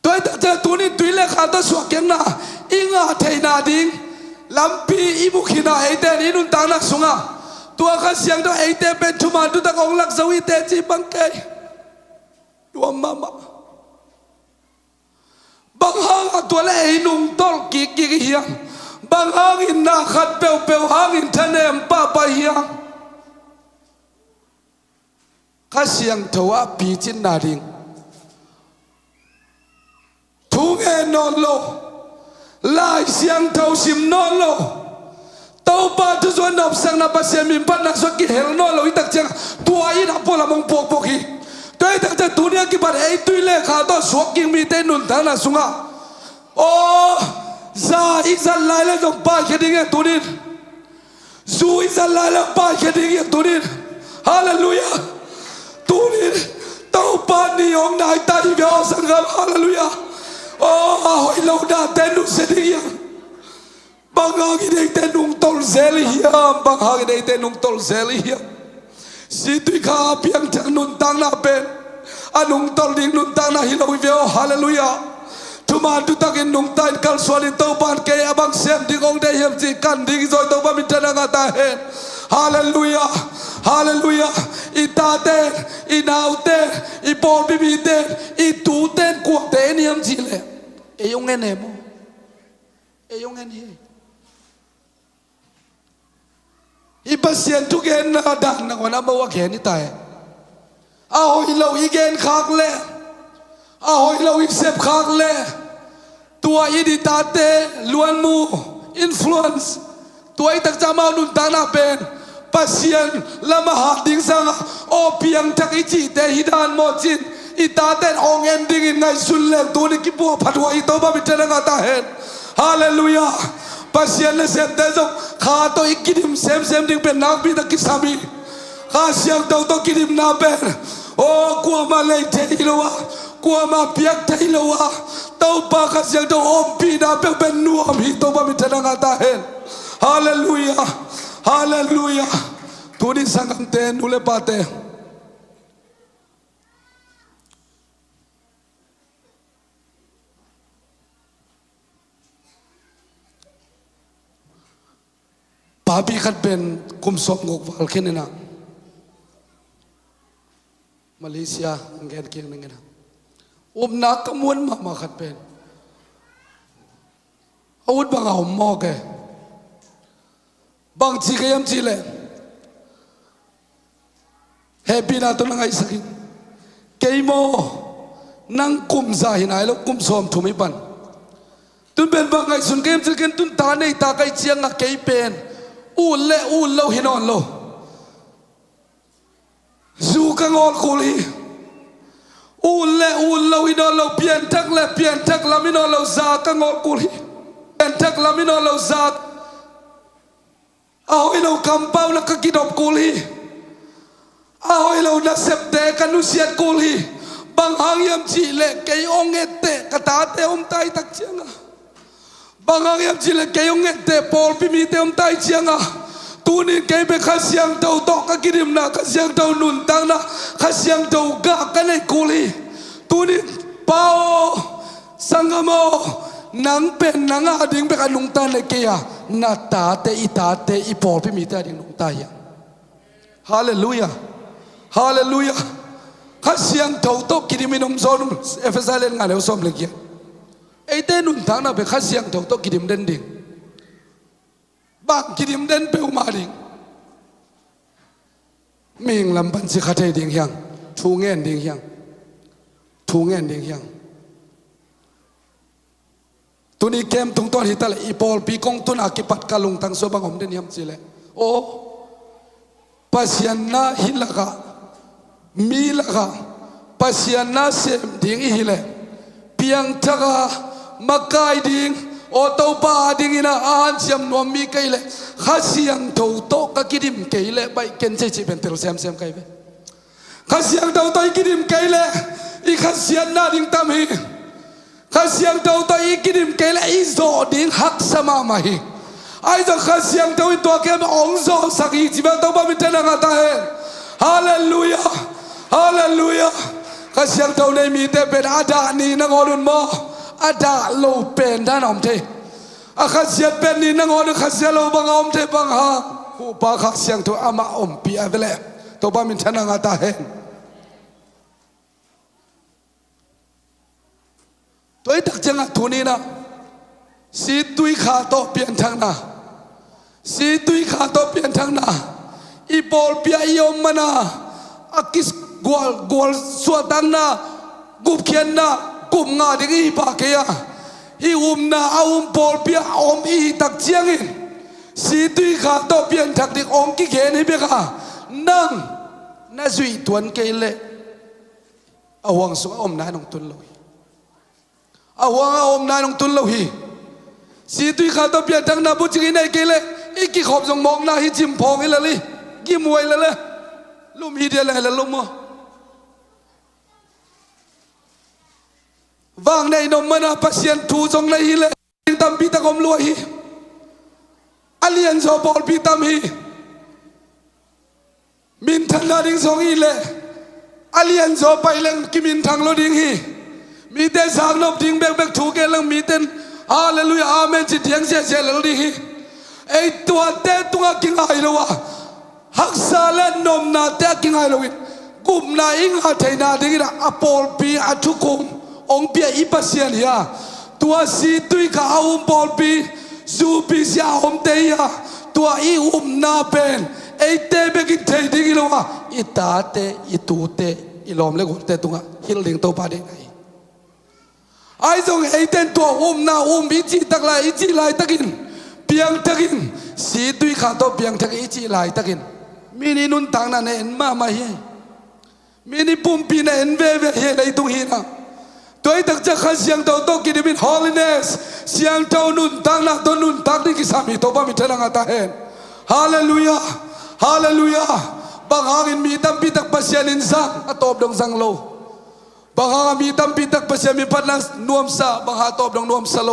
ตัวเจอตัวนี้ตัวเล็กขาตัวสวดเก่งนะอิงอาเทนาดิ่งลำปีอิบุขินาไอเตนี่นุนตานักสุงะตัวข้าเสียงตัวไอเตเป็นทุมาตุตะกองลักสวิเตจีบังเกยตัวมาบางห้างตัวเล่ไอนุ่งตอลกิกเฮียงบางห้างอินนาขัดเปลวห้างอินทะเนมป้าเฮียงข้าเสียงตัวปีจินนาดิงทุงเอนอนโลลายเสียงเท่าสิมนอนโลเต้าป้าทุกส่วนนับสังนับเสียมินปันนักสกิเฮลนอนโลอิตักเจงตัวอินอัปโปละมงปกฮีตัวอิตักเจตัวนี้กี่บาทไอตุยเล่ขาตัวสวกิงมีเตนุนทางนักสุงะโอ้ซาอิซันไลเลจงป้าแค่ดิ่งตัวนี้ซูอิซันไลเลป้าแค่ดิ่งตัวนี้ฮาเลลูยาตัวนี้เต้า pa ni ong nai ta hi veo sangam hallelujah oh hoi lo da ten nu se dia bang hagi dei ten nung tol zeli hiam bang hagi dei ten nung tol zeli hiam si tui kha piang chang nun tang na pen anung tol ding nun tang na hi lo veo hallelujah Tuman tu takin nung tain kal sualin tau pan ke abang sem di gong dei hiam ji kan ding zoi tau pa min tana ngata hen hallelujah hallelujah itate inaute ipol bibite ituten kuak te ni am ji le eyong enemo eyong en hi ipasien tu gen na dan na wana bawa gen itai a hoi lo igen khak le a hoi lo isep khak le tua iditate luan mu influence tua itak jamau nun tana pen pasien lama hading sanga o piang tak ichi te hidan mo chin itaten ong ending in ngai sulle tu ni ki po phatwa i to ba bitena ngata hen hallelujah pasien le sem te zo kha to ikidim sem ding pen nak bi ta kisami kha siang to kidim na pen o kwa ma le te ilowa kwa ma piak te ilowa tau pa kha siang to om pi na pe ben nu am hi to ba bitena ngata hen hallelujah hallelujah tuni sangam te nule pate papi khat ben kum sok ngok wal khenena Malaysia ngen king ngena na kamun ma khat ben awut bang aw mo ke bang chi kayam chi le happy na to ngai sakin keimo nang kum za hinai lo kum som thumi pan tun ben bang ngai sun kem chi ken tun ta nei ta kai chiang a kei pen u lo hinon lo zu ka ngol khuli u lo hinon lo pian tak la minon lo za ka ngol khuli pian tak la minon lo za ahoy lo kampaw na kakidop kuli ahoy lo na septe kanusiat kuli bang hangyam chile kay ongete katate tai tak chianga bang hangyam chile kay ongete pol pimite tai chianga tunin kay be khasyang tau to kakidim na khasyang tau nun tang na khasyang tau ga kanai kuli tunin pao sangamo nang pen nang ading be kanung tan le kya na tate itate ipol pi mi ta ding nung ta ya hallelujah hallelujah khasyang tau to kidiminum zon efesalen ngale som le kya eite nun tang na be khasyang tau to kidim den ding bang kidim den pe ma ding ming lam ban si khate ding hyang thu ngen ding hyang tuni kem tung ton hital ipol pi kong tun akipat kalung tang so bangom den yam chile o pasian na hilaka milaka pasian na sem ding hile piang taga makai ding o to pa ding ina an siam no mi kaile khasiang to to ka kidim kaile bai ken che chi ben tel sem kai be khasiang to to kidim kaile I khasian na ding tam hi khasiang tau to ikidim kele izo ding hak sama mahi ai zo khasiang tau to ke ong zo saki jiba tau ba mitena ngata he hallelujah hallelujah khasiang tau nei mi te pen ada ni na ngodun mo ada lo pen dan om te a khasiat pen ni na ngodun khasiat lo bang om te bang ha hu pa khasiang tau ama om pi avele to ba mitena ngata he tôi đặc trưng thu ni na si tui khá to biến thang na si tui khá to biến thang na ipol pia iom mana akis gol suatang na gup kian na gup nga ding I pa kaya I na pol pia om I tak chiang in si tui khá to biến thang dik om ki gen hi beka nang na zui tuan kele awang su om na nong tun loi awang om na nong tun lo hi si tui kha to pia tang na bu chi nei ke le iki khop jong mong na hi chim phong ile li gi muai le lum hi de le lum mo วางในนมมันปัสยันทูจงในฮิเลตามปีตะกอมลวยฮิอเลียนโซบอลปีตามฮิมินทันนาดิงสองฮิเลอเลียนโซไปเล่งกิมินทางโลดิงฮีมีเตสางนบดิงเบกเบกถูกเกลังมีเตนฮาเลลูยาอาเมนจิตยังเสียเสียโลดิงฮีไอตัวเตตัวกิงไอโลวะฮักซาเลนนมนาเตกิงไอโลวินกุมนาอิงอาเทนาดิงนะอปอลปีอัตุคุมองเปียอิปัสเซียนเฮียตัวสีตุยข้าอุมปอลปีซูปิเซียอมเตียตัวอีอุมนาเป็นไอเตเบกิเทดิงโลวะอิตาเตอิตูเตอิลอมเลกุเตตุงะฮิลลิงโตปาเดไงไอจงไอเตนตัวนาอิจิตักไลอิจิไลตักินเปียงตักินสีตุยข้าตัวเปียงตักอิจิไลตักินมินินุนทางนั้นเอ็นมาเฮมินิปุ่มปีนั้นเอ็นเวเฮในตุงฮีนะตัวไอ้ตักจะขัดเสียงตัวโตกินเป็น holiness เสียงตัวนุนตังนะตัวนุนตักนี่กิสามีตัวบ้ามีเท่านั้นตาเห็นฮาเลลูยาฮาเลลูยาบางหางมีตั้มปีตักปัสยานินซังอตอบดงสังโลบางหางมีตั้มปีตักปัสยามีพัดนังนวมซาบางหาตอบดงนวมซาโล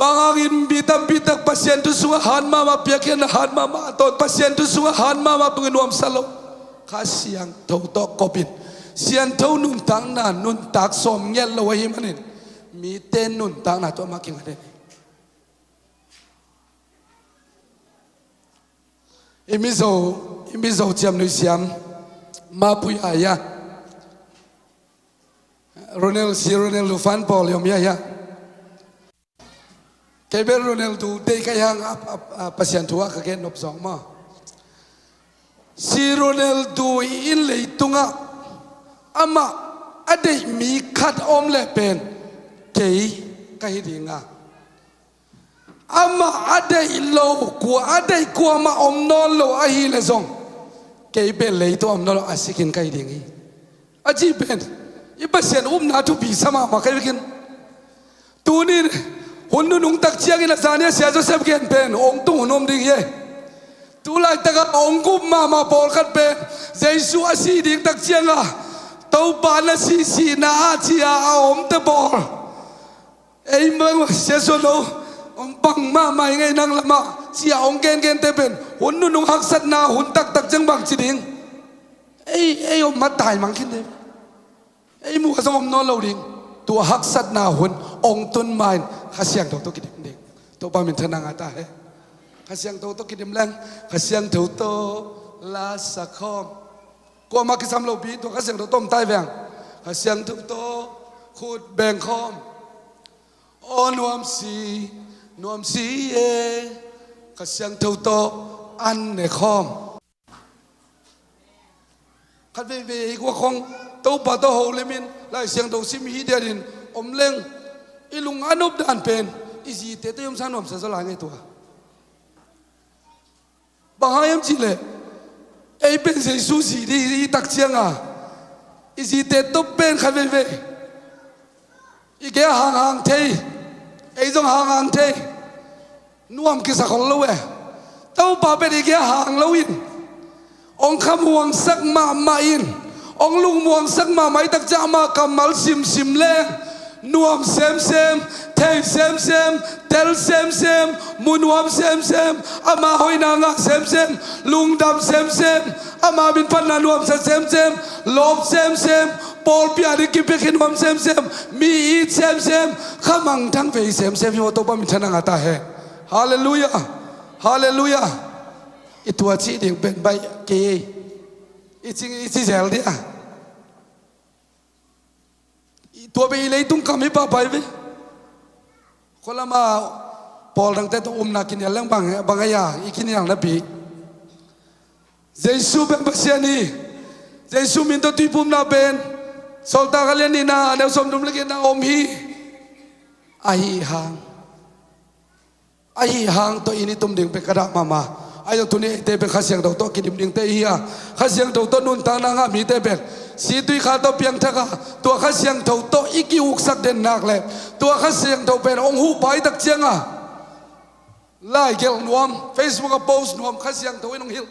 บางหางมีตั้มปีตักปัสยาตุสุหันมาเปียกเนหันมาตอนปัสยาตุสุหันมาเป็นนวมซาโลข้าเสียงตัวโตกบินเสียงเท่านุนตังน่ะนุนตักสมเงี้ยเราให้มันนี่มีเต้นนุนตังน่ะตัวมาเก่งอะไรอิมิโซเจียมนุเสียมมาปุยอายะโรเนลดูฟันปอลยอมยะแกเป็นโรเนลดูเด็กยังปัสยันทัวก็แกนบสองมาซีโรเนลดูอินเลยตุงะอามาอดีมีขัดอมเล่เป็นเก๋ก็ฮิดิงะอามาอดีโลกัวอดีกัวมาอมนอนโลอาฮิเลซงเก๋เป็นเลยตัวอมนอนโลอาศิกินก็ฮิดิงีอาจีเป็นอีปัสเซนนาทุบีสมามาใครกินตัวนี้หุ่นนุ่งตักเชียกินอาจารย์เนี่ยเสียจะเซฟเกนเป็นองตุนอมดิ่งเย่ตัวไรตะกับองกุมมาปอลกันเป็นเจสุอาศิดิ่งตักเชียงอ่ะตัวปานสีนาชีอาอมเตบอลไอ้เมืองเสียส่วนเราองบังมาไม่ไงนั่งละมาชีอาองเกนเตเป็นหุ่นนุ่งหักสัตนาหุ่นตักจังบังจีดิงไอ้อมมาตายมังคินเดไอ้หมู่กระสมนอนเราดิงตัวหักสัตนาหุ่นองตุนไม้ข้าเสียงตัวกินเด็กตัวปามินทนางอาตาเฮข้าเสียงตัวกินแรงข้าเสียงตัวลาสักคอมกว่ามากิสามโลบีตัวข้าเสียงตัวต้มใต้แบงข้าเสียงตัวโตขุดแบงคอมโอ้นวมสีเอข้าเสียงตัวโตอันในคอมขัดเวอีกว่าคงตัวปะตัวโหเลมินไล่เสียงตัวซิมฮีเดียดินอมเล่งอีลุงอนุบดานเป็นอีจีเตตัวยมสานวมสะสลายไงตัวบางอย่างจีเลยไอ้เป็นเสซูสีดีตักเชียงอ่ะอีจีเตตุเป็นขัดเวอีแกห่างเทไอ้จงห่างเทนวมกิสักของเราเว้ตัวปะเป็นอีแกห่างเราอินองคำห่วงสักมาอินองลุงห่วงสักมาไม่ตักจะมากำมัลซิมเล่นวมเซมเทเซมเตลเซมมุนวมเซมอามาหอยนางเซมลุงดำเซมอามาบินพันนานวมเซมลบเซมปอลพิอาริกิเปกินวมเซมมีอีเซมข้ามังทั้งเฟยเซมที่ว่าตัวบ้ามินชนะงาตาเฮฮาเลลูยาอีตัวชีดิ่งเป็นใบเกยอีจิเซลเดียตัวไปเลยตุ้งคำให้ป้าไปเว้ยคนละมาปอลตั้งแต่ตัวนักกินอย่างเรื่องบางอย่างอีกินอย่างละปีเจสุเป็นภาษานี่เจสุมินตัวที่ปุ่มนาเป็นโซลตากันเลียนี่นาเดี๋ยวสมดุลเล็กนาอมฮีไอหางตัวอินี่ตุ้มดิ่งไปกระดาษมาไอ้ตัวนี้เตเป็นข้าเสียงตัวโตกินดิ่งเตฮีอะข้าเสียงตัวโตนุ่นทางนางมีเตเป็นสีตุยข้าตัวเพียงทักตัวข้าเสียงตัวโตอีกิอุกสักเด่นนักเลยตัวข้าเสียงตัวเป็นองค์หูไปตักเชียงอะไล่เกี่ยวนวม Facebook ก็โพสต์นวมข้าเสียงตัวไอ้น้องฮิล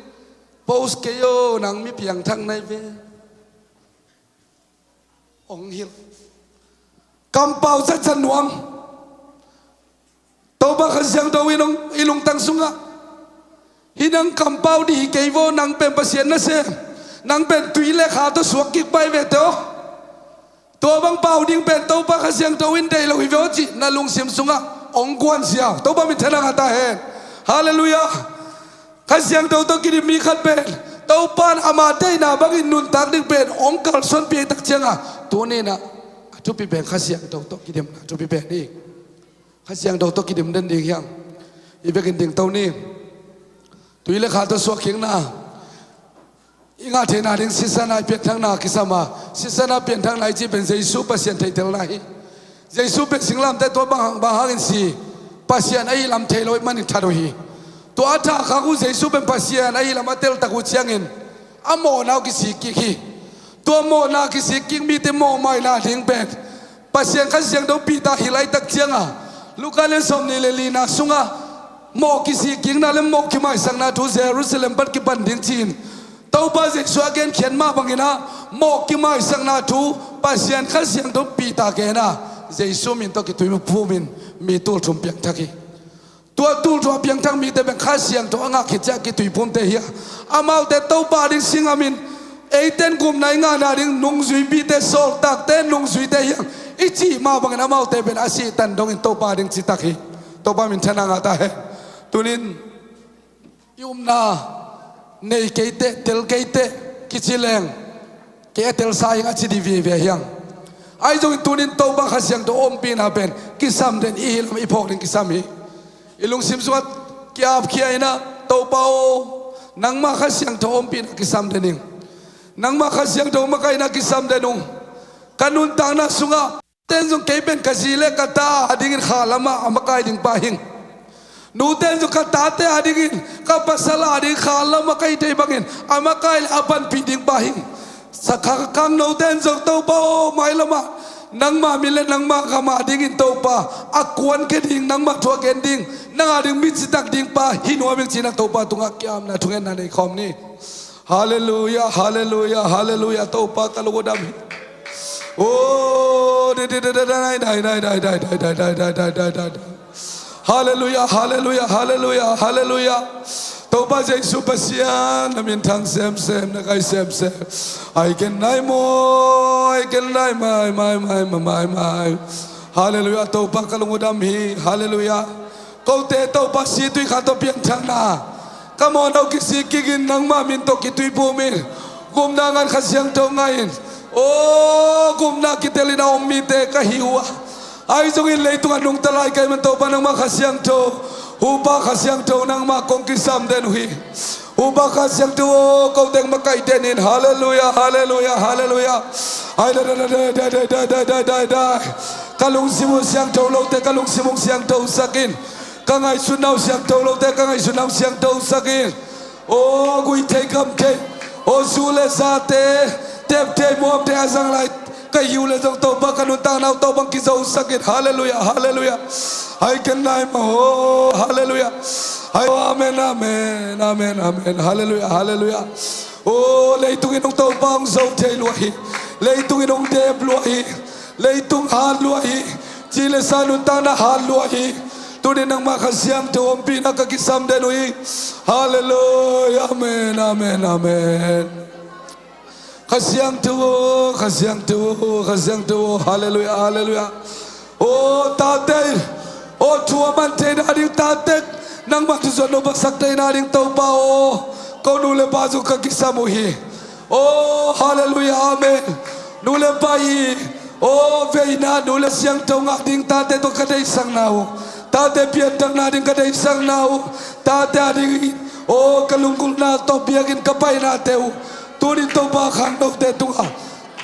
โพสต์เกี่ยวนางมีเพียงทางในเวองฮิล กำเป่าสัจนวงตัวบ้าขเสียงตัววินงอิลุงตังสุงะฮินังกำเป่าดีเกยโวนังเป็นภาษาเนเซนังเป็นตุยเลขาตัวสวกกิกไปเวทตัวบางเป่าดิ้งเป็นตัวบ้าขเสียงตัววินเดย์เราวิโวจินาลุงเสียมสุงะองกวนเสียตัวบ้ามิเทนังอัตาเฮฮาเลลูยาขเสียงตัวกินมีขัดเป็นตัวปานอามาได้นาบังอินนุนตักดิ้งเป็นองกัลส่วนเปียตักเชียงอ่ะตัวนี้นะทุบปีแบงขเสียงตัวกินนะทุบปีแบงนี่ขเสียงตัวกินเดินดีอย่างอีเบกินดิ่งตัวนี้ตุยเลขาตัวสวกเขียงนาอีงาเทนาดิ่งศิษนาเปลี่ยนทางนาคิสมาศิษนาเปลี่ยนทางไหนจีเป็นเจสุปัสยันไทยเทลนาฮีเจสุเป็นสิ่งลำแต่ตัวบางอินซีปัสยันไอ้ลำเทลอยมันอิทาโดฮีตัวอาจารย์ข้ากูเจสุเป็นปัสยันไอ้ลำมาเทลตะกุเชียงอินอโมนากิสิกิฮีตัวโมนากิสิกิมีแต่โมไม่นาดิ่งเป็นปัสยันขันเสียงตัวปีตาฮิไลตักเชียงอ่ะลูกาเลสอมนิเลลีนาสุงอ่ะโมกิสิกิงนาเลโมกิไม่สังนาทูเซรุสเลมปัดกิบันดิ่งจีนตัวป้าเจสวาเกนเขียนมาบังอินะโมกิไม่สังนาทูปัสยันขันเสียงตัวปีตาเกนะเจสุมินตัวกิตุยมุพูมินมีตัวทุ่มเปียงทักีตัวตู้ตัวเปียงทั้งมีแต่เป็นขันเสียงตัวงักขิจกิตุยพุ่มเทียอามาแต่ตัวป้าดิ่งสิงอามินเอเต้นกุมในงานนาดิ่งนุ่งซุยบีเตโซลตักเต้นนุ่งซุยเทียอิจิมาบังอินะมาแต่เป็นอาศิตันดงอินตัวป้าดิ่งจิตักีตัวป้ามินชนะงาตาเฮตุนินยุมนาเนยเกตเตลเกตกิจิเลงเกตเตลสายงาจิดีวีเวียงไอ้จงตุนินโตบังขัดเสียงตัวอมปีนาเป็นกิสามเดนอีลมอีพอกดิงกิสามีอีลุงซิมสวัดกีอาบเขียนะโตเปานังมาขัดเสียงตัวอมปีนากิสามเดนิงนังมาขัดเสียงตัวมาไกนากิสามเดนุงกันุนตางนาสุงะเต้นจงเกเป็นกสิเลกตาดิ่งขาลมาอมากายดิ่งปาหิงนูเต้นจงกตาเตอดิ่งกับภาษาลาดิ่งขาลมาไกเตบังอินอมากายอปันปีดิ่งปาหิงสักครั้งนูเต้นจงโตเปาไม่ละมานังมามิเลนังมาขมาดิ่งอินโตปาอักวนเกดิ่งนังมาทัวเกนดิ่งนังอาดิ่งมิจิตักดิ่งปาหินวามิจินักโตปาตุงอักยามนะทุงเงินนันในคอมนี้ฮาเลลูยาฮาเลลูยาฮาเลลูยาโตปากลวดำโอ้ได้ฮาเลลูยาฮาเลลูยาฮาเลลูยาฮาเลลูยาตัวป้าเจสุปัสยานน้ำมินทางเซมนักไอเซมไอเกันได้โมไอเกันได้ไม่ฮาเลลูยาตัวป้ากลงดำฮีฮาเลลูยาเขาเตะตัวป้าสีตุยขาตัวเพียงทางนาขมอนเอากิสิกินนังมามินตัวกิตุยปูมินกุมนางานขัดเสียงตัวไงโอ้กุมนากิเตลินาอมมีเตกะหิวไอ้จงอินเลยตุงอันนุ่งตะไลไกมันโตปานังมาขัดเสียงโตหูปาขัดเสียงโตนังมากงกิสามเดนหุยหูปาขัดเสียงโตเขาเด้งมาไกเดนินฮาเลลูยาฮาเลลูยาฮาเลลูยาไอ้ได้กะลุงซิมุเสียงโตโลเตกะลุงซิมุเสียงโตสักินกังไอสุนาวเสียงโตโลเตกังไอสุนาวเสียงโตสักินโอ้กุยเทกัมเทโอซูเลซาเตเต็มเทมวมเทอาซังไลก็อยู่เลยจงโตบักกันุตานาโตบังกิโซสักิดฮาเลลูยาฮาเลลูยาให้กันได้มาโอ้ฮาเลลูยาให้อาเมนอาเมนอาเมนอาเมนฮาเลลูยาฮาเลลูยาโอ้เลยตุงอินงโตบังโซเทลวะฮีเลยตุงอินงเดบลวะฮีเลยตุงฮาลวะฮีจิเลสานุตานาฮาลวะฮีตุนินังมาขเสียงโตอมปีนักกิสัมเดนุยฮาเลลูยาอาเมนอาเมนอาเมนขเสียงตัวฮาเลลูยาฮาเลลูยาโอ้ตาเตยโอ้ชัวมันเทนาดิ่งตาเตกนังมาทุสโนบัสักเตนาดิ่งเต้าป้าโอ้เขานูเลปาจุกกิสามุฮีโอ้ฮาเลลูยาอาเมนนูเลปายีโอ้เวน่านูเลเสียงตัวงักดิ่งตาเตตัวกระไดสังนาวตาเตเปียนดังนาดิ่งกระไดสังนาวตาเตดิ่งโอ้กะลุงกุลนาโตเบียกินกระไปนาเตวตุนิโตบาขังดอกเตตุงะ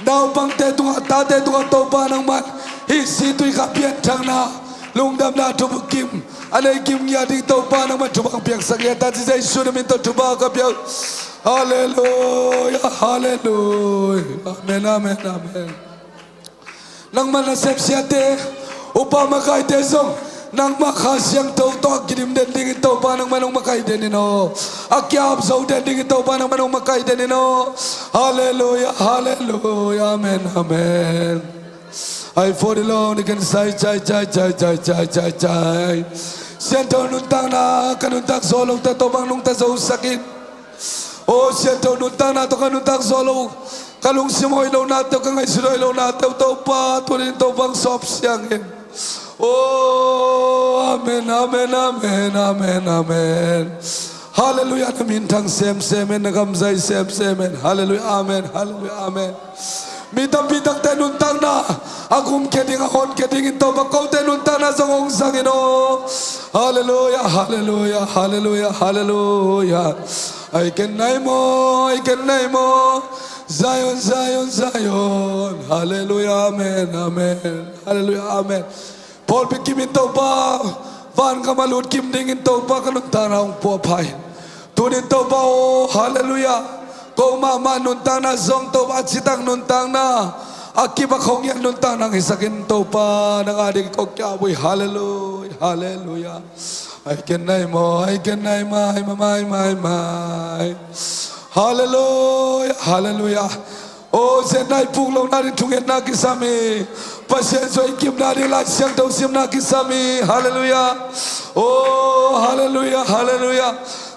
ดาวบังเตตุงะตาเตตุงะโตบานังมันฮิสิตุยขับเพียนทางนาลุงดำนาทุบกิมอะไรกิมยาดิ่งโตบานังมันทุบังเพียงสังเกตตาจิใจสุดมินโตทุบากับยาฮาเลลูยาฮาเลลูยาอาเมนอาเมนอาเมนนังมันเซปเสียเตอุปมาไกเตซงนังมาข้าเสียงโตตอกกิมเดนดิ่งโตบานังมันองมาไกเดนิโนอากิอาบโซเดนดิ่งโตบานังมันองมาไกเดนิโนฮาเลลูยาฮาเลลูยาอาเมนอาเมน I for the Lord ni kan sai chai sian to nun tang na kanun tak solo ta to bang nung ta zo sakit o sian to nun tang na to kanun tak solo kalung simoy lo na to kangai suroy lo na to pa to rin to bang sop siang hin oh amen hallelujah namin tang sem na gamzai sem hallelujah amen Mitang tenuntang na agum keding ahon keding ito bakaw tenuntang na sangong sangino hallelujah I can name mo Zion hallelujah amen Paul bikimin to ba van kamalut kim dingin to ba kanuntang na ang puapay tunin to ba oh hallelujah Kau mama nuntang na zong to at sitang nuntang na akiba kong yan nuntang nang isakin to pa ng adik ko kyaboy hallelujah I can name my hallelujah oh senay puglaw na rin tungit na kisami pasyenso ikim na rin lasyang daw sim na kisami hallelujah oh hallelujah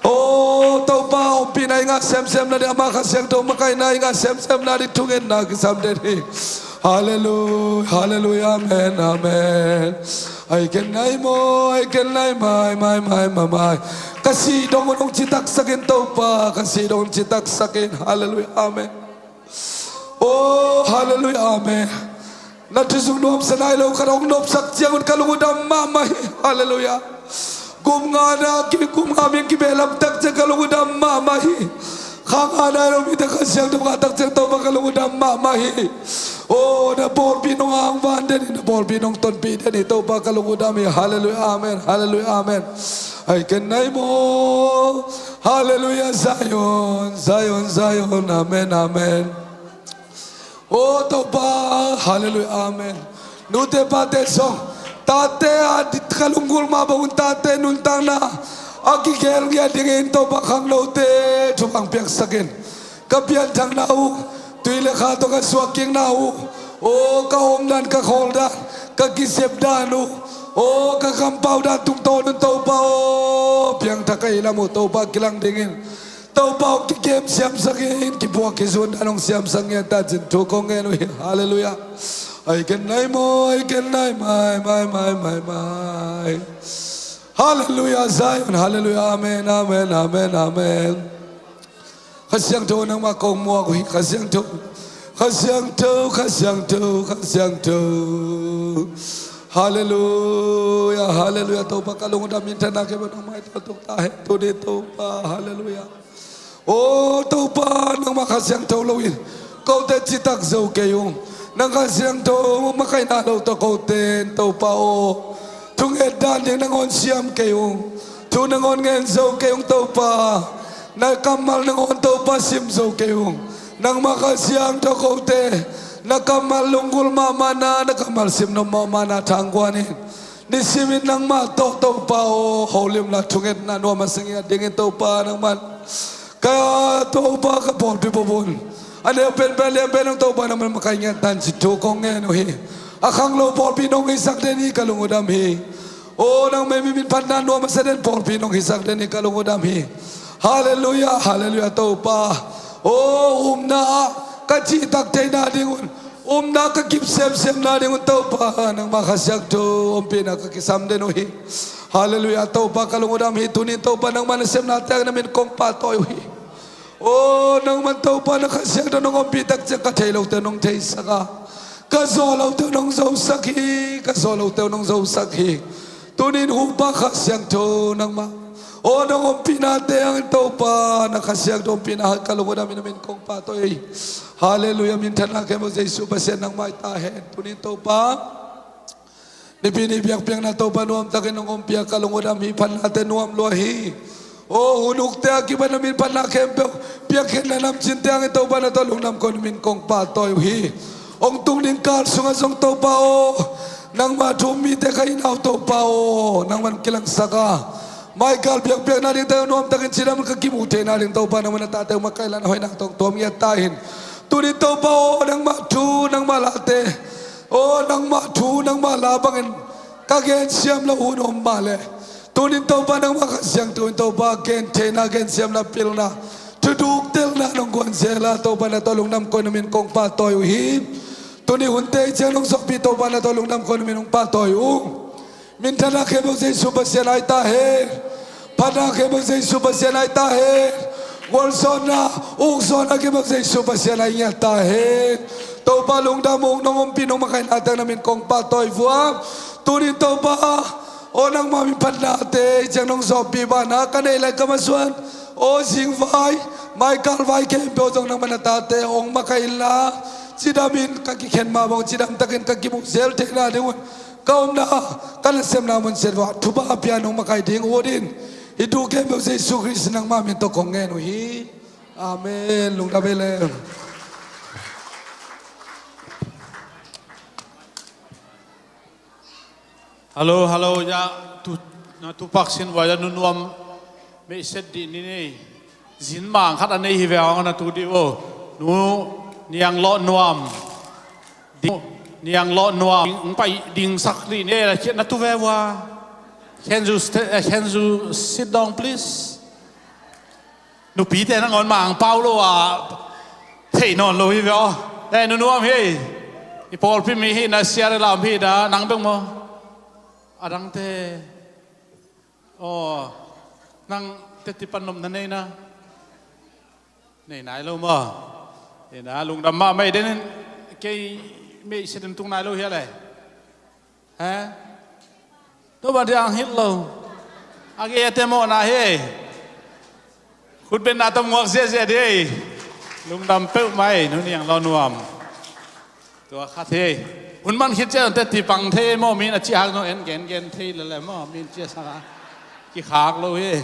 oh tau pa om pinay nga sem na di ama kasyang tau makay na nga sem na di tungin na kisam deri hallelujah amen I can name my kasi dong citak sakin tau pa kasi dong citak sakin hallelujah amen oh hallelujah amen natusung nuam sanay lo karong nop sakyang kalungudam mamay hallelujah Kum ngana kum aming kibelam tak kalungudam mamahi khangana ro mita kasyang tu katak ceng to kalungudam mamahi oh na bor pinong ang vanden na bor pinong ton piden ito pa kalungudam hallelujah amen I can name mo hallelujah Zion amen oh to pa hallelujah amen nute pate song tate adit kalunggul mabangun tate nuntang na agigel ya dingin to bakang lote cumang piak sakin kapian tang nau tuile kato ka swaking nau o kahom dan kaholdan kagisep danu o kakampaw dan tungto nun to pa o piang takay lamu to pa kilang dingin to pa kikem siam sakin kipuak kisun anong siam sangyan tajin tukong eno hallelujah I can name my hallelujah Zion hallelujah amen kasyang to nang makong mo ako kasyang to hallelujah to pa kalungod amin tanake ba nang may tatok tahe to dito pa hallelujah oh to pa nang makasyang to lawin kau te citak zau kayong nang kasyang to makay nalaw to koten to pa o tung edan yung nangon siyam kayong tu nangon ngenso kayong to pa nakamal nangon to pa simso kayong nang makasyang to kote nakamal lunggul mama na nakamal sim no mama na tangwanin nisimin nang mato to pa o holim na tunget na no masangya dingin to pa nang man kaya to pa kapol pipobon ano pen ng tauba naman makanyatan si tukong ngeno hi akang lo por pinong isak den kalungudam hi o nang may mimin pandan no masaden por pinong isak den kalungudam hi hallelujah tauba o umna kacitak tay na dingun umna kakip sem na dingun tauba nang makasyak to umpina kakisam den hi hallelujah tauba kalungudam hi tunin tauba nang manasem natin namin kong patoy hi oh nang mantaw pa nakasyang na nung umpitak siya kataylaw ta nung taysa ka kasolaw ta nung zausaki tunin hupa kasyang to nang ma oh nung umpinate ang ito pa nakasyang to umpinahal kalungo namin kong patoy hallelujah mintan na kayo mo sa isu basyan ng maitahin tunin to pa ni pinibiyang na to pa nuam takin ng umpiyak kalungo namin pan natin nuam luahi oh hunuk te akiba namin panakempe piakin na nam cinta ang ito ba na talong nam konumin kong patoy hi ong tungning kalsunga song to pa o nang matumi te kain au to pa o nang man kilang saka Michael piak na rin tayo nuam takin sila magkakimute na rin to pa naman natatay makailan hoy nang tong tom yatahin tunito pa o nang matu nang malate ô nang ma thu nang ma la bangin kagen siam la unom bale tunin to pa nang makasiang tunin to pa gen chena gen siam la pilna tuduk tel na nong gon sela to pa na tolong nam ko namin kong patoy uhim tuni hunte chang nong sok pi to pa na tolong nam ko namin kong patoy min thana ke mo sei subasianai ta he pada ke mo sei subasianai ta he Wolsona, Uksona ke mo sei subasianai nya ta he to pa lung da mong nong pinong makain atang namin kong patoy vuam tunin to pa o nang mami panate chang nong sopi ba na kanay lai kamaswan o sing vai mai kal vai ke pe jong nang manatate ong makaila chidamin kakikhen ma bong chidam takin kakimuk sel te na deun kaum na kan sem na mon selwa thuba apia nong makai ding odin hidu ke mo se su Christ nang mami to kong ngen hi amen lung da bele
Halo, halo, ya tu vaksin wajah nunuam me set di ni zin mang khat anei hi veang na tu di wo nu niang lo nuam niang lo nuam pai ding sak li ne la chet na tu ve wa can you sit down please nu pi te na ngon mang paulo a thei non lo hi veo te nu nuam hi i pol pi mi hi na sia lam hi da nang beng mo adang te nang te tipan nom nanay na nay nai lo mo nay na lung dam ma mai den kay mai sedem tung nai lo hi le ha to ba diang hit lo age te mo na he khut ben na tam ngok ze de lung dam pe mai nu niang lo nuam to kha the un man khit che te ti pang the mo mi na chi hak no en gen the le mo mi che sa ki khak lo he